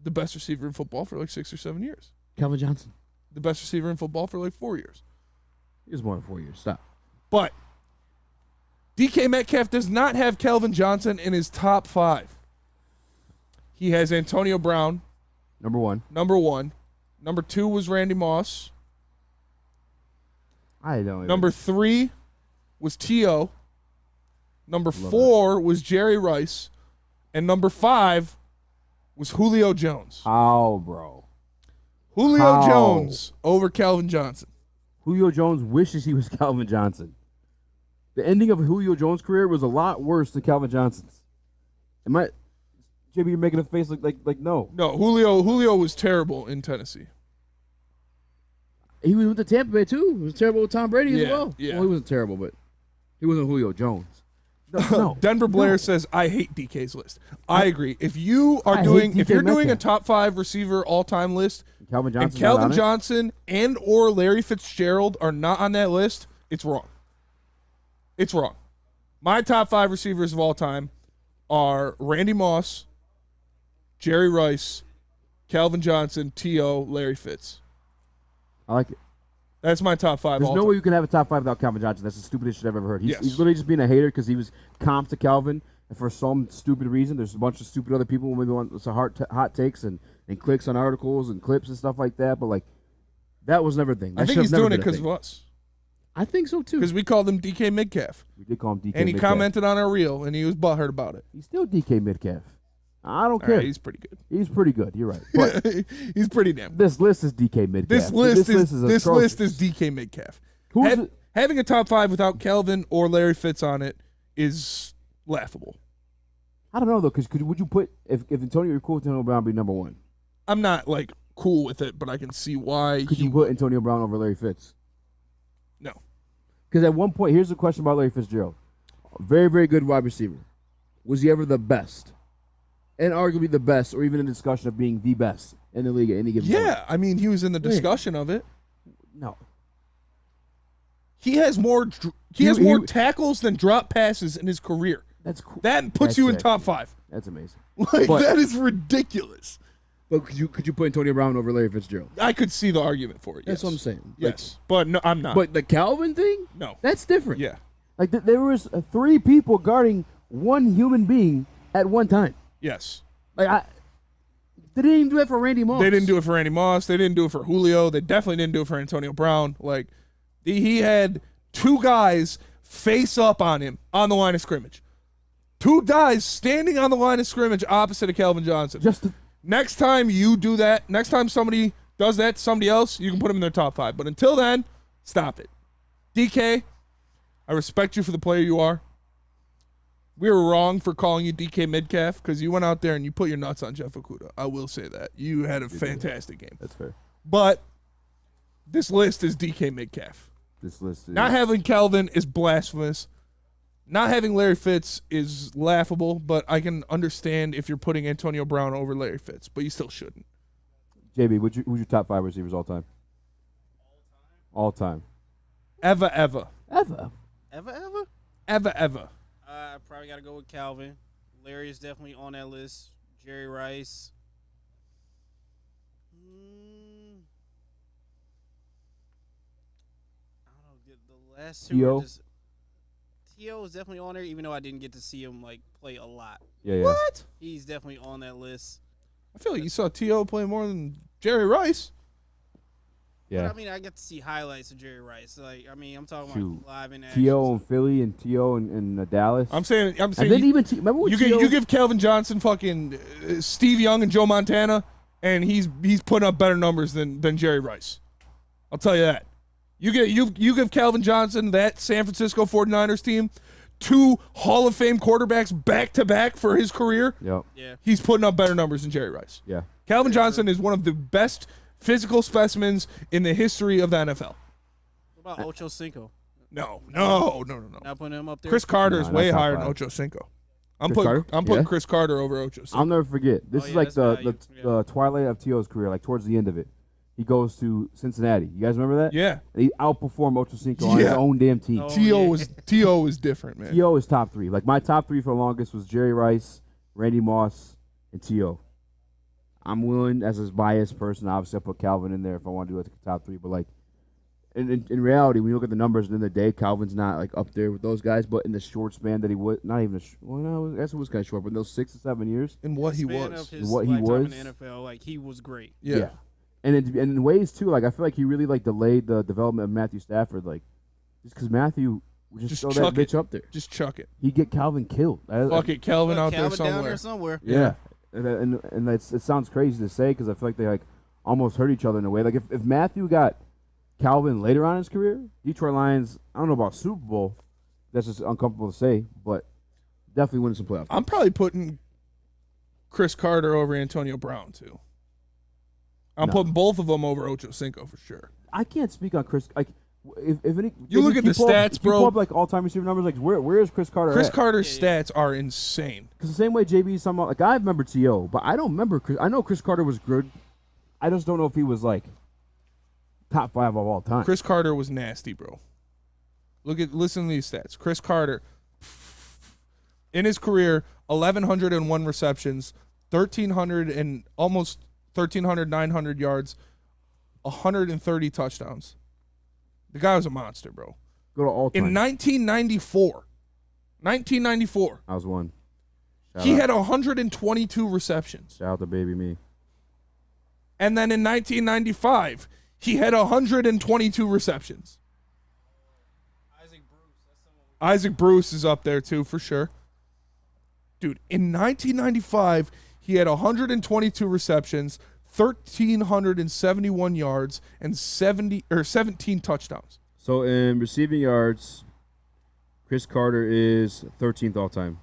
S1: The best receiver in football for like 6 or 7 years.
S3: Calvin Johnson.
S1: The best receiver in football for like 4 years.
S3: He was more than 4 years. Stop.
S1: But DK Metcalf does not have Calvin Johnson in his top 5. He has Antonio Brown.
S3: Number 1.
S1: Number 2 was Randy Moss.
S3: I don't.
S1: Number 3 was T.O. Number 4 was Jerry Rice. And number 5 was Julio Jones.
S3: How, bro?
S1: Julio Jones over Calvin Johnson.
S3: Julio Jones wishes he was Calvin Johnson. The ending of Julio Jones' career was a lot worse than Calvin Johnson's. JB, you're making a face like no.
S1: No, Julio was terrible in Tennessee.
S3: He was with the Tampa Bay too. He was terrible with Tom Brady as well.
S1: Yeah.
S3: Well, he wasn't terrible, but he wasn't Julio Jones. No,
S1: Denver Blair says, I hate DK's list. I agree. If you are doing a top 5 receiver all-time list, and Calvin Johnson and or Larry Fitzgerald are not on that list, it's wrong. It's wrong. My top 5 receivers of all time are Randy Moss, Jerry Rice, Calvin Johnson, T.O., Larry Fitz.
S3: I like it.
S1: That's my top 5.
S3: There's no way you can have a top 5 without Calvin Johnson. That's the stupidest shit I've ever heard. He's literally just being a hater because he was comped to Calvin, and for some stupid reason, there's a bunch of stupid other people who maybe want some hot takes and clicks on articles and clips and stuff like that. But like, that was never a thing.
S1: I think he's doing it because of us.
S3: I think so too.
S1: Because we called him DK Metcalf.
S3: We did call him DK.
S1: And he
S3: Metcalf.
S1: commented on our reel, and he was butthurt about it.
S3: He's still DK Metcalf. I don't care.
S1: Right, he's pretty good.
S3: He's pretty good. You're right. But
S1: he's pretty damn good.
S3: This list is DK Metcalf.
S1: This list is DK Metcalf. Having a top 5 without Calvin or Larry Fitz on it is laughable.
S3: I don't know though, because would you put if Antonio, you're cool with Antonio Brown be number 1?
S1: I'm not like cool with it, but I can see why.
S3: Could you put Antonio Brown over Larry Fitz?
S1: No.
S3: Because at one point, here's the question about Larry Fitzgerald. Very, very good wide receiver. Was he ever the best? And arguably the best, or even in the discussion of being the best in the league at any given point.
S1: Yeah, I mean, he was in the discussion of it.
S3: No.
S1: He has more tackles than drop passes in his career.
S3: That's cool.
S1: That puts you in top 5.
S3: That's amazing.
S1: That is ridiculous.
S3: But could you put Antonio Brown over Larry Fitzgerald?
S1: I could see the argument for it.
S3: That's what I'm saying.
S1: Yes, but no, I'm not.
S3: But the Calvin thing?
S1: No.
S3: That's different.
S1: Yeah.
S3: Like there was 3 people guarding one human being at one time.
S1: Yes.
S3: Like they didn't even do it for Randy Moss.
S1: They didn't do it for Randy Moss. They didn't do it for Julio. They definitely didn't do it for Antonio Brown. Like he had 2 guys face up on him on the line of scrimmage. 2 guys standing on the line of scrimmage opposite of Calvin Johnson. Next time you do that, next time somebody does that to somebody else, you can put them in their top 5. But until then, stop it. DK, I respect you for the player you are. We were wrong for calling you DK Metcalf because you went out there and you put your nuts on Jeff Okudah. I will say that. You had a fantastic game.
S3: That's fair.
S1: But this list is DK Metcalf.
S3: This list is...
S1: Not having Calvin is blasphemous. Not having Larry Fitz is laughable, but I can understand if you're putting Antonio Brown over Larry Fitz, but you still shouldn't.
S3: JB, who's your top 5 receivers all time? All time.
S1: Ever.
S5: Ever?
S1: I
S5: probably got to go with Calvin. Larry is definitely on that list. Jerry Rice. I don't know. The last 2
S3: T.O.
S5: T.O. is definitely on there, even though I didn't get to see him play a lot.
S3: Yeah.
S1: What?
S5: He's definitely on that list.
S1: I feel like you saw T.O. play more than Jerry Rice.
S3: Yeah.
S5: But, I mean, I get to see highlights of Jerry Rice. I'm talking about live in action.
S3: T.O. in Philly and T.O. in Dallas.
S1: I'm saying.
S3: And then even remember when
S1: you give Calvin Johnson fucking Steve Young and Joe Montana, and he's putting up better numbers than Jerry Rice. I'll tell you that. You give Calvin Johnson that San Francisco 49ers team 2 Hall of Fame quarterbacks back to back for his career.
S3: Yep.
S5: Yeah.
S1: He's putting up better numbers than Jerry Rice.
S3: Yeah.
S1: Calvin Johnson is one of the best physical specimens in the history of the NFL.
S5: What about Ocho Cinco?
S1: No.
S5: Not putting him up there.
S1: Chris Carter is
S3: No,
S1: way
S3: not top
S1: higher than
S3: five.
S1: Ocho Cinco.
S3: Chris Carter?
S1: I'm putting
S3: Yeah.
S1: Chris Carter over Ocho Cinco.
S3: I'll never forget. This is
S5: yeah,
S3: like
S5: that's
S3: the twilight of T.O.'s career, like towards the end of it. He goes to Cincinnati. You guys remember that?
S1: Yeah.
S3: And he outperformed Ocho Cinco on his
S1: Yeah.
S3: own damn team.
S1: T.O. is different, man.
S3: T.O. is top 3. Like my top 3 for the longest was Jerry Rice, Randy Moss, and T.O. I'm willing, as a biased person, obviously I put Calvin in there if I want to do it top 3. But like in reality, when you look at the numbers at the end of the day, Calvin's not like up there with those guys. But in the short span that he was, not even I guess it was kind of short, but in those 6 to 7 years,
S1: in what he
S5: Span
S1: was,
S5: of his
S3: what he
S5: lifetime
S3: was,
S5: in the NFL, like he was great.
S1: Yeah.
S3: And in ways too, like I feel like he really like delayed the development of Matthew Stafford, like just because Matthew would just throw that
S1: chuck
S3: bitch up there.
S1: Just chuck it.
S3: He'd get Calvin killed.
S1: Fuck it, Calvin out
S5: Calvin
S1: there
S5: down there
S1: somewhere.
S5: somewhere.
S3: Yeah, and it sounds crazy to say because I feel like they like almost hurt each other in a way. Like if Matthew got Calvin later on in his career, Detroit Lions, I don't know about Super Bowl. That's just uncomfortable to say, but definitely winning some playoffs.
S1: I'm probably putting Chris Carter over Antonio Brown too. I'm putting both of them over Ocho Cinco for sure.
S3: I can't speak on Chris. Like, if any,
S1: You look at the stats, bro.
S3: You pull up like all-time receiver numbers. Like, where is Chris Carter?
S1: Chris
S3: at?
S1: Carter's stats are insane.
S3: Because the same way JB's talking about, like I remember T.O., but I don't remember. I know Chris Carter was good. I just don't know if he was like top 5 of all time.
S1: Chris Carter was nasty, bro. Listen to these stats. Chris Carter, in his career, 1,101 receptions, 1,300 and almost 900 yards, 130 touchdowns. The guy was a monster, bro.
S3: Go to all time.
S1: In 1994,
S3: I was one.
S1: he had 122 receptions.
S3: Shout out to baby me.
S1: And then in 1995, he had 122 receptions. Isaac Bruce is up there too, for sure. Dude, in 1995, he had 122 receptions, 1,371 yards, and 17 touchdowns.
S3: So in receiving yards, Chris Carter is 13th all time.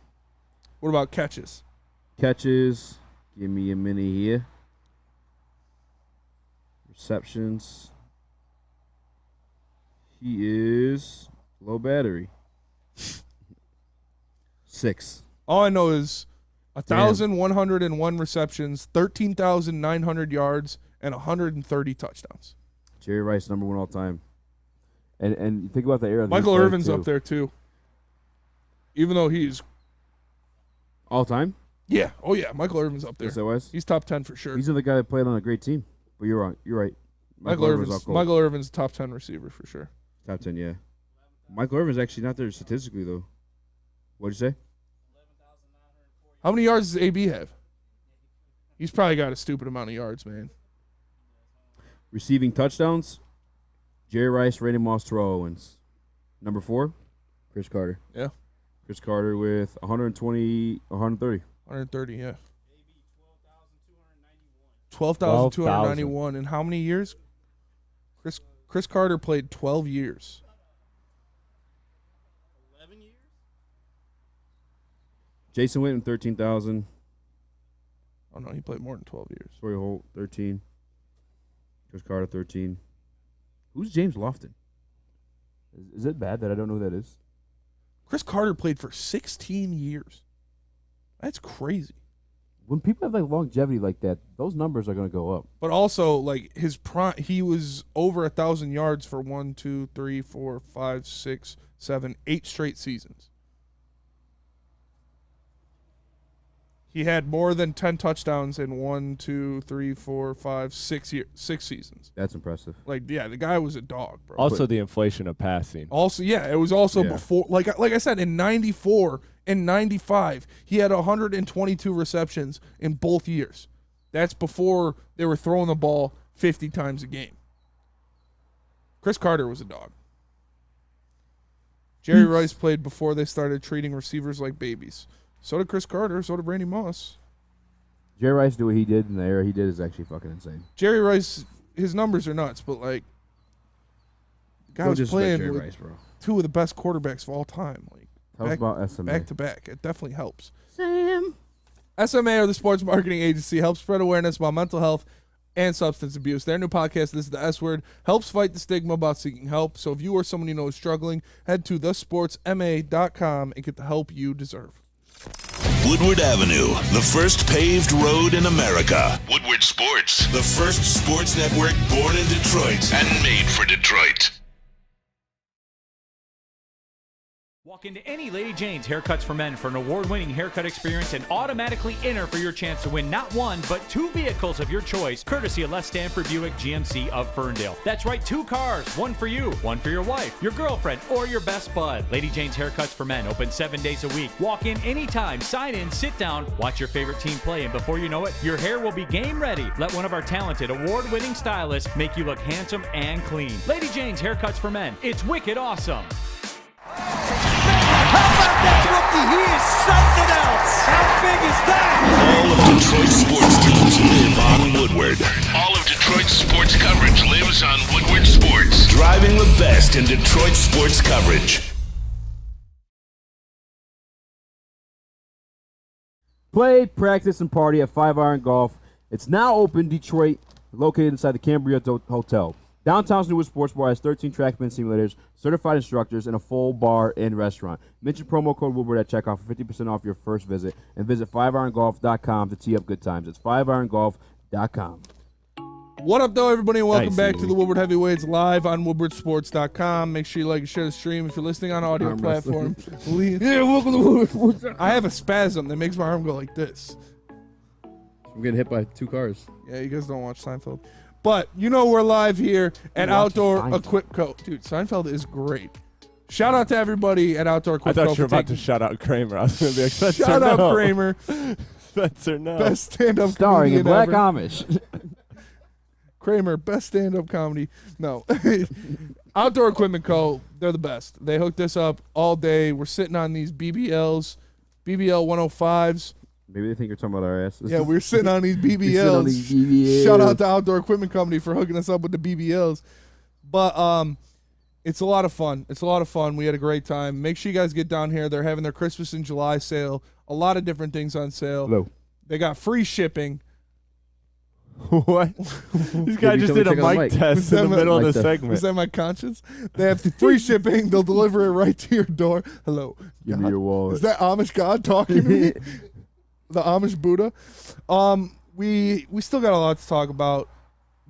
S1: What about catches?
S3: Catches, give me a minute here. Receptions, he is low battery. 6.
S1: All I know is 1,101 receptions, 13,900 yards, and 130 touchdowns.
S3: Jerry Rice, number 1 all time. And you think about the era.
S1: Michael Irvin's up there too. Even though he's
S3: all time.
S1: Yeah. Oh yeah. Michael Irvin's up there.
S3: Yes, that was.
S1: He's top 10 for sure.
S3: He's the guy that played on a great team. But you're wrong. You're right.
S1: Michael Irvin's top 10 receiver for sure.
S3: Top 10, yeah. Michael Irvin's actually not there statistically though. What'd you say?
S1: How many yards does AB have? He's probably got a stupid amount of yards, man.
S3: Receiving touchdowns, Jerry Rice, Randy Moss, Terrell Owens. Number 4, Chris Carter.
S1: Yeah.
S3: Chris Carter with 120, 130.
S1: 130, yeah. 12,291. In how many years? Chris Carter played 12 years.
S5: 11 years?
S3: Jason Witten, 13,000.
S1: Oh, no, he played more than 12 years.
S3: Torrey Holt, 13. Chris Carter, 13. Who's James Lofton? Is it bad that I don't know who that is?
S1: Chris Carter played for 16 years. That's crazy.
S3: When people have like longevity like that, those numbers are going to go up.
S1: But also, like his prime, he was over 1,000 yards for 1, 2, 3, 4, 5, 6, 7, 8 straight seasons. He had more than 10 touchdowns in 1, 2, 3, 4, 5, 6 seasons.
S3: That's impressive.
S1: Like, yeah, the guy was a dog, bro.
S2: Also, the inflation of passing.
S1: Also, yeah, it was also before. Like I said, in 94 and 95, he had 122 receptions in both years. That's before they were throwing the ball 50 times a game. Chris Carter was a dog. Jerry Rice played before they started treating receivers like babies. So did Chris Carter. So did Randy Moss.
S3: Jerry Rice do what he did in the era he did is actually fucking insane.
S1: Jerry Rice, his numbers are nuts, but like, the guy was playing
S3: Jerry
S1: with
S3: Rice, bro.
S1: 2 of the best quarterbacks of all time. Like,
S3: Tell us about SMA.
S1: Back to back. It definitely helps.
S3: Sam.
S1: SMA, or the Sports Marketing Agency, helps spread awareness about mental health and substance abuse. Their new podcast, This is the S Word, helps fight the stigma about seeking help. So if you or someone you know is struggling, head to thesportsma.com and get the help you deserve.
S4: Woodward Avenue, the first paved road in America. Woodward Sports, the first sports network born in Detroit and made for Detroit.
S6: Walk into any Lady Jane's Haircuts for Men for an award-winning haircut experience and automatically enter for your chance to win not one, but 2 vehicles of your choice, courtesy of Les Stanford Buick GMC of Ferndale. That's right, 2 cars, one for you, one for your wife, your girlfriend, or your best bud. Lady Jane's Haircuts for Men, open 7 days a week. Walk in anytime, sign in, sit down, watch your favorite team play, and before you know it, your hair will be game ready. Let one of our talented, award-winning stylists make you look handsome and clean. Lady Jane's Haircuts for Men. It's wicked awesome.
S16: Rookie, he is something else. How big is that?
S4: All of Detroit sports teams live on Woodward. All of Detroit sports coverage lives on Woodward Sports. Driving the best in Detroit sports coverage.
S3: Play, practice, and party at 5 Iron Golf. It's now open, Detroit, located inside the Cambria Hotel. Downtown's newest sports bar has 13 TrackMan simulators, certified instructors, and a full bar and restaurant. Mention promo code Woodward at checkout for 50% off your first visit, and visit 5irongolf.com to tee up good times. It's 5irongolf.com.
S1: What up, though, everybody, and welcome back to the Woodward Heavyweights live on woodwardsports.com. Make sure you like and share the stream if you're listening on audio platform.
S3: Yeah, welcome to Woodward Sports.
S1: I have a spasm that makes my arm go like this.
S3: I'm getting hit by 2 cars.
S1: Yeah, you guys don't watch Seinfeld. But you know we're live here at Outdoor Equip Co. Dude, Seinfeld is great. Shout out to everybody at Outdoor Equip Co.
S2: I thought you were about to shout out Kramer. I was going to be like, Spencer,
S1: shout out Kramer.
S2: Spencer, no.
S1: Best stand-up
S3: starring in Black
S1: ever.
S3: Amish.
S1: Kramer, best stand-up comedy. No. Outdoor Equipment Co., they're the best. They hooked us up all day. We're sitting on these BBLs, BBL 105s.
S3: Maybe they think you're talking about our asses.
S1: Yeah, we're sitting on these BBLs. Shout out to Outdoor Equipment Company for hooking us up with the BBLs. But it's a lot of fun. It's a lot of fun. We had a great time. Make sure you guys get down here. They're having their Christmas in July sale. A lot of different things on sale.
S3: Hello.
S1: They got free shipping.
S2: What? This guy just did a mic test in the middle of the segment.
S1: Is that my conscience? They have free shipping. They'll deliver it right to your door. Hello.
S3: Give me your wallet.
S1: Is that Amish God talking to me? The Amish Buddha. We still got a lot to talk about,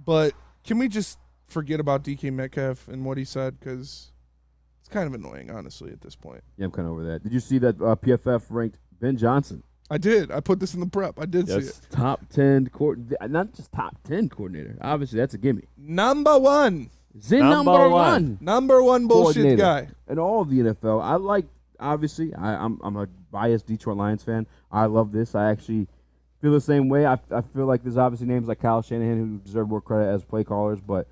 S1: but can we just forget about DK Metcalf and what he said? Because it's kind of annoying, honestly, at this point.
S3: Yeah, I'm kind of over that. Did you see that PFF ranked Ben Johnson?
S1: I did. I put this in the prep. I did see it.
S3: Top 10 not just top 10 coordinator. Obviously, that's a gimme.
S1: Number one.
S3: Number one.
S1: Number one bullshit guy.
S3: In all of the NFL, I like. Obviously, I'm a biased Detroit Lions fan. I love this. I actually feel the same way. I feel like there's obviously names like Kyle Shanahan who deserve more credit as play callers, but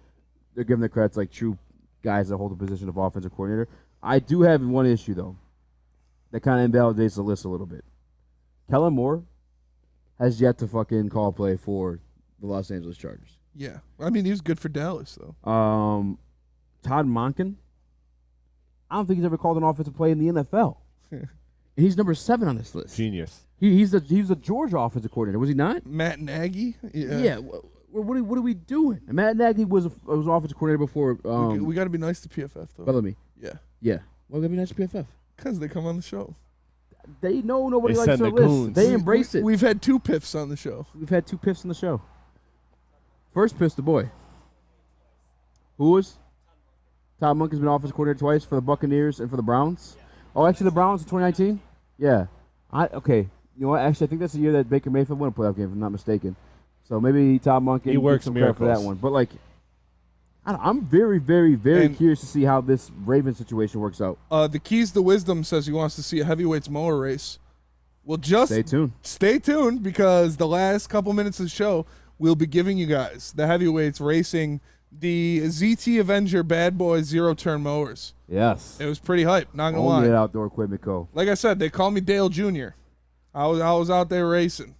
S3: they're giving their credit to like true guys that hold the position of offensive coordinator. I do have one issue, though, that kind of invalidates the list a little bit. Kellen Moore has yet to fucking call play for the Los Angeles Chargers.
S1: Yeah. I mean, he was good for Dallas, though.
S3: Todd Monken, I don't think he's ever called an offensive play in the NFL. And he's number 7 on this list.
S2: Genius.
S3: He's the Georgia offensive coordinator, was he not?
S1: Matt Nagy?
S3: Yeah. What are we doing? And Matt Nagy was offensive coordinator before.
S1: We got to be nice to PFF, though.
S3: Bellamy.
S1: Yeah.
S3: Yeah. Why got to be nice to PFF?
S1: Because they come on the show.
S3: They know nobody likes their list. They embrace it.
S1: We've had 2 piffs on the show.
S3: We've had 2 piffs on the show. First piff, the boy. Who was? Todd Monken's been offensive coordinator twice for the Buccaneers and for the Browns. Oh, actually, the Browns in 2019? Yeah. Okay. You know what? Actually, I think that's the year that Baker Mayfield won a playoff game, if I'm not mistaken. So maybe Todd Monken
S2: he works
S3: some credit for that one. But, like, I'm very, very, very curious to see how this Ravens situation works out.
S1: The Keys to Wisdom says he wants to see a heavyweights mower race. Well, just
S3: stay tuned.
S1: Stay tuned, because the last couple minutes of the show, we'll be giving you guys the heavyweights racing the ZT Avenger Bad Boy zero-turn mowers.
S3: Yes.
S1: It was pretty hype, not going to lie.
S3: Only at Outdoor Equipment Co.
S1: Like I said, they call me Dale Jr. I was out there racing.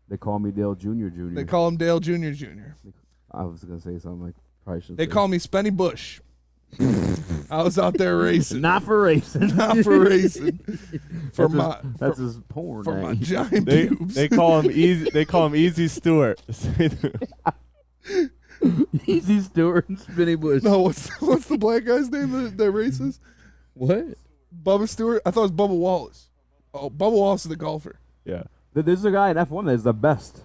S3: They call me Dale Jr. Jr.
S1: They call him Dale Jr. Jr.
S3: I was going to say something like probably shouldn't
S1: They
S3: say.
S1: call me Spenny Bush. I was out there racing.
S3: Not for racing.
S1: Not for racing.
S3: That's his porn
S1: for
S3: name.
S1: my giant pubes.
S2: They call him Easy. They call him Easy Stewart.
S3: Easy Stewart and Spinny Bush.
S1: No, what's the black guy's name that races?
S3: What?
S1: Bubba Stewart? I thought it was Bubba Wallace. Oh, Bubba Wallace is the golfer.
S2: Yeah.
S3: There's a guy in F1 that is the best.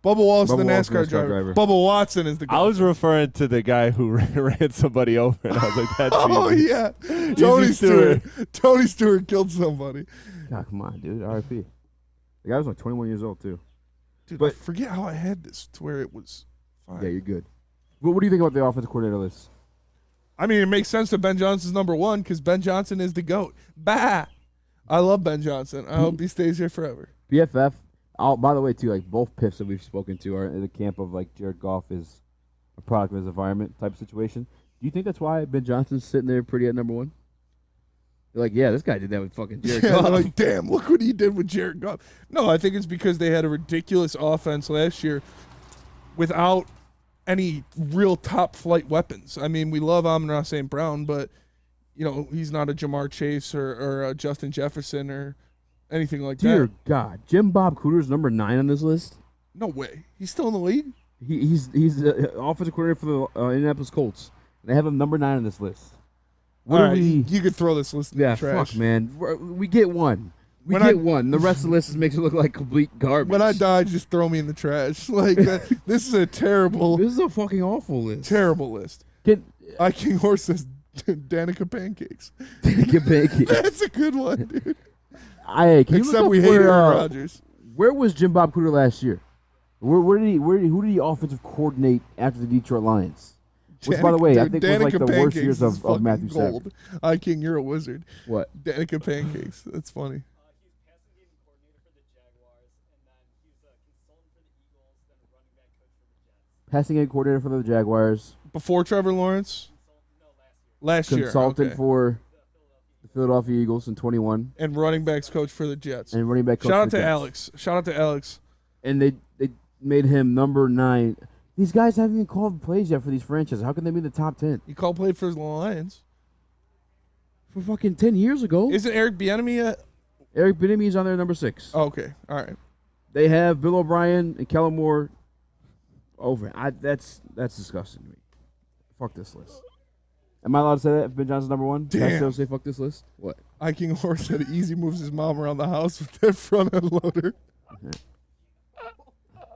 S1: Bubba Wallace is the
S3: Bubba Wallace,
S1: NASCAR driver. Bubba Watson is the golfer.
S2: I was referring to the guy who ran somebody over, and I was like, that's
S1: Oh,
S2: easy.
S1: yeah. Tony Stewart. Tony Stewart killed somebody.
S3: God, come on, dude. R.I.P. The guy was like 21 years old, too.
S1: Dude,
S3: But-
S1: I forget how I had this to where it was fine.
S3: Yeah, you're good. What do you think about the offensive coordinator list?
S1: I mean, it makes sense that Ben Johnson's number one because Ben Johnson is the GOAT. Bah! I love Ben Johnson. I hope he stays here forever.
S3: PFF. By the way, too, like both pips that we've spoken to are in the camp of like Jared Goff is a product of his environment type of situation. Do you think that's why Ben Johnson's sitting there pretty at number one? They're like, yeah, this guy did that with fucking Jared
S1: Yeah,
S3: Goff.
S1: they're like, damn, look what he did with Jared Goff. No, I think it's because they had a ridiculous offense last year without any real top flight weapons. I mean, we love Amon-Ra St. Brown, but you know, he's not a Jamar Chase or a Justin Jefferson or anything like
S3: Dear
S1: that.
S3: God, Jim Bob Cooter's number 9 on this list.
S1: No way. He's still in the league?
S3: He's the offensive coordinator for the Indianapolis Colts. They have him number 9 on this list. What
S1: All
S3: are
S1: right,
S3: we?
S1: you could throw this list in the trash.
S3: Fuck, man. We get one. We
S1: When
S3: get
S1: I-
S3: one. The rest of the list makes it look like complete garbage.
S1: When I die, just throw me in the trash. Like this is a terrible.
S3: This is a fucking awful list.
S1: Terrible list. I King Horse says Danica Pancakes.
S3: Danica Pancakes.
S1: That's a good one, dude.
S3: Can you
S1: Except
S3: look up
S1: we hate
S3: where,
S1: Aaron Rodgers.
S3: Where was Jim Bob Cooter last year? Who did he offensive coordinate after the Detroit Lions? Which, by the way, I think was like the worst years of Matthew Stafford.
S1: I King, you're a wizard.
S3: What?
S1: Danica Pancakes. That's funny.
S3: Passing game coordinator for the Jaguars.
S1: Before Trevor Lawrence? Last year.
S3: Consultant
S1: okay.
S3: for the Philadelphia Eagles in 21.
S1: And running backs coach for the Jets.
S3: And running back coach
S1: Shout out
S3: for the
S1: to
S3: Jets.
S1: Alex. Shout out to Alex.
S3: And they made him number 9. These guys haven't even called plays yet for these franchises. How can they be in the top 10?
S1: He called play for the Lions.
S3: For fucking 10 years ago.
S1: Isn't Eric Bieniemy yet?
S3: Eric Bieniemy's on there number 6.
S1: Oh, okay. All right.
S3: They have Bill O'Brien and Kellen Moore over. That's disgusting to me. Fuck this list. Am I allowed to say that if Ben Johnson's number 1? Can I
S1: Damn.
S3: still say fuck this list? What?
S1: I King Horse said Easy moves his mom around the house with that front end loader.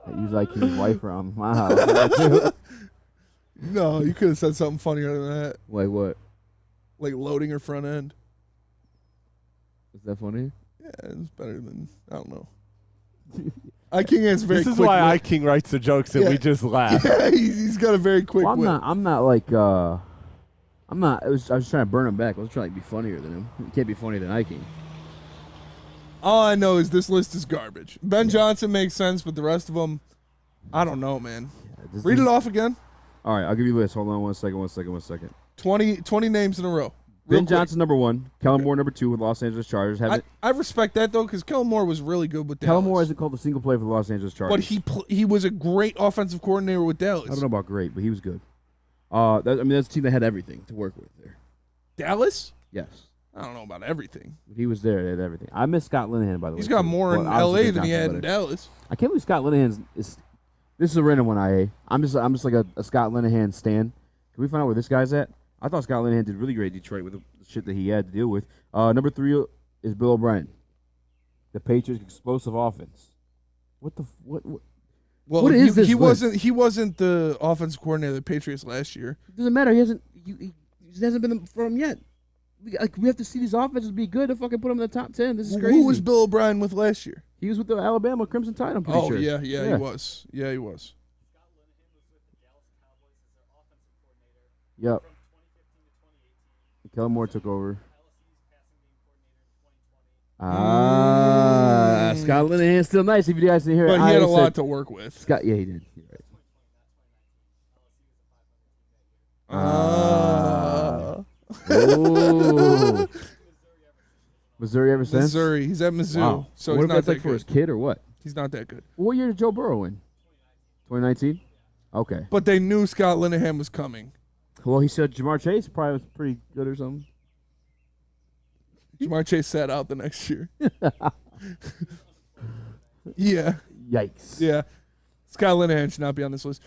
S3: I use like his wife around my house.
S1: No, you could have said something funnier than that.
S3: Like what?
S1: Like loading her front end.
S3: Is that funny?
S1: Yeah, it's better than, I don't know. I King has very
S2: This is
S1: quick
S2: why
S1: wit.
S2: I King writes the jokes and
S1: Yeah.
S2: we just laugh.
S1: Yeah, he's got a very quick
S3: Well,
S1: wit.
S3: I'm not like I'm not. I was trying to burn him back. I was trying to be funnier than him. He can't be funnier than I can.
S1: All I know is this list is garbage. Ben Johnson makes sense, but the rest of them, I don't know, man. Read it off again.
S3: All right, I'll give you the list. Hold on one second.
S1: 20 names in a row.
S3: Ben
S1: Real quick.
S3: Johnson number 1. Kellen Moore number 2 with Los Angeles Chargers.
S1: I respect that, though, because Kellen Moore was really good with Dallas.
S3: Kellen Moore hasn't called a single play for the Los Angeles Chargers.
S1: But he was a great offensive coordinator with Dallas.
S3: I don't know about great, but he was good. That's a team that had everything to work with there.
S1: Dallas?
S3: Yes.
S1: I don't know about everything.
S3: He was there. They had everything. I miss Scott Linehan, by the way.
S1: He's got
S3: too.
S1: more in
S3: Well, obviously,
S1: L.A.
S3: Ben
S1: than he
S3: Johnson
S1: had in
S3: better.
S1: Dallas.
S3: I can't believe Scott Linehan's is. This is a random one, IA. I'm just like a Scott Linehan stan. Can we find out where this guy's at? I thought Scott Linehan did really great in Detroit with the shit that he had to deal with. Number 3 is Bill O'Brien. The Patriots' explosive offense. What the what?
S1: Well,
S3: what is this
S1: he
S3: list?
S1: He wasn't the offensive coordinator of the Patriots last year.
S3: It doesn't matter. He hasn't been from yet. We have to see these offenses be good to fucking put them in the top 10. This is crazy.
S1: Who was Bill O'Brien with last year?
S3: He was with the Alabama Crimson Tide, I'm pretty
S1: Oh,
S3: sure.
S1: yeah, he was. Yeah, he was.
S3: Yep. Kellen Moore took over. Scott Linehan's still nice if you guys didn't hear it.
S1: But he had a lot to work with.
S3: Scott, yeah, he did. You're right. Ooh. Missouri ever since?
S1: Missouri. He's at Mizzou.
S3: Wow.
S1: So
S3: what
S1: he's
S3: if
S1: not
S3: that's
S1: that
S3: like for
S1: good.
S3: his kid or what?
S1: He's not that good.
S3: What year did Joe Burrow win? 2019? Okay.
S1: But they knew Scott Linehan was coming.
S3: Well, he said Jamar Chase probably was pretty good or something.
S1: Jamar Chase sat out the next year. Yeah.
S3: Yikes.
S1: Yeah. Scott Linehan should not be on this list.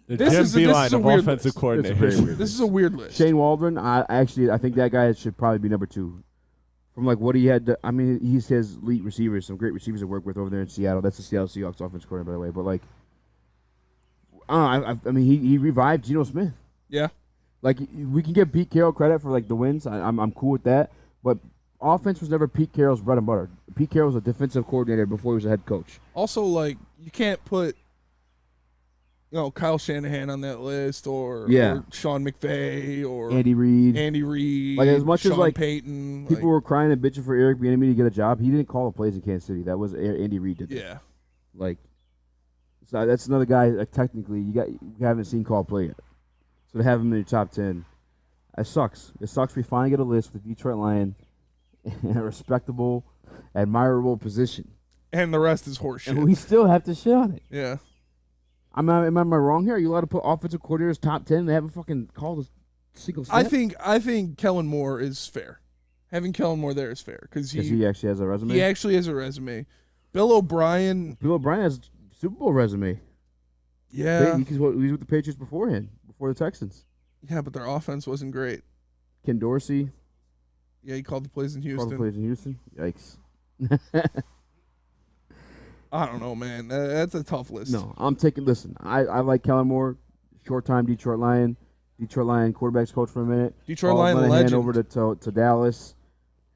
S1: This
S2: Jim
S1: is
S2: Beeline
S1: a
S2: of
S1: weird
S2: offensive
S1: list.
S2: coordinator.
S1: This is a weird list.
S3: Shane Waldron, I think that guy should probably be number 2. From like what he had, he has elite receivers, some great receivers to work with over there in Seattle. That's the Seattle Seahawks offense coordinator, by the way. But like, he revived Geno Smith.
S1: Yeah.
S3: Like we can give Pete Carroll credit for like the wins. I'm cool with that. But offense was never Pete Carroll's bread and butter. Pete Carroll was a defensive coordinator before he was a head coach.
S1: Also, like you can't put, Kyle Shanahan on that list or Sean McVay or
S3: Andy Reid.
S1: Like
S3: as much
S1: Sean
S3: as like
S1: Payton,
S3: people were crying and bitching for Eric Bieniemy to get a job, he didn't call the plays in Kansas City. That was Andy Reid did that.
S1: Yeah.
S3: Like, so that's another guy. Like, technically, you haven't seen call play yet. So to have him in your top 10, that sucks. It sucks. We finally get a list with Detroit Lion in a respectable, admirable position,
S1: and the rest is horseshit.
S3: and we still have to shit on it.
S1: Yeah.
S3: Am I wrong here? Are you allowed to put offensive coordinators top 10? They haven't fucking called a single snap?
S1: I think Kellen Moore is fair. Having Kellen Moore there is fair because
S3: he actually has a resume.
S1: He actually has a resume. Bill O'Brien
S3: has a Super Bowl resume.
S1: Yeah.
S3: He was with the Patriots before the Texans.
S1: Yeah, but their offense wasn't great.
S3: Ken Dorsey.
S1: Yeah, he called the plays in Houston.
S3: Yikes.
S1: I don't know, man. That's a tough list.
S3: No, listen, I like Kellen Moore, short-time Detroit Lion quarterbacks coach for a minute.
S1: Detroit Lion legend.
S3: Over to Dallas.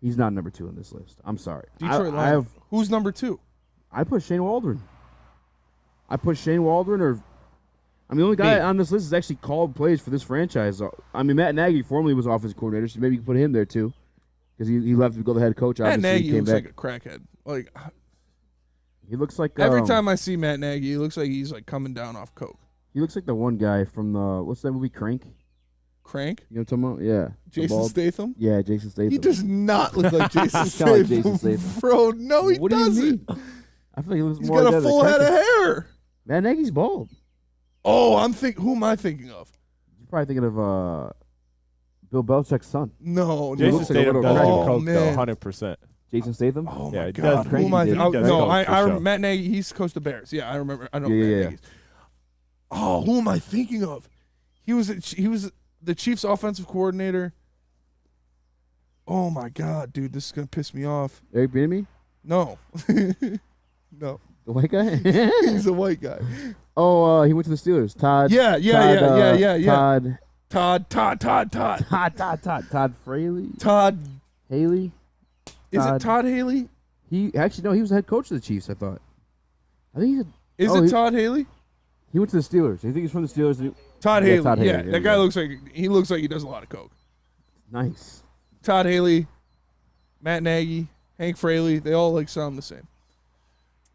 S3: He's not number 2 on this list. I'm sorry.
S1: Detroit Lion. Who's number 2?
S3: I put Shane Waldron. The only guy on this list is actually called plays for this franchise. Matt Nagy formerly was offensive coordinator, so maybe you can put him there too, because he left to go the head coach.
S1: Matt
S3: Obviously,
S1: Nagy
S3: he came
S1: looks
S3: back.
S1: like a crackhead. Like
S3: he looks like
S1: every time I see Matt Nagy, he looks like he's like coming down off coke.
S3: He looks like the one guy from the what's that movie Crank?
S1: Crank?
S3: You know what I'm talking about? Yeah.
S1: Jason Statham?
S3: Yeah, Jason Statham.
S1: He does not look like Jason
S3: He's kinda
S1: Statham.
S3: like Jason Statham.
S1: Bro, no, he
S3: What do
S1: doesn't.
S3: you mean? I feel like he looks
S1: He's
S3: more
S1: got
S3: like
S1: a full head of hair.
S3: Matt Nagy's bald.
S1: Oh, who am I thinking of?
S3: You're probably thinking of Bill Belichick's son.
S1: No,
S2: Jason Statham does do coke, though, 100%.
S3: Jason Statham?
S1: Oh,
S2: yeah,
S1: my
S2: he
S1: God.
S2: does.
S1: Who am I
S2: He
S1: thinking?
S2: does
S1: No,
S2: coke,
S1: I
S2: for sure.
S1: Matt Nagy, he's Coast of Bears. Yeah, I remember. I know
S3: Yeah,
S1: Matt
S3: yeah.
S1: Nagy's. Oh, who am I thinking of? He was the Chiefs' offensive coordinator. Oh, my God, dude. This is going to piss me off.
S3: Eric Bieniemy?
S1: No. No.
S3: The white guy?
S1: He's a white guy.
S3: Oh, he went to the Steelers. Todd.
S1: Yeah. Todd
S3: Fraley.
S1: Todd
S3: Haley.
S1: Is it Todd Haley?
S3: He was the head coach of the Chiefs. I thought. I think
S1: Todd Haley?
S3: He went to the Steelers. I think he's from the Steelers.
S1: Todd Haley.
S3: Todd Haley.
S1: Yeah, that guy looks like he does a lot of coke.
S3: Nice.
S1: Todd Haley, Matt Nagy, Hank Fraley, they all like sound the same.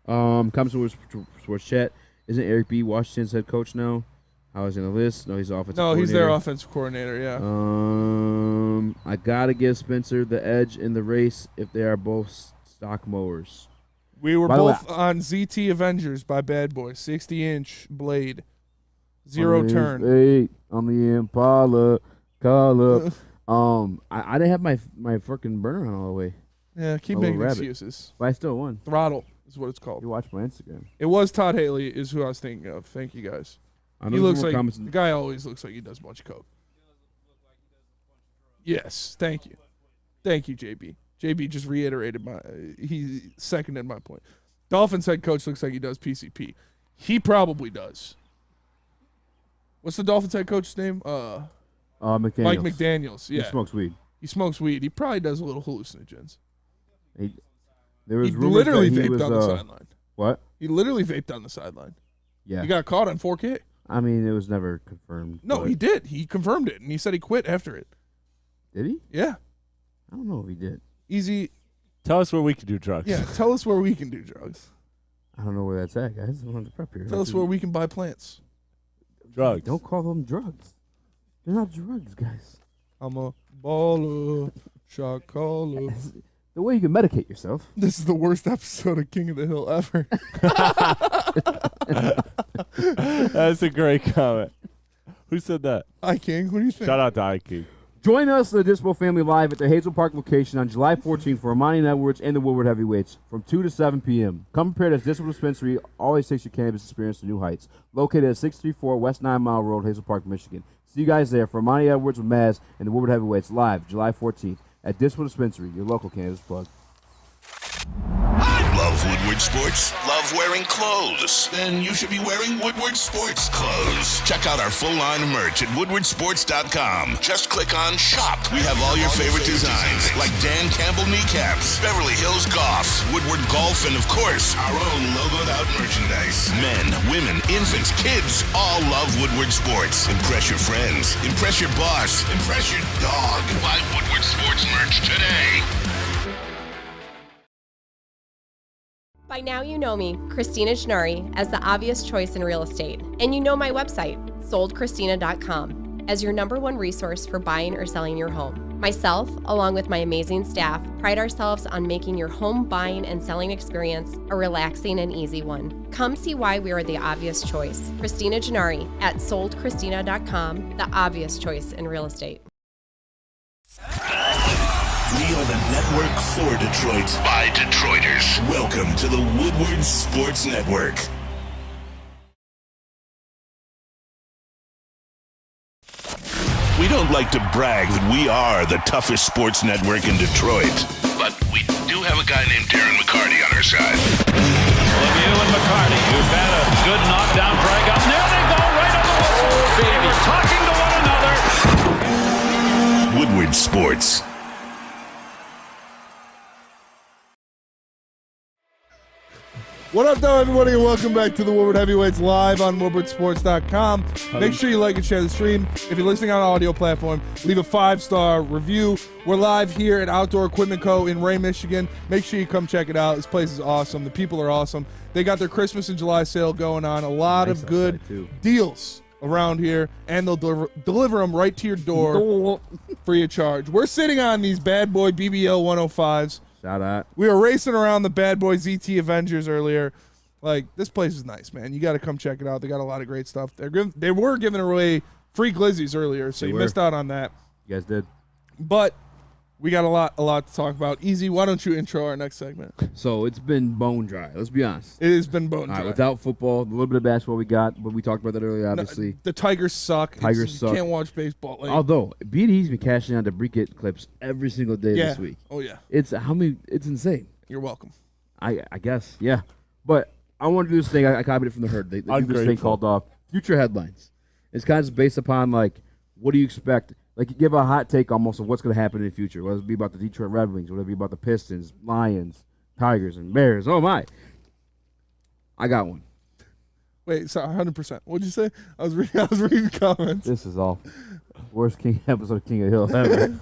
S3: Comes to sports chat. Isn't Eric B. Washington's head coach now? How is he on the list? No, he's offensive.
S1: No, he's their offensive coordinator. Yeah.
S3: I gotta give Spencer the edge in the race if they are both stock mowers.
S1: We were both on ZT Avengers by Bad Boy, 60-inch blade, zero turn.
S3: 8 on the Impala color. I didn't have my freaking burner on all the way.
S1: Yeah, keep
S3: My
S1: making
S3: little rabbit.
S1: excuses.
S3: But I still won.
S1: Throttle is what it's called.
S3: You watch my Instagram.
S1: It was Todd Haley is who I was thinking of. Thank you guys.
S3: I know
S1: He looks
S3: more
S1: like
S3: comments
S1: the guy always looks like he does a bunch of coke. Yes, thank you, JB. JB just reiterated he seconded my point. Dolphins head coach looks like he does PCP. He probably does. What's the Dolphins head coach's name?
S3: McDaniels.
S1: Mike McDaniels. Yeah,
S3: He smokes weed.
S1: He smokes weed. He probably does a little hallucinogens.
S3: There was
S1: He
S3: rumors
S1: literally
S3: that he
S1: vaped
S3: was,
S1: on the sideline.
S3: What?
S1: He literally vaped on the sideline.
S3: Yeah.
S1: He got caught on 4K.
S3: I mean, it was never confirmed.
S1: No,
S3: but-
S1: he did. He confirmed it, and he said he quit after it.
S3: Did he?
S1: Yeah.
S3: I don't know if he did.
S1: Easy.
S2: Tell us where we can do drugs.
S1: Yeah, tell us where we can do drugs.
S3: I don't know where that's at, guys. I'm on the prep here.
S1: Tell us where we can buy plants.
S2: Drugs.
S3: Don't call them drugs. They're not drugs, guys.
S1: I'm a baller, shot caller.
S3: The way you can medicate yourself.
S1: This is the worst episode of King of the Hill ever.
S2: That's a great comment. Who said that?
S1: I King. What do you think?
S2: Shout out to I King.
S3: Join us at the Dispo Family Live at the Hazel Park location on July 14th for Ermanni and Edwards and the Woodward Heavyweights from 2 to 7 p.m. Come prepared as Dispo Dispensary always takes your cannabis experience to new heights. Located at 634 West 9 Mile Road, Hazel Park, Michigan. See you guys there for Ermanni Edwards with Maz and the Woodward Heavyweights live July 14th at Dispo Dispensary, your local cannabis plug.
S4: Love Woodward Sports? Love wearing clothes? Then you should be wearing Woodward Sports clothes. Check out our full line of merch at woodwardsports.com. Just click on shop. We have all your favorite designs, like Dan Campbell kneecaps, Beverly Hills Golf, Woodward Golf, and of course, our own logoed out merchandise. Men, women, infants, kids, all love Woodward Sports. Impress your friends. Impress your boss. Impress your dog. Buy Woodward Sports merch today.
S17: By now you know me, Christina Gennari, as the obvious choice in real estate. And you know my website, soldchristina.com, as your #1 resource for buying or selling your home. Myself, along with my amazing staff, pride ourselves on making your home buying and selling experience a relaxing and easy one. Come see why we are the obvious choice. Christina Gennari at soldchristina.com, the obvious choice in real estate.
S4: We are the network for Detroit by Detroiters. Welcome to the Woodward Sports Network. We don't like to brag that we are the toughest sports network in Detroit, but we do have a guy named Darren McCarty on our side.
S6: Lemieux and McCarty, who've had a good knockdown drag up. There they go, right on the whistle. They were talking to one another.
S4: Woodward Sports.
S1: What up, though, everybody, and welcome back to the Woodward Heavyweights live on woodwardsports.com. Make sure you like and share the stream. If you're listening on an audio platform, leave a 5-star review. We're live here at Outdoor Equipment Co. in Ray, Michigan. Make sure you come check it out. This place is awesome. The people are awesome. They got their Christmas and July sale going on. A lot of good deals around here, and they'll deliver them right to your door free of charge. We're sitting on these bad boy BBL 105s.
S3: Shout out.
S1: We were racing around the bad boy ZT Avengers earlier. Like, this place is nice, man. You got to come check it out. They got a lot of great stuff. They were giving away free glizzies earlier, so you missed out on that.
S3: You guys did.
S1: But we got a lot to talk about. Easy, why don't you intro our next segment?
S3: So it's been bone dry. Let's be honest.
S1: It has been bone dry.
S3: Without football, a little bit of basketball we got, but we talked about that earlier, obviously.
S1: The Tigers suck. You can't watch baseball.
S3: Like, although, BD's been cashing out the Bricket clips every single day this week.
S1: Oh, yeah.
S3: It's insane.
S1: You're welcome.
S3: I guess, yeah. But I want to do this thing. I copied it from the Herd. They do this thing called Future Headlines. It's kind of just based upon, like, what do you expect? Like, you give a hot take almost of what's going to happen in the future. Whether it be about the Detroit Red Wings, whether it be about the Pistons, Lions, Tigers, and Bears. Oh, my. I got one.
S1: Wait, sorry, 100%. What'd you say? I was reading comments.
S3: This is awful. Worst episode of King of Hill ever.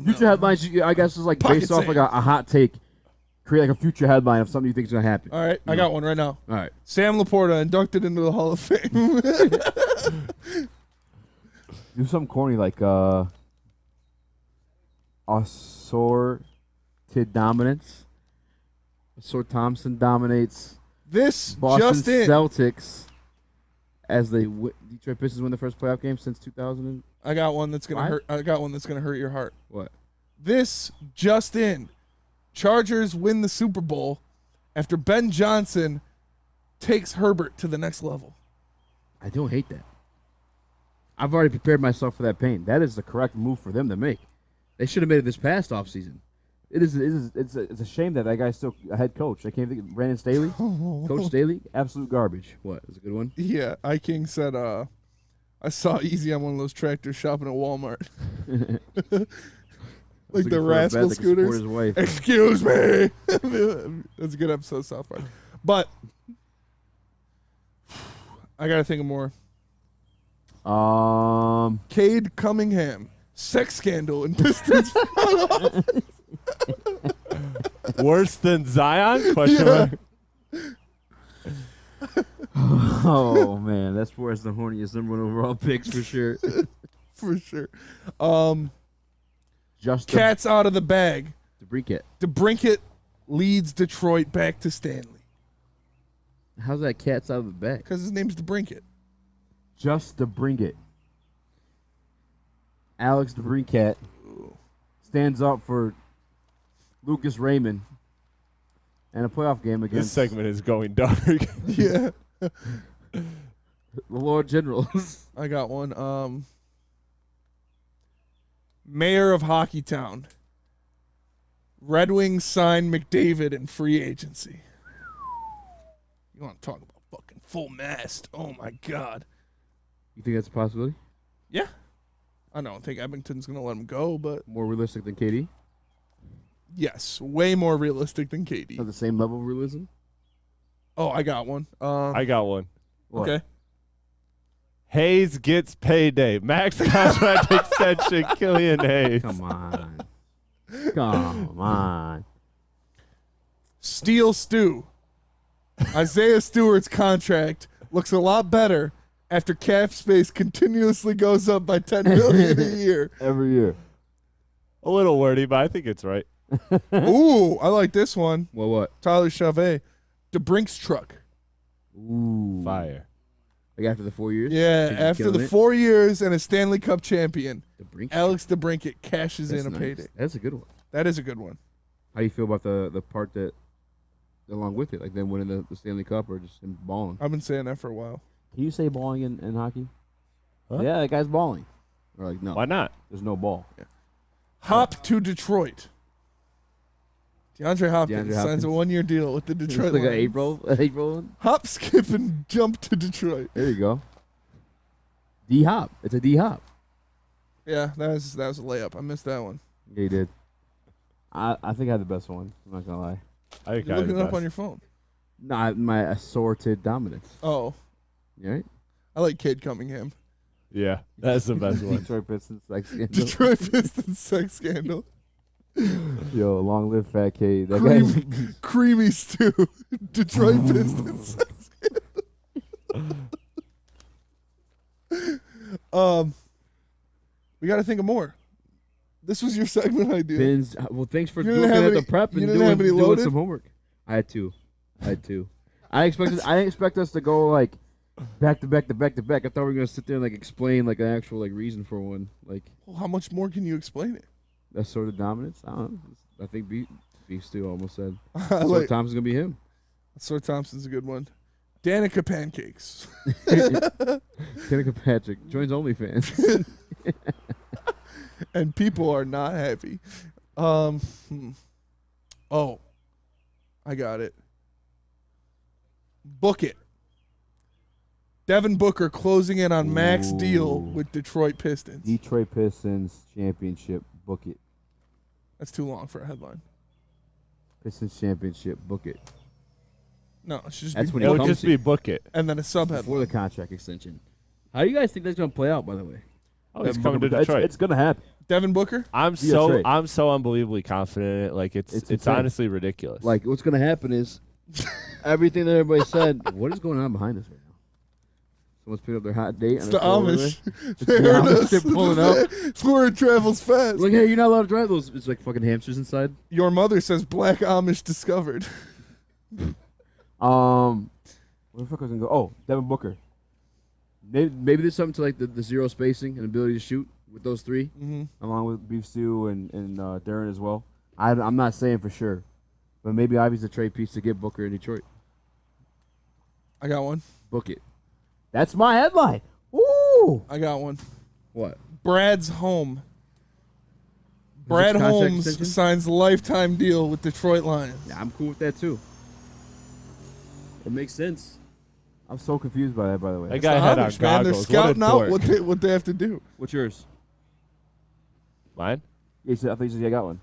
S3: Future headlines, I guess, is like based off like a hot take. Create like a future headline of something you think is going to happen.
S1: All right, I got one right now.
S3: All right.
S1: Sam Laporta inducted into the Hall of Fame.
S3: Do something corny like assorted dominance. Assort Thompson dominates
S1: this
S3: Boston
S1: just in.
S3: Celtics as they Detroit Pistons win the first playoff game since 2000.
S1: I got one that's gonna hurt. I got one that's gonna hurt your heart.
S3: What?
S1: This just in. Chargers win the Super Bowl after Ben Johnson takes Herbert to the next level.
S3: I don't hate that. I've already prepared myself for that pain. That is the correct move for them to make. They should have made it this past offseason. It's a shame that guy's still a head coach. I can't think of Brandon Staley. Coach Staley, absolute garbage. What? Is a good one?
S1: Yeah, iKing said, I saw Easy on one of those tractors shopping at Walmart. Like the rascal scooters. Excuse me. That's a good episode of South Park. But I gotta think of more. Cade Cunningham, sex scandal in Pistons.
S2: Worse than Zion? Question mark.
S3: Oh man, that's worse than horniest #1 overall picks for sure.
S1: For sure. Cat's out of the bag. DeBrincat leads Detroit back to Stanley.
S3: How's that cat's out of the bag?
S1: Because his name's DeBrincat.
S3: Just DeBrincat. Alex DeBrincat stands up for Lucas Raymond in a playoff game against...
S2: This segment is going dark.
S1: Yeah.
S3: the Lord Generals.
S1: I got one. Mayor of Hockeytown. Red Wings sign McDavid in free agency. You want to talk about fucking full mast? Oh my God.
S3: You think that's a possibility?
S1: Yeah. I don't think Edmonton's going to let him go, but
S3: More realistic than KD?
S1: yes, way more realistic than KD.
S3: At the same level of realism?
S1: Oh, I got one.
S2: I got one.
S3: What?
S1: Okay.
S2: Hayes gets payday. Max contract extension. Killian Hayes.
S3: Come on. Come on.
S1: Steel Stew. Isaiah Stewart's contract looks a lot better after cap space continuously goes up by $10 million a year.
S3: Every year.
S2: A little wordy, but I think it's right.
S1: Ooh, I like this one.
S3: Well, what?
S1: Tyler Chavez. DeBrink's truck.
S3: Ooh.
S2: Fire.
S3: Like after the 4 years?
S1: Yeah,
S3: He's
S1: after
S3: killing
S1: the
S3: it?
S1: 4 years and a Stanley Cup champion,
S3: DeBrink's
S1: Alex DeBrincat cashes
S3: That's
S1: in a
S3: nice.
S1: payday.
S3: That's a good one.
S1: That is a good one.
S3: How do you feel about the part that along with it, like them winning the Stanley Cup or just him balling?
S1: I've been saying that for a while.
S3: Can you say balling in hockey?
S2: Huh?
S3: Yeah, that guy's balling. Or like, no.
S2: Why not?
S3: There's no ball.
S1: Yeah. Hop to Detroit. DeAndre Hopkins signs a 1-year deal with the Detroit
S3: like an
S1: Lions.
S3: April one?
S1: Hop, skip, and jump to Detroit.
S3: There you go. D-Hop. It's a D-Hop.
S1: Yeah, that was a layup. I missed that one.
S3: Yeah, you did. I think I had the best one. I'm not going to lie.
S2: I think
S1: You're looking it up on your phone.
S3: No, my assorted dominance.
S1: Oh.
S3: You right?
S1: I like Cade Cunningham.
S2: Yeah, that's the best one.
S3: Detroit Pistons sex scandal.
S1: Detroit Pistons sex scandal.
S3: Yo, long live Fat K. That
S1: Creamy stew. Detroit Pistons sex scandal. We got to think of more. This was your segment idea.
S3: Bins. Well, thanks for
S1: You didn't
S3: looking
S1: have
S3: at
S1: any-
S3: the prep
S1: you
S3: and
S1: didn't have any
S3: doing
S1: loaded?
S3: some homework. I had two. I didn't expect us to go like back to back to back to back. I thought we were gonna sit there and like explain like an actual like reason for one. Like
S1: Well, how much more can you explain it?
S3: that sort of dominance. I don't know. I think beef stew almost said.
S1: I
S3: So
S1: like-
S3: Thompson's gonna be him.
S1: Sir Thompson's a good one. Danica Pancakes.
S3: Danica Patrick joins OnlyFans.
S1: And people are not happy. Oh, I got it. Book it. Devin Booker closing in on max deal with Detroit Pistons.
S3: Detroit Pistons championship. Book it.
S1: That's too long for a headline.
S3: Pistons championship. Book it.
S1: No, it should just
S3: That's
S1: be
S3: when
S2: It
S3: it
S2: would
S3: comes
S2: just
S3: to
S2: be book it.
S1: and then a sub
S3: before
S1: headline.
S3: the contract extension. How do you guys think that's gonna play out? By the way,
S2: Oh, he's
S3: Devin
S2: coming to
S3: Booker-
S2: Detroit.
S3: It's gonna happen.
S1: Devin Booker?
S2: I'm
S3: Yeah,
S2: so
S3: trade.
S2: I'm so unbelievably confident in it. Like it's
S3: insane.
S2: honestly ridiculous.
S3: Like what's gonna happen is everything that everybody said. What is going on behind us right now? Someone's picking up their hot date.
S1: It's
S3: on
S1: the
S3: their phone over
S1: Amish.
S3: there. It's
S1: They
S3: the
S1: heard
S3: Amish.
S1: us.
S3: They're pulling up.
S1: It's where it travels fast.
S3: Like, hey, you're not allowed to drive those. It's like fucking hamsters inside.
S1: Your mother says black Amish discovered.
S3: Where the fuck was I gonna go? Oh, Devin Booker. Maybe there's something to like the zero spacing and ability to shoot with those three, along with Beef Stew and Darren as well. I'm not saying for sure, but maybe Ivy's the trade piece to get Booker in Detroit.
S1: I got one.
S3: Book it. That's my headline. Ooh.
S1: I got one.
S3: What?
S1: Brad's home. Brad
S3: contract
S1: Holmes
S3: extension?
S1: signs lifetime deal with Detroit Lions.
S3: Yeah, I'm cool with that too. It makes sense. I'm so confused by that, by the way.
S2: That guy had on
S1: Amish, man. They're
S2: goggles.
S1: scouting
S2: What a
S1: out
S2: dork.
S1: what they have to do.
S3: What's yours?
S2: Mine?
S3: Yeah, I think you said I got one.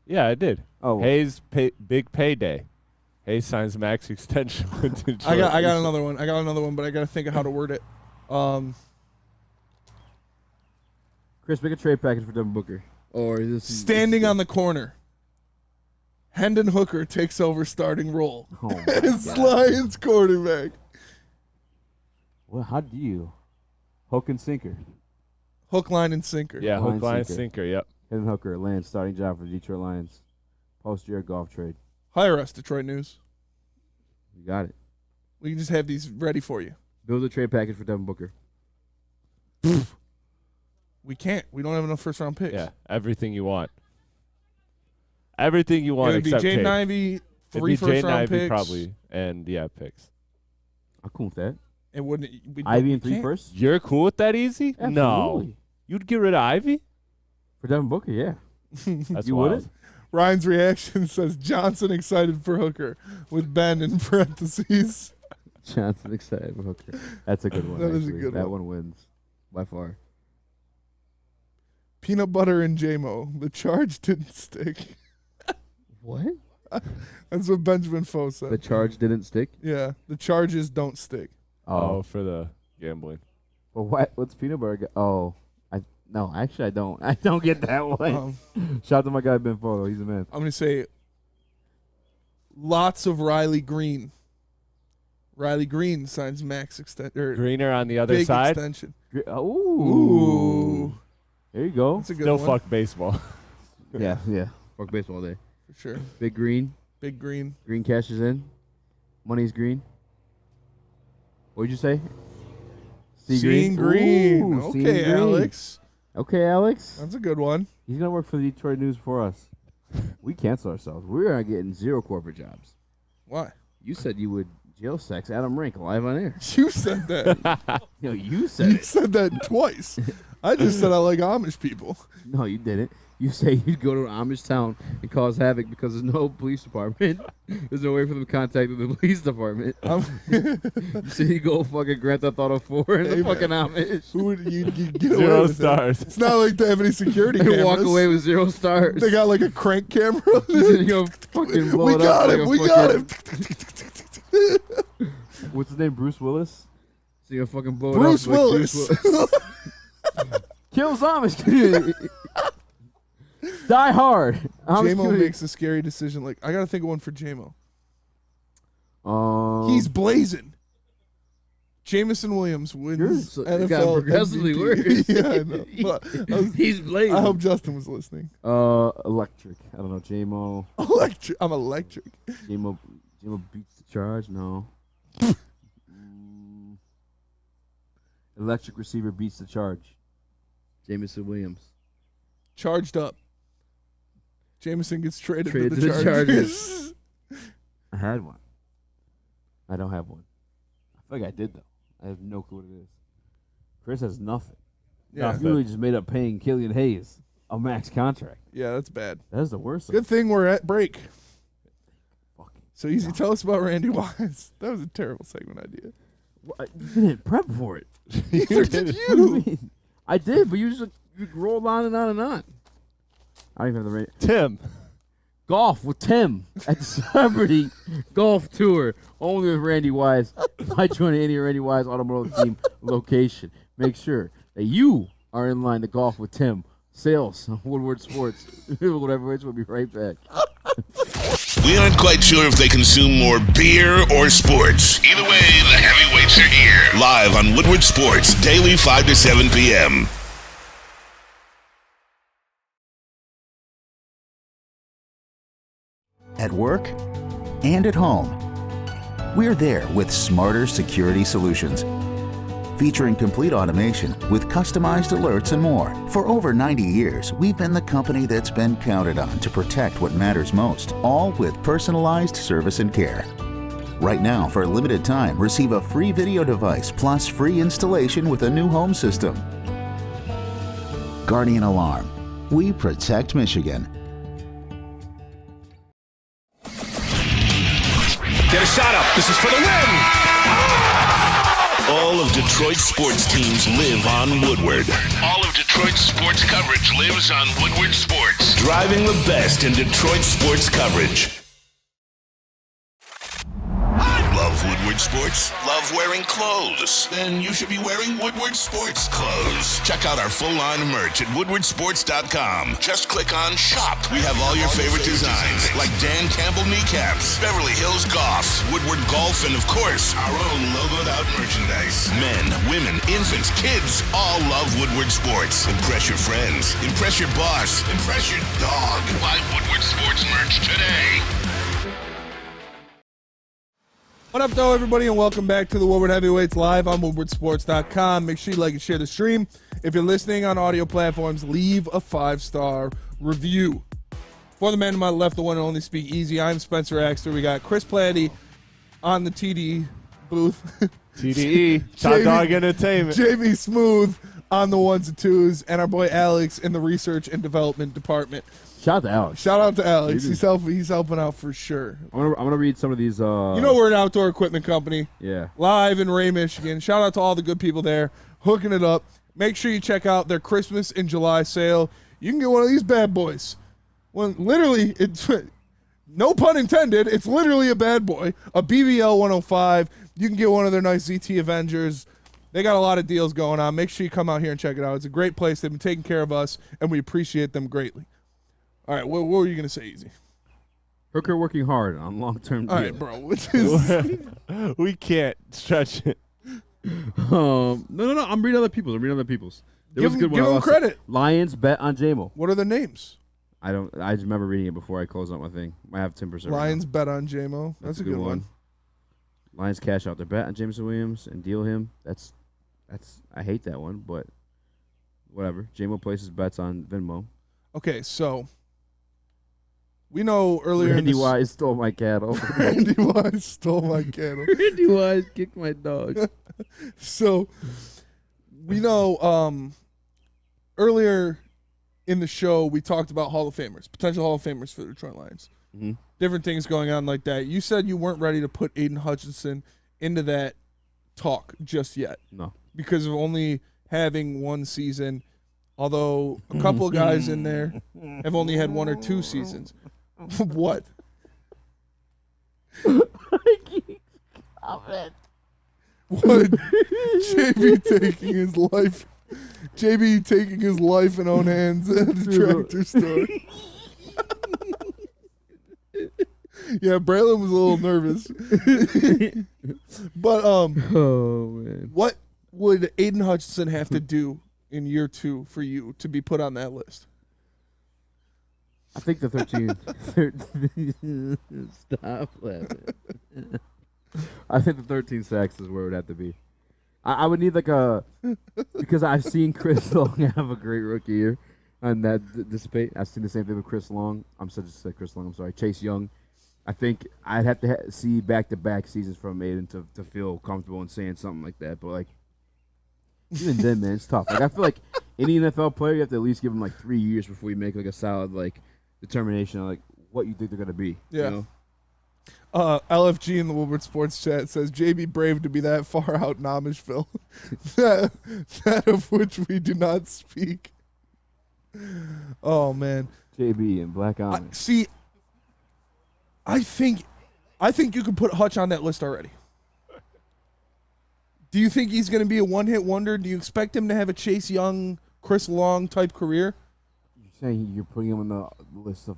S2: Yeah, I did.
S3: Oh.
S2: Hayes big payday. Hayes signs max extension with Detroit.
S1: I got another one. I got another one, but I got to think of how to word it.
S3: Chris, make a trade package for Devin Booker. Or this is
S1: Standing on the corner. Hendon Hooker takes over starting role
S3: Oh my
S1: as
S3: God.
S1: Lions quarterback.
S3: Well, how do you? Hook and sinker.
S1: Hook, line, and sinker.
S2: Yeah,
S3: Line,
S2: hook, line,
S3: sinker.
S2: sinker. Yep.
S3: Hendon Hooker lands starting job for the Detroit Lions. Post-year golf trade.
S1: Hire us, Detroit News.
S3: You got it.
S1: We can just have these ready for you.
S3: Build a trade package for Devin Booker.
S1: We can't. We don't have enough first-round picks.
S2: Yeah, everything you want. Everything you want
S1: It'd be
S2: except
S1: Jaden
S2: Cade.
S1: Ivey,
S2: It'd
S1: 3
S2: be
S1: first-round
S2: Ivey
S1: picks.
S2: probably, and picks.
S3: I'm cool with that.
S1: It wouldn't.
S3: Ivy and 3 first?
S2: You're cool with that easy?
S3: Absolutely.
S2: No. You'd get rid of Ivy?
S3: For Devin Booker, yeah.
S2: That's
S3: You
S2: wild.
S3: wouldn't?
S1: Ryan's reaction says Johnson excited for Hooker with Ben in parentheses.
S3: Johnson excited for Hooker. That's a good one.
S1: That is a
S3: actually.
S1: good
S3: That
S1: one.
S3: one wins by far.
S1: Peanut butter and J-Mo. The charge didn't stick.
S3: What?
S1: That's what Benjamin Foe said.
S3: The charge didn't stick?
S1: Yeah, the charges don't stick.
S2: Oh, for the gambling.
S3: Well, what's peanut butter? No, actually, I don't. I don't get that one. Shout out to my guy Ben Foe. He's a man.
S1: I'm going to say lots of Riley Green. Riley Green signs max extension.
S2: Greener on the other
S1: big
S2: side?
S1: extension.
S3: Ooh. There you go.
S1: That's a good
S2: Still
S1: one.
S2: fuck baseball.
S3: Yeah. Fuck baseball day.
S1: For sure.
S3: Big green.
S1: Big green.
S3: Green cashes in. Money's green. What'd you say?
S1: Seeing green.
S3: Ooh,
S1: Okay,
S3: Seeing green.
S1: Alex.
S3: Okay, Alex.
S1: That's a good one.
S3: He's going to work for the Detroit News for us. We cancel ourselves. We're not getting 0 corporate jobs.
S1: Why?
S3: You said you would jail sex Adam Rank live on air.
S1: You said that.
S3: No, you said
S1: You
S3: it.
S1: said that twice. I just said I like Amish people.
S3: No, you didn't. You say you'd go to an Amish town and cause havoc because there's no police department. There's no way for them to contact the police department. You said you go fucking Grand Theft Auto 4 and the fucking Amish.
S1: Who would you get away
S2: 0
S1: with
S2: stars.
S1: It? It's not like they have any security
S3: They
S1: cameras.
S3: walk away with 0 stars.
S1: They got like a crank camera.
S3: You go fucking blow
S1: We
S3: it
S1: got
S3: up
S1: him.
S3: like
S1: We
S3: a
S1: got him.
S3: What's his name? Bruce Willis? So you fucking blow
S1: Bruce
S3: it up. like
S1: Willis.
S3: Kills Amish. Die Hard.
S1: J-Mo makes a scary decision. Like, I got to think of one for J-Mo. He's blazing. Jamison Williams wins
S3: Yours got
S1: NFL
S3: progressively
S1: MVP.
S3: worse.
S1: Yeah, I know. But
S3: He's blazing.
S1: I hope Justin was listening.
S3: Electric. I don't know. J-Mo.
S1: Electric. I'm electric.
S3: J-Mo beats the charge. No. Electric receiver beats the charge. Jamison Williams.
S1: Charged up. Jameson gets traded to
S3: To
S1: the
S3: the
S1: Chargers.
S3: I had one. I don't have one. I feel like I did, though. I have no clue what it is. Chris has nothing.
S1: Yeah.
S3: He really just made up paying Killian Hayes a max contract.
S1: Yeah, that's bad.
S3: That's the worst.
S1: Good thing we're at break. So easy. Tell us about Randy Wise. That was a terrible segment idea.
S3: You didn't prep for it.
S1: Neither did
S3: What do
S1: you.
S3: mean? I did, but you rolled on and on and on. I don't even have the radio.
S2: Tim.
S3: Golf with Tim at the Celebrity Golf Tour. Only with Randy Wise. By joining any Randy Wise Automotive Team location. Make sure that you are in line to golf with Tim. Sales on Woodward Sports. Whatever it is, we'll be right back.
S4: We aren't quite sure if they consume more beer or sports. Either way, the heavyweights are here. Live on Woodward Sports, daily 5 to 7 p.m.
S18: At work and at home, we're there with smarter security solutions. Featuring complete automation with customized alerts and more. For over 90 years, we've been the company that's been counted on to protect what matters most, all with personalized service and care. Right now, for a limited time, receive a free video device plus free installation with a new home system. Guardian Alarm. We protect Michigan.
S16: Get a shot up. This is for the win.
S4: All of Detroit's sports teams live on Woodward. All of Detroit's sports coverage lives on Woodward Sports. Driving the best in Detroit sports coverage. Love Woodward Sports? Love wearing clothes? Then you should be wearing Woodward Sports clothes. Check out our full line of merch at woodwardsports.com. Just click on shop. We have all your favorite designs, like Dan Campbell kneecaps, Beverly Hills Golf, Woodward Golf, and of course, our own logoed out merchandise. Men, women, infants, kids all love Woodward Sports. Impress your friends. Impress your boss. Impress your dog. Buy Woodward Sports merch today.
S1: What up, though, everybody, and welcome back to the Woodward Heavyweights Live on WoodwardSports.com. Make sure you like and share the stream. If you're listening on audio platforms, leave a 5-star review. For the man to my left, the one and only Speak Easy, I'm Spencer Axter. We got Chris Platty on the TD booth.
S2: TDE, Top Dog Entertainment.
S1: JB Smooth on the ones and twos, and our boy Alex in the research and development department.
S3: Shout out to Alex.
S1: Shout out to Alex. He's helping out for sure.
S3: I'm gonna read some of these.
S1: You know we're an outdoor equipment company.
S3: Yeah.
S1: Live in Ray, Michigan. Shout out to all the good people there hooking it up. Make sure you check out their Christmas and July sale. You can get one of these bad boys. Well, literally, it's no pun intended. It's literally a bad boy, a BBL 105. You can get one of their nice ZT Avengers. They got a lot of deals going on. Make sure you come out here and check it out. It's a great place. They've been taking care of us, and we appreciate them greatly. All right, what were you going to say, Easy?
S3: Hooker working hard on long-term deal.
S1: All right, bro.
S2: We can't stretch it.
S3: No. I'm reading other people's. There was a good one.
S1: Give them credit.
S3: Lions bet on JMO.
S1: What are the names?
S3: I just remember reading it before I closed out my thing. I have 10%.
S1: Lions bet on JMO. That's a good one.
S3: Lions cash out their bet on Jameson Williams and deal him. That's I hate that one, but whatever. JMO places bets on Venmo.
S1: Okay, so we know earlier
S3: Randy Wise stole my cattle.
S1: Randy Wise stole my cattle.
S3: Randy Wise kicked my dog.
S1: So we know earlier in the show we talked about Hall of Famers, potential Hall of Famers for the Detroit Lions.
S3: Mm-hmm.
S1: Different things going on like that. You said you weren't ready to put Aiden Hutchinson into that talk just yet.
S3: No.
S1: Because of only having one season, although a couple of guys in there have only had 1 or 2 seasons. What?
S3: I can't comment.
S1: What? JB taking his life in own hands at the tractor store. Yeah, Braylon was a little nervous. But
S3: oh man.
S1: What would Aiden Hutchinson have to do in year 2 for you to be put on that list?
S3: I think the 13 Stop laughing. I think the 13 sacks is where it would have to be. I would need because I've seen Chris Long have a great rookie year and that dissipate. I've seen the same thing with Chris Long. Chase Young. I think I'd have to see back-to-back seasons from Aiden to feel comfortable in saying something like that. But, even then, man, it's tough. I feel like any NFL player, you have to at least give them, 3 years before you make, a solid, determination on, what you think they're going to be.
S1: Yeah.
S3: You
S1: know? LFG in the Woodward Sports chat says, JB brave to be that far out in Amishville. that of which we do not speak. Oh, man.
S3: JB and Black Amish.
S1: See, I think you could put Hutch on that list already. Do you think he's going to be a one-hit wonder? Do you expect him to have a Chase Young, Chris Long type career?
S3: You're saying you're putting him on the list of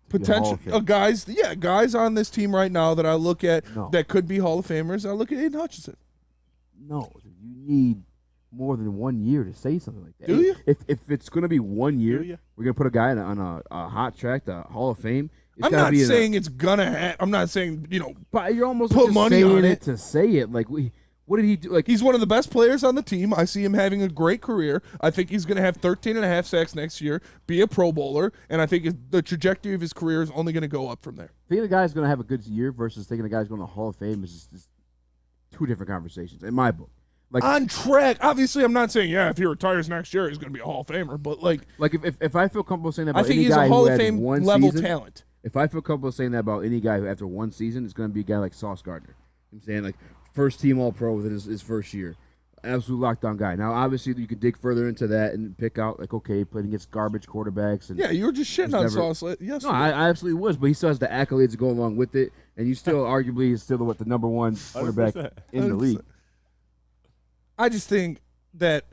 S1: potential guys on this team right now that I look at that could be Hall of Famers. I look at Aiden Hutchinson.
S3: No, you need more than 1 year to say something like that.
S1: Do you?
S3: If it's going to be 1 year, we're going to put a guy on a hot track to Hall of Fame.
S1: I'm not saying it's gonna happen. I'm not saying
S3: but you're almost
S1: put money on it
S3: to say it. What did he do?
S1: He's one of the best players on the team. I see him having a great career. I think he's going to have 13.5 sacks next year, be a Pro Bowler, and I think the trajectory of his career is only going to go up from there.
S3: Thinking the guy's going to have a good year versus thinking the guy's going to Hall of Fame is just 2 different conversations in my book.
S1: On track. Obviously, I'm not saying if he retires next year, he's going to be a Hall of Famer. But
S3: if I feel comfortable saying that about
S1: I think
S3: any
S1: he's
S3: guy
S1: a Hall
S3: who
S1: of
S3: had
S1: Fame
S3: one
S1: level
S3: season,
S1: talent.
S3: If I feel comfortable saying that about any guy who after one season, it's going to be a guy like Sauce Gardner. I'm saying first team All Pro within his first year. Absolute lockdown guy. Now, obviously, you could dig further into that and pick out, he played against garbage quarterbacks. And
S1: you were just shitting on Sauce yesterday.
S3: No, I absolutely was, but he still has the accolades to go along with it, and you still arguably is still the number 1 quarterback 100%. In the league.
S1: I just think that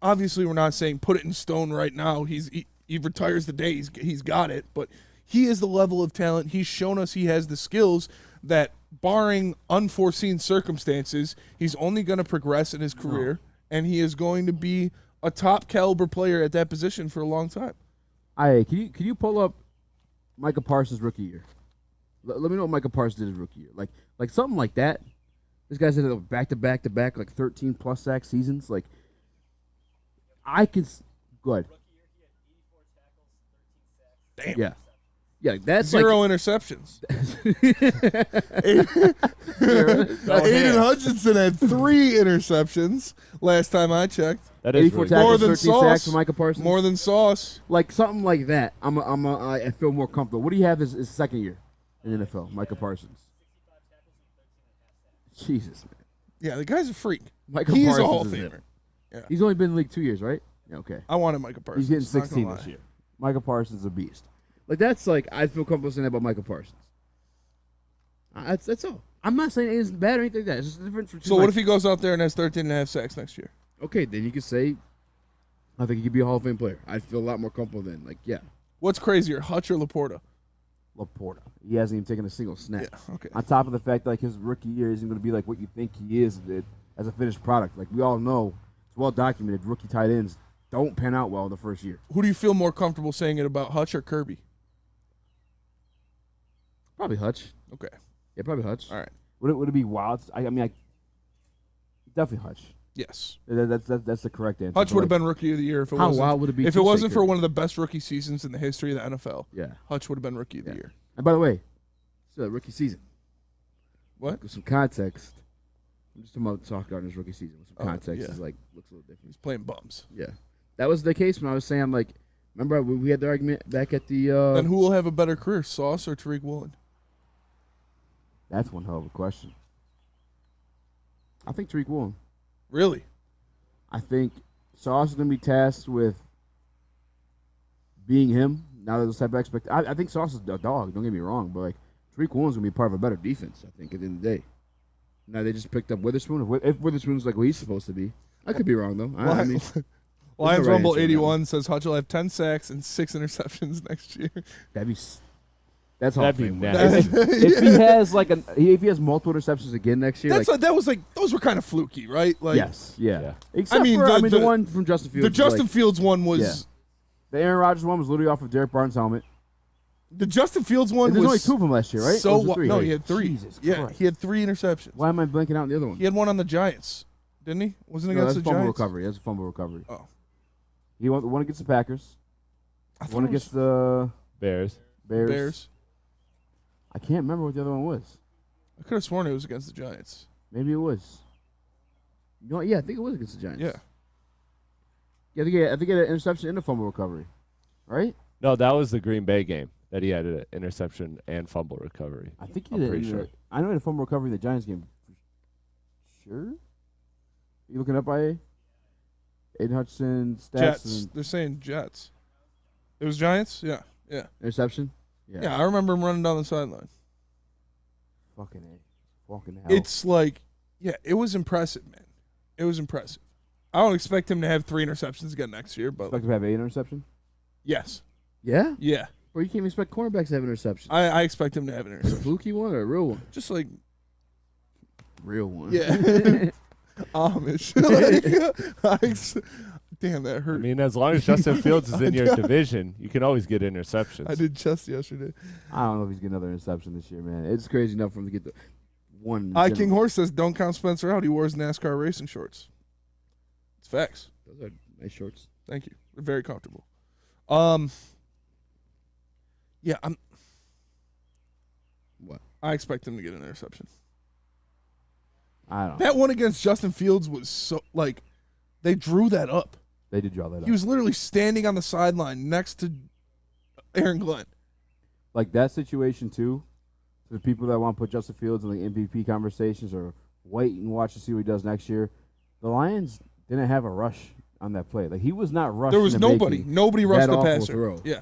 S1: obviously we're not saying put it in stone right now. He retires the day he's got it, but he is the level of talent. He's shown us he has the skills that, barring unforeseen circumstances, he's only going to progress in his career, and he is going to be a top caliber player at that position for a long time.
S3: Can you pull up Micah Parsons' rookie year? Let me know what Micah Parsons did his rookie year. Like something like that. This guy's in a back-to-back-to-back, like 13-plus sack seasons. Like, I could – good.
S1: Damn.
S3: Yeah. Yeah, that's
S1: Zero interceptions. Aiden Hutchinson had 3 interceptions last time I checked.
S2: That is
S3: 84
S2: really
S3: tackles,
S1: more than
S3: 13
S1: Sauce.
S3: sacks for Micah Parsons.
S1: More than Sauce.
S3: Like something like that. I feel more comfortable. What do you have his second year in the NFL, Micah Parsons? Jesus, man.
S1: Yeah, the guy's a freak.
S3: Micah
S1: He's
S3: Parsons
S1: a Hall of
S3: is
S1: Famer.
S3: it.
S1: Yeah.
S3: He's only been in the league 2 years, right? Yeah, okay.
S1: I wanted Micah Parsons.
S3: He's getting
S1: not gonna
S3: 16
S1: lie.
S3: this year. Micah Parsons is a beast. Like that's like I feel comfortable saying that about Micah Parsons. That's all. I'm not saying it isn't bad or anything like that. It's just a difference between.
S1: So what if he goes out there and has 13.5 sacks next year?
S3: Okay, then you could say, I think he could be a Hall of Fame player. I'd feel a lot more comfortable then. Like, yeah.
S1: What's crazier, Hutch or Laporta?
S3: Laporta. He hasn't even taken a single snap.
S1: Yeah, okay.
S3: On top of the fact, like, his rookie year isn't going to be like what you think he is as a finished product. Like, we all know, it's well documented, rookie tight ends don't pan out well in the first year.
S1: Who do you feel more comfortable saying it about, Hutch or Kirby?
S3: Probably Hutch.
S1: Okay.
S3: Yeah, probably Hutch.
S1: All right.
S3: Would it be wild? I mean, definitely Hutch.
S1: Yes.
S3: That's the correct answer.
S1: Hutch would have been Rookie of the Year if it
S3: how
S1: wasn't.
S3: wild would it be
S1: if
S3: to
S1: it
S3: say
S1: wasn't for
S3: Kirby?
S1: one of the best rookie seasons in the history of the NFL?
S3: Yeah.
S1: Hutch would have been Rookie of the Year.
S3: And by the way, it's a rookie season.
S1: What?
S3: With some context. I'm just talking about Sauce Gardner's rookie season. With some context,
S1: yeah.
S3: is like looks a little different.
S1: He's playing bums.
S3: Yeah, that was the case when I was saying like, remember we had the argument back at the.
S1: Then who will have a better career, Sauce or Tariq Woolen?
S3: That's one hell of a question. I think Tariq Woolen.
S1: Really?
S3: I think Sauce is going to be tasked with being him. Now that those type of expectations. I think Sauce is a dog. Don't get me wrong, but like Tariq Woolen's going to be part of a better defense. I think at the end of the day. Now they just picked up Witherspoon. If Witherspoon's like what he's supposed to be, I could be wrong though. I mean,
S1: Lions
S3: no right
S1: Rumble
S3: answer on that
S1: 81 says Hutch will have 10 sacks and 6 interceptions next year.
S3: That's Hall of Fame.
S2: nasty.
S3: If he has like if he has multiple interceptions again next year,
S1: That's
S3: like,
S1: that was like those were kind of fluky, right? Like
S3: yes, yeah. Except
S1: I mean,
S3: for,
S1: the
S3: one from Justin Fields.
S1: The Justin
S3: like,
S1: Fields one was
S3: yeah. The Aaron Rodgers one was literally off of Derek Barnes' helmet.
S1: the Justin Fields one.
S3: There's
S1: was
S3: only 2 of them last year, right?
S1: So
S3: Or was it 3?
S1: no, he had 3.
S3: Jesus
S1: yeah,
S3: Christ.
S1: he had 3 interceptions.
S3: Why am I blanking out on the other one?
S1: He had one on the Giants, didn't he? Wasn't it
S3: No,
S1: against
S3: that's
S1: the
S3: fumble
S1: Giants?
S3: recovery. That's a fumble recovery.
S1: Oh,
S3: He won one against the Packers.
S1: I thought
S3: One
S1: it was
S3: against the
S2: Bears.
S3: Bears. I can't remember what the other one was.
S1: I could have sworn it was against the Giants.
S3: Maybe it was. You know what? Yeah, I think it was against the Giants.
S1: Yeah.
S3: Yeah, I think he had an interception and a fumble recovery. Right?
S2: No, that was the Green Bay game that he had an interception and fumble recovery.
S3: I think he
S2: I'm
S3: did.
S2: pretty sure.
S3: I know he had a fumble recovery in the Giants game. Sure? You looking up by Aiden Hutchinson stats?
S1: Jets. They're saying Jets. It was Giants? Yeah. Yeah.
S3: Interception?
S1: Yeah, I remember him running down the sideline.
S3: Fucking hell.
S1: It's like, yeah, it was impressive, man. It was impressive. I don't expect him to have 3 interceptions again next year, but
S3: Expect him to have 8 interception?
S1: yes.
S3: Yeah?
S1: Yeah.
S3: Well, you can't even expect cornerbacks to have interceptions.
S1: I expect him to have an
S3: A
S1: interception.
S3: fluky one or a real one?
S1: Just like,
S3: Real one.
S1: yeah. Amish. Like, damn, that hurt.
S2: I mean, as long as Justin Fields is in your division, you can always get interceptions.
S1: I did chest yesterday.
S3: I don't know if he's getting another interception this year, man. It's crazy enough for him to get the one.
S1: I King Horse says, don't count Spencer out. He wore his NASCAR racing shorts. It's facts.
S3: Those are nice shorts.
S1: Thank you. They're very comfortable. Yeah,
S3: What?
S1: I expect him to get an interception.
S3: I don't know.
S1: That one against Justin Fields was so, like, they drew that up.
S3: They did draw that up.
S1: He was literally standing on the sideline next to Aaron Glenn.
S3: Like that situation, too, to the people that want to put Justin Fields in the MVP conversations or wait and watch to see what he does next year, the Lions didn't have a rush on that play. Like, he was not rushed.
S1: There was nobody. Nobody rushed the passer.
S3: Throw.
S1: Yeah.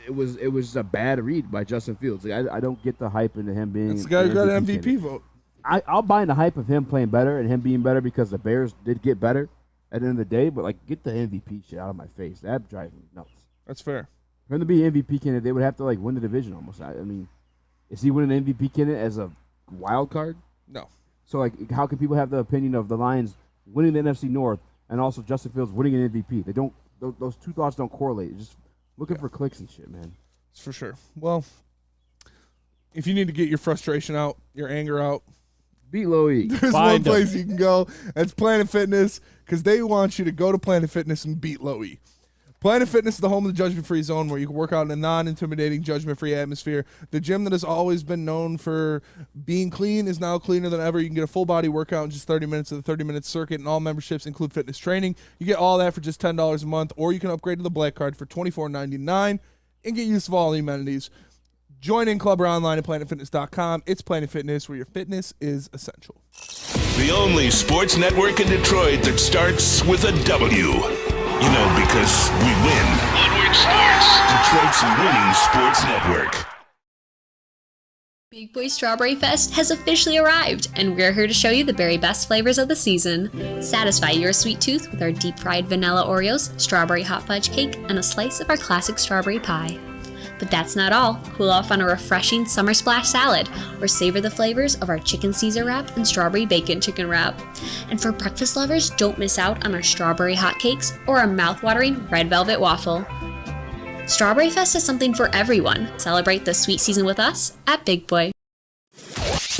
S3: It was a bad read by Justin Fields. Like, I don't get the hype into him being.
S1: That's the guy who got an MVP
S3: candidate.
S1: vote.
S3: I'll buy in the hype of him playing better and him being better because the Bears did get better at the end of the day. But like, get the MVP shit out of my face. That drives me nuts.
S1: That's fair.
S3: For him to be an MVP candidate, they would have to like win the division almost. I mean, is he winning an MVP candidate as a wild card?
S1: No.
S3: So like, how can people have the opinion of the Lions winning the NFC North and also Justin Fields winning an MVP? They don't. Those two thoughts don't correlate. Just looking for clicks and shit, man.
S1: It's for sure. Well, if you need to get your frustration out, your anger out,
S3: Beat Low E.
S1: There's one place you can go. That's Planet Fitness, because they want you to go to Planet Fitness and beat Low E. Planet Fitness is the home of the judgment-free zone where you can work out in a non-intimidating, judgment-free atmosphere. The gym that has always been known for being clean is now cleaner than ever. You can get a full-body workout in just 30 minutes of the 30-minute circuit, and all memberships include fitness training. You get all that for just $10 a month, or you can upgrade to the Black Card for $24.99 and get use of all the amenities. Join in club or online at planetfitness.com. It's Planet Fitness, where your fitness is essential.
S4: The only sports network in Detroit that starts with a W. You know, because we win. Woodward Sports, Detroit's winning sports network.
S19: Big Boy Strawberry Fest has officially arrived, and we're here to show you the very best flavors of the season. Satisfy your sweet tooth with our deep-fried vanilla Oreos, strawberry hot fudge cake, and a slice of our classic strawberry pie. But that's not all. Cool off on a refreshing summer splash salad, or savor the flavors of our chicken Caesar wrap and strawberry bacon chicken wrap. And for breakfast lovers, don't miss out on our strawberry hotcakes or our mouth-watering red velvet waffle. Strawberry Fest is something for everyone. Celebrate the sweet season with us at Big Boy.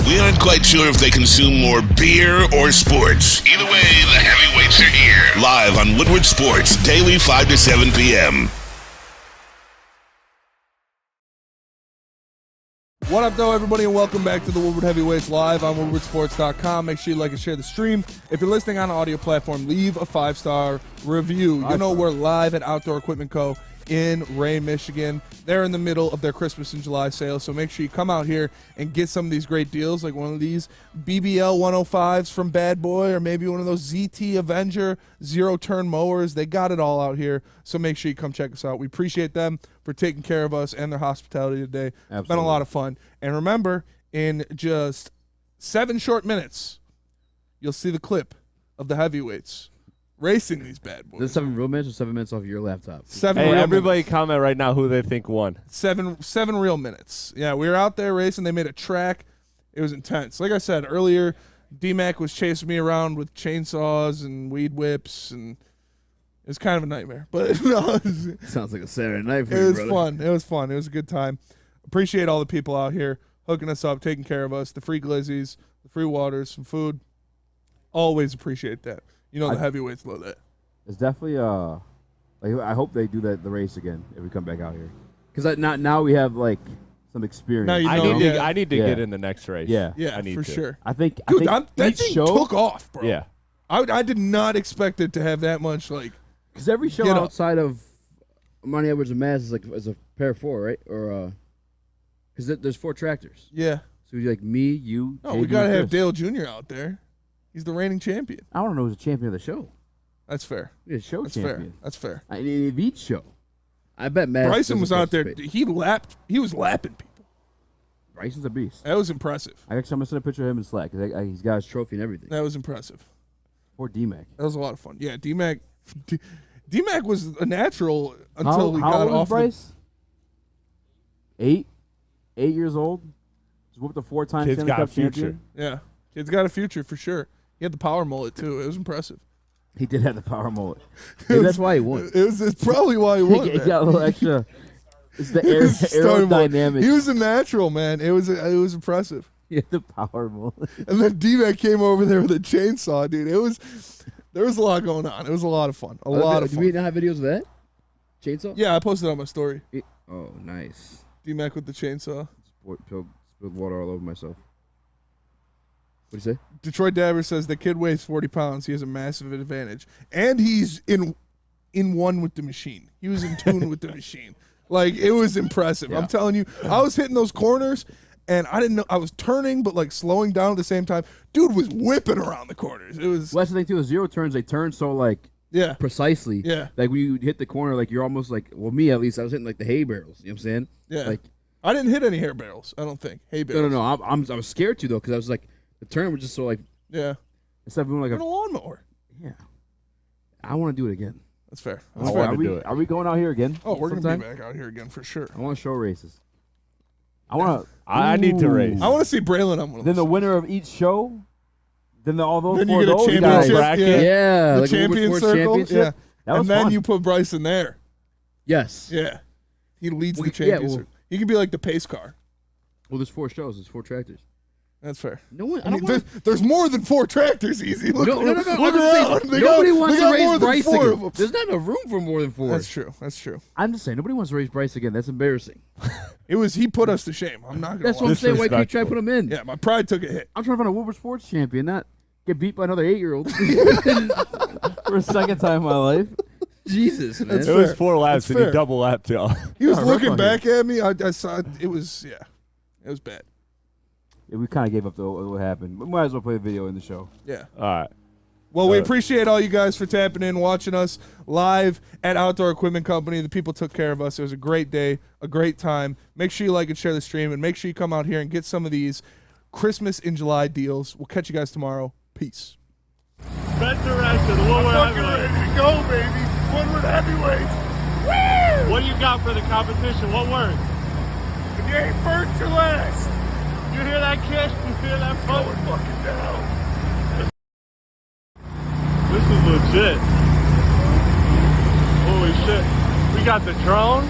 S4: We aren't quite sure if they consume more beer or sports. Either way, the heavyweights are here. Live on Woodward Sports, daily 5 to 7 p.m.
S1: What up, though, everybody, and welcome back to the Woodward Heavyweights Live on WoodwardSports.com. Make sure you like and share the stream. If you're listening on an audio platform, leave a 5-star review. You know we're live at Outdoor Equipment Co. in Ray, Michigan. They're in the middle of their Christmas and July sale, so make sure you come out here and get some of these great deals, like one of these BBL 105s from Bad Boy, or maybe one of those ZT Avenger zero-turn mowers. They got it all out here, so make sure you come check us out. We appreciate them for taking care of us and their hospitality today.
S3: Absolutely.
S1: It's been a lot of fun. And remember, in just 7 short minutes, you'll see the clip of the heavyweights racing these bad boys.
S3: Is this 7 real minutes or 7 minutes off your laptop?
S1: 7
S2: Hey,
S1: real
S2: everybody
S1: minutes.
S2: comment right now who they think won.
S1: 7 real minutes. Yeah, we were out there racing. They made a track. It was intense. Like I said earlier, D-Mac was chasing me around with chainsaws and weed whips, and it was kind of a nightmare. But no,
S3: Sounds like a Saturday night for
S1: it
S3: you,
S1: was
S3: brother.
S1: fun. It was fun. It was a good time. Appreciate all the people out here hooking us up, taking care of us, the free glizzies, the free waters, some food. Always appreciate that. You know the heavyweights love that.
S3: It's definitely like I hope they do the race again if we come back out here, because now we have like some experience.
S1: Now you know,
S2: I need to get in the next race.
S3: Yeah,
S1: Yeah,
S2: I need
S1: for
S2: to.
S1: sure.
S3: I think
S1: Dude,
S3: I think
S1: that
S3: each
S1: thing
S3: show
S1: took off, bro.
S2: Yeah.
S1: I did not expect it to have that much, like,
S3: because every show
S1: Get up.
S3: outside of Monty Edwards and Maz is a pair of 4, right? Or because there's 4 tractors.
S1: yeah.
S3: So you're like me, you.
S1: No,
S3: JD,
S1: we got to
S3: and
S1: have
S3: Chris.
S1: Dale Jr. out there. He's the reigning champion.
S3: I want to know who's the champion of the show.
S1: That's fair.
S3: Yeah, show
S1: That's
S3: champion.
S1: fair. That's fair.
S3: I mean, of each show. I bet Maz
S1: Bryson
S3: doesn't
S1: was out there.
S3: participate.
S1: He was lapping people.
S3: Bryson's a beast.
S1: That was impressive.
S3: I'm gonna send a picture of him in Slack because he's got his trophy and everything.
S1: That was impressive.
S3: Poor D-Mac.
S1: That was a lot of fun. Yeah, D-Mac was a natural until he
S3: how
S1: got
S3: old
S1: off.
S3: is Bryce? 8 years old. Just whooped the 4-time
S2: Kid's
S3: Stanley
S2: got a
S3: Cup
S2: future.
S3: champion.
S1: Yeah, kid's got a future for sure. He had the power mullet too. It was impressive.
S3: He did have the power mullet. Maybe that's why he won.
S1: It's probably why he won.
S3: He
S1: man.
S3: got a little extra. It's the
S1: Starting mullet.
S3: aerodynamics.
S1: He was a natural, man. It was impressive.
S3: He had the power mullet.
S1: And then D-Mac came over there with a chainsaw, dude. There was a lot going on. It was a lot of fun. A lot of
S3: Do
S1: fun.
S3: we not have videos of that? Chainsaw?
S1: Yeah, I posted it on my story.
S3: Oh, nice.
S1: D-Mac with the chainsaw.
S3: Spilled water all over myself. What'd you say?
S1: Detroit Dabber says the kid weighs 40 pounds. He has a massive advantage. And he's in one with the machine. He was in tune with the machine. Like, it was impressive.
S3: Yeah.
S1: I'm telling you, I was hitting those corners, and I didn't know. I was turning, but, like, slowing down at the same time. Dude was whipping around the corners. It was.
S3: Well, that's the thing, too. The zero turns, they turn so, like,
S1: yeah,
S3: precisely.
S1: Yeah.
S3: Like, when you hit the corner, like, you're almost like, well, me at least, I was hitting, like, the hay barrels. You know what I'm saying?
S1: Yeah.
S3: Like,
S1: I didn't hit any hair barrels, I don't think. Hay barrels.
S3: no. I was scared to, though, because I was like, the turn was just so, like,
S1: Yeah.
S3: instead of doing, like,
S1: In a lawnmower.
S3: yeah. I want to do it again.
S1: That's fair.
S3: Oh,
S1: That's fair.
S3: are we going out here again?
S1: Oh, we're going to
S3: sometime?
S1: be back out here again for sure.
S3: I want to show races. I want to.
S2: I need to race.
S1: I want to see Braylon on one of
S3: Then the
S1: those.
S3: winner of each show. Then all those
S1: Then you
S3: four
S1: get a
S3: of those
S1: championship.
S3: guys.
S1: Yeah.
S3: Yeah,
S1: The
S3: like a
S1: champion
S3: Woodward
S1: circle.
S3: championship.
S1: Yeah.
S3: That was
S1: And then
S3: fun.
S1: you put Bryce in there.
S3: Yes.
S1: Yeah. He leads
S3: Well,
S1: the
S3: yeah,
S1: champion
S3: well-
S1: circle. He can be like the pace car.
S3: Well, there's 4 shows. There's 4 tractors.
S1: That's fair.
S3: No one.
S1: There's more than 4 tractors. Easy. Look,
S3: No.
S1: look around.
S3: Nobody wants to raise
S1: more than
S3: Bryce
S1: 4
S3: again.
S1: of them.
S3: There's not enough room for more than 4.
S1: That's true.
S3: I'm just saying, nobody wants to raise Bryce again. That's embarrassing.
S1: He put us to shame. I'm not gonna
S3: That's
S1: lie.
S3: what I'm saying. Why can't you try to put him in?
S1: Yeah, my pride took a hit.
S3: I'm trying to find a Woodward Sports champion, not get beat by another 8-year-old for a second time in my life. Jesus, man.
S2: It was 4 laps and he double lapped y'all.
S1: He was looking back at me. I saw it was bad.
S3: Yeah, we kind of gave up what happened. We might as well play the video in the show.
S1: Yeah.
S2: All right.
S1: Well, we appreciate all you guys for tapping in, watching us live at Outdoor Equipment Company. The people took care of us. It was a great day, a great time. Make sure you like and share the stream, and make sure you come out here and get some of these Christmas in July deals. We'll catch you guys tomorrow. Peace.
S2: Bet direction, Woodward Heavyweights.
S16: Ready to go, baby. Woodward Heavyweights. Woo!
S2: What do you got for the competition? What word?
S16: If you ain't first or last.
S2: You hear that, kid? You hear that?
S16: Going fucking down.
S2: This is legit. Holy shit. We got the drone.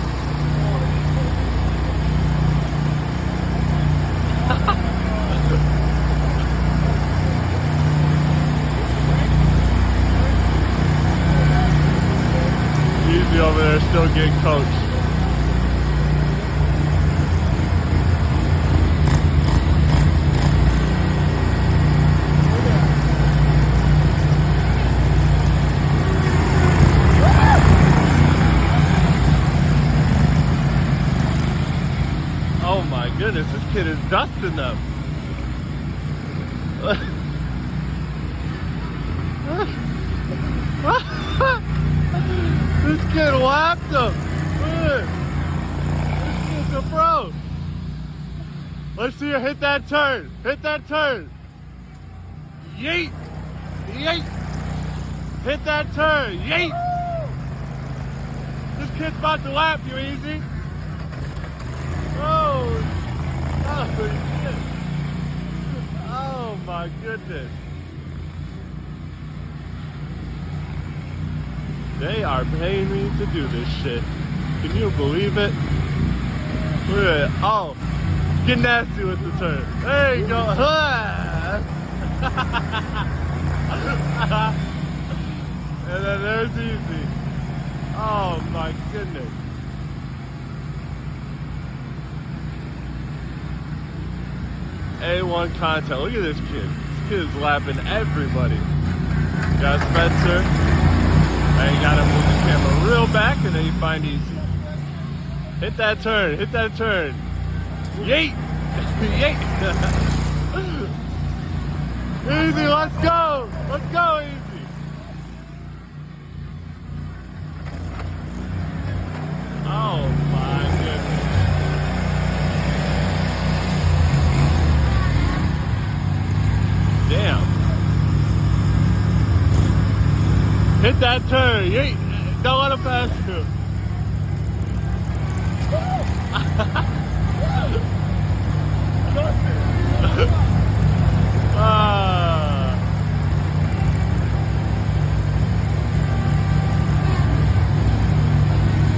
S2: Easy over there, still getting coached. Oh my goodness, this kid is dusting them. This kid whacked him. Look. This kid's a pro. Let's see her hit that turn. Hit that turn. Yeet. Yeet. Hit that turn. Yeet. This kid's about to lap you, Easy. Oh shit. Oh my goodness. They are paying me to do this shit. Can you believe it? Look at it. Oh, get nasty with the turn. There you go. And then there's Easy. Oh my goodness. A1 content. Look at this kid. This kid is lapping everybody. Got Spencer. And you gotta move the camera real back and then you find Easy. Hit that turn. Hit that turn. Yeet. Yeet. Easy, let's go. Let's go, Easy. Oh my goodness. Damn. Hit that turn. Don't let him pass you.